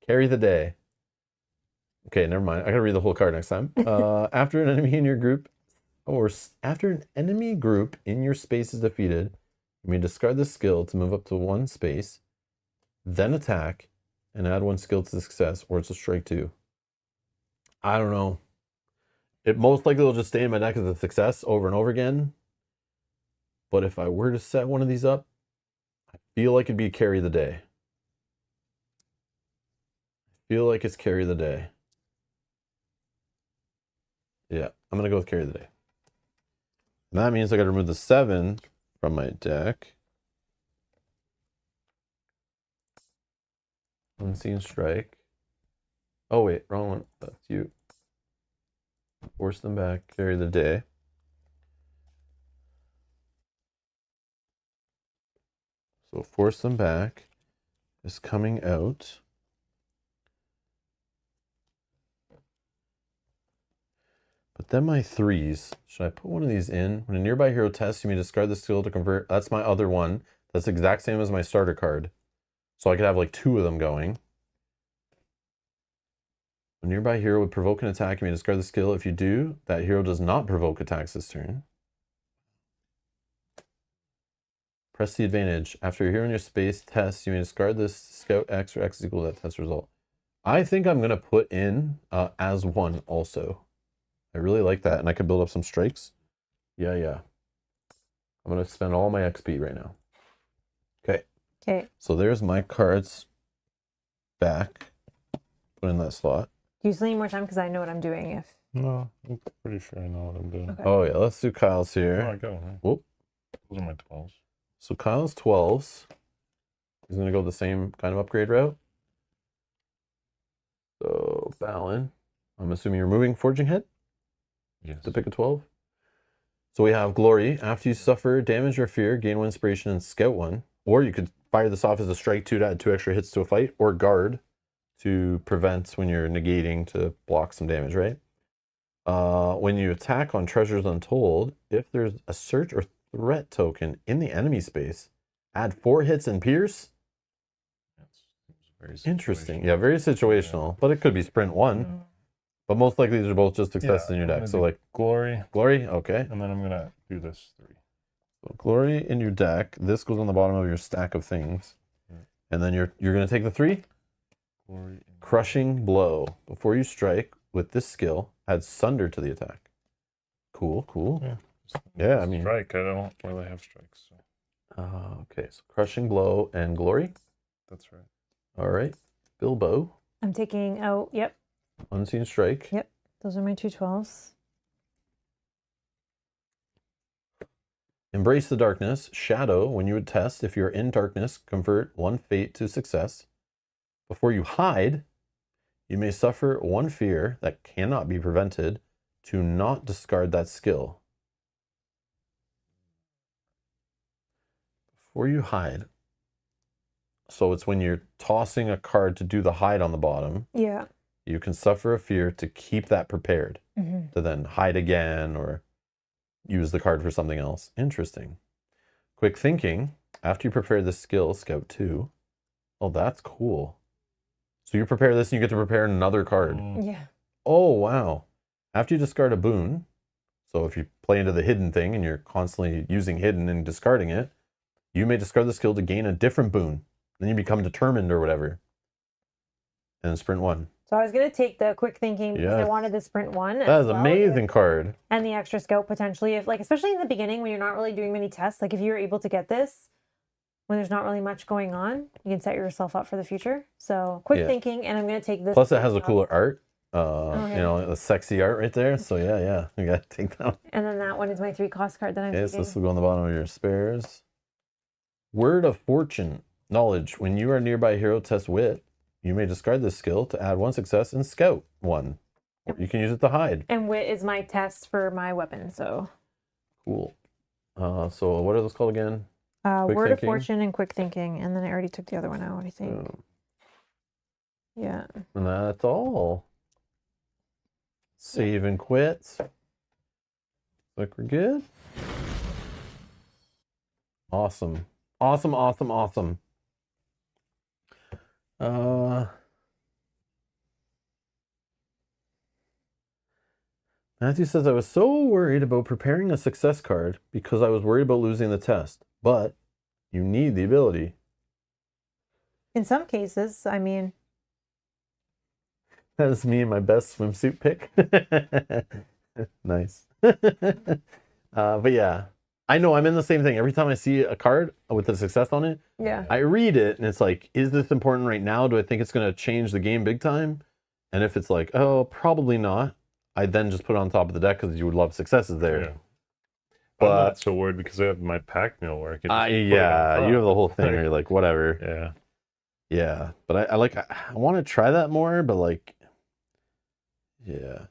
Carry the day. Okay, never mind. I gotta read the whole card next time. After an enemy in your group, after an enemy group in your space is defeated, you may discard the skill to move up to 1 space, then attack, and add 1 skill to the success, or it's a strike 2. I don't know. It most likely will just stay in my deck as a success over and over again. But if I were to set one of these up, I feel like it'd be carry the day. I feel like it's carry the day. Yeah, I'm going to go with carry the day. And that means I got to remove the 7 from my deck. Unseen strike. Oh, wait, wrong one. That's you. Force them back, carry the day. So force them back is coming out. But then my 3s. Should I put one of these in? When a nearby hero tests, you may discard the skill to convert. That's my other one. That's the exact same as my starter card. So I could have like 2 of them going. A nearby hero would provoke an attack. You may discard the skill. If you do, that hero does not provoke attacks this turn. Press the advantage. After a hero in your space tests, you may discard this scout X or X is equal to that test result. I think I'm going to put in as 1 also. I really like that. And I could build up some strikes. Yeah. I'm going to spend all my XP right now. Okay. Okay. So there's my cards back. Put in that slot. Do you still need more time? Because I know what I'm doing if... No, I'm pretty sure I know what I'm doing. Okay. Oh, yeah. Let's do Kyle's here. Oh, I go. Right? Whoop. Those are my 12s. So Kyle's 12s. He's going to go the same kind of upgrade route. So Balin. I'm assuming you're moving Forging Head Yes. to pick a 12. So we have Glory. After you suffer damage or fear, gain 1 inspiration and scout 1. Or you could fire this off as a strike 2 to add 2 extra hits to a fight. Or guard to prevent when you're negating to block some damage, right? When you attack on Treasures Untold, if there's a search or threat token in the enemy space, add 4 hits and pierce. Very Interesting. Yeah, very situational. But it could be sprint 1. But most likely these are both just successes in your deck. So like Glory, okay. and then I'm gonna do this 3. So Glory in your deck. This goes on the bottom of your stack of things. And then you're gonna take the 3. Glory. Crushing Blow. Before you strike with this skill, add Sunder to the attack. Cool. Yeah, I mean... Strike, I don't really have strikes. So. Okay, so Crushing Blow and Glory. That's right. All right. Bilbo. I'm taking out... Yep. Unseen Strike. Yep. Those are my 2 12s. Embrace the Darkness. Shadow. When you would test, if you're in darkness, convert 1 fate to success. Before you hide, you may suffer 1 fear that cannot be prevented to not discard that skill. Before you hide. So it's when you're tossing a card to do the hide on the bottom. Yeah. You can suffer a fear to keep that prepared. To then hide again or use the card for something else. Interesting. Quick thinking. After you prepare this skill, Scout 2. Oh, that's cool. So you prepare this and you get to prepare another card. Yeah. Oh, wow. After you discard a boon, so if you play into the hidden thing and you're constantly using hidden and discarding it, you may discard the skill to gain a different boon. Then you become determined or whatever. And sprint 1. So I was going to take the quick thinking because I wanted the sprint 1. That is an amazing card. And the extra scout potentially, if like, especially in the beginning when you're not really doing many tests, like if you're able to get this when there's not really much going on, you can set yourself up for the future. So quick thinking, and I'm going to take this. Plus it has a cooler art. You know, a sexy art right there. So yeah, you got to take that one. And then that one is my 3 cost card that I'm taking. So this will go on the bottom of your spares. Word of Fortune. Knowledge. When you are nearby hero, test wit. You may discard this skill to add 1 success and scout 1. Or you can use it to hide. And wit is my test for my weapon, so. Cool. So what are those called again? Word of Fortune and quick thinking. And then I already took the other one out, I think. Yeah. And that's all. Save and quit. Like we're good. Awesome. Matthew says, I was so worried about preparing a success card because I was worried about losing the test. But you need the ability. In some cases, I mean. That is me and my best swimsuit pick. Nice. But yeah, I know I'm in the same thing. Every time I see a card with a success on it, I read it and it's like, is this important right now? Do I think it's going to change the game big time? And if it's like, oh, probably not, I then just put it on top of the deck because you would love successes there. Yeah. I'm But not so worried because I have my pack meal where I can just put it on yeah, you have top. the whole thing where you're like, whatever. Yeah. Yeah. But I want to try that more, but like, yeah.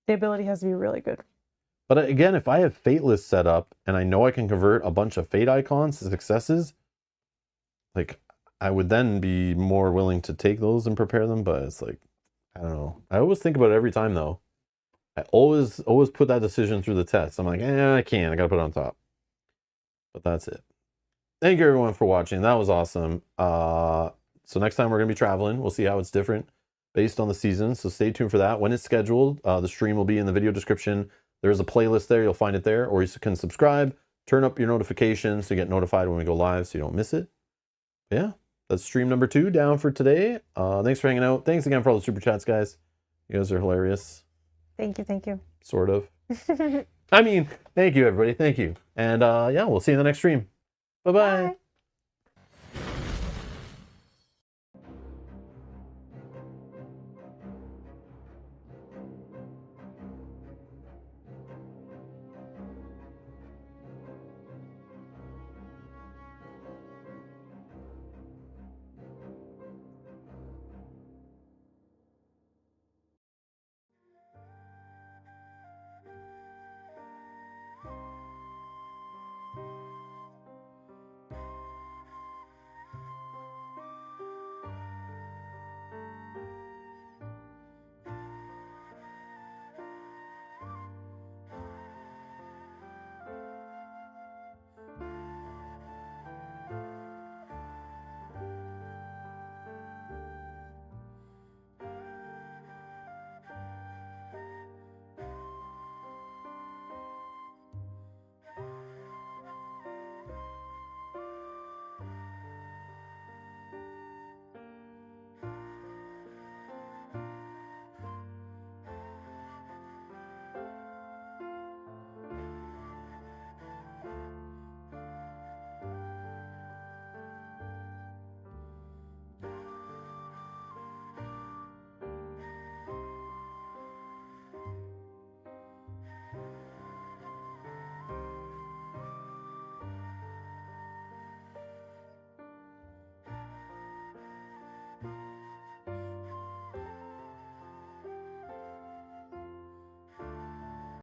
The ability has to be really good. But again, if I have Fate list set up and I know I can convert a bunch of Fate icons to successes, like I would then be more willing to take those and prepare them. But it's like, I don't know. I always think about it every time though. I always put that decision through the test. I'm like, I can't. I got to put it on top. But that's it. Thank you everyone for watching. That was awesome. So next time we're going to be traveling. We'll see how it's different based on the season. So stay tuned for that. When it's scheduled, the stream will be in the video description. There's a playlist there. You'll find it there. Or you can subscribe. Turn up your notifications to get notified when we go live so you don't miss it. Yeah, that's stream number 2 down for today. Thanks for hanging out. Thanks again for all the super chats, guys. You guys are hilarious. Thank you. Sort of. I mean, thank you, everybody. Thank you. And yeah, we'll see you in the next stream. Bye-bye. Bye.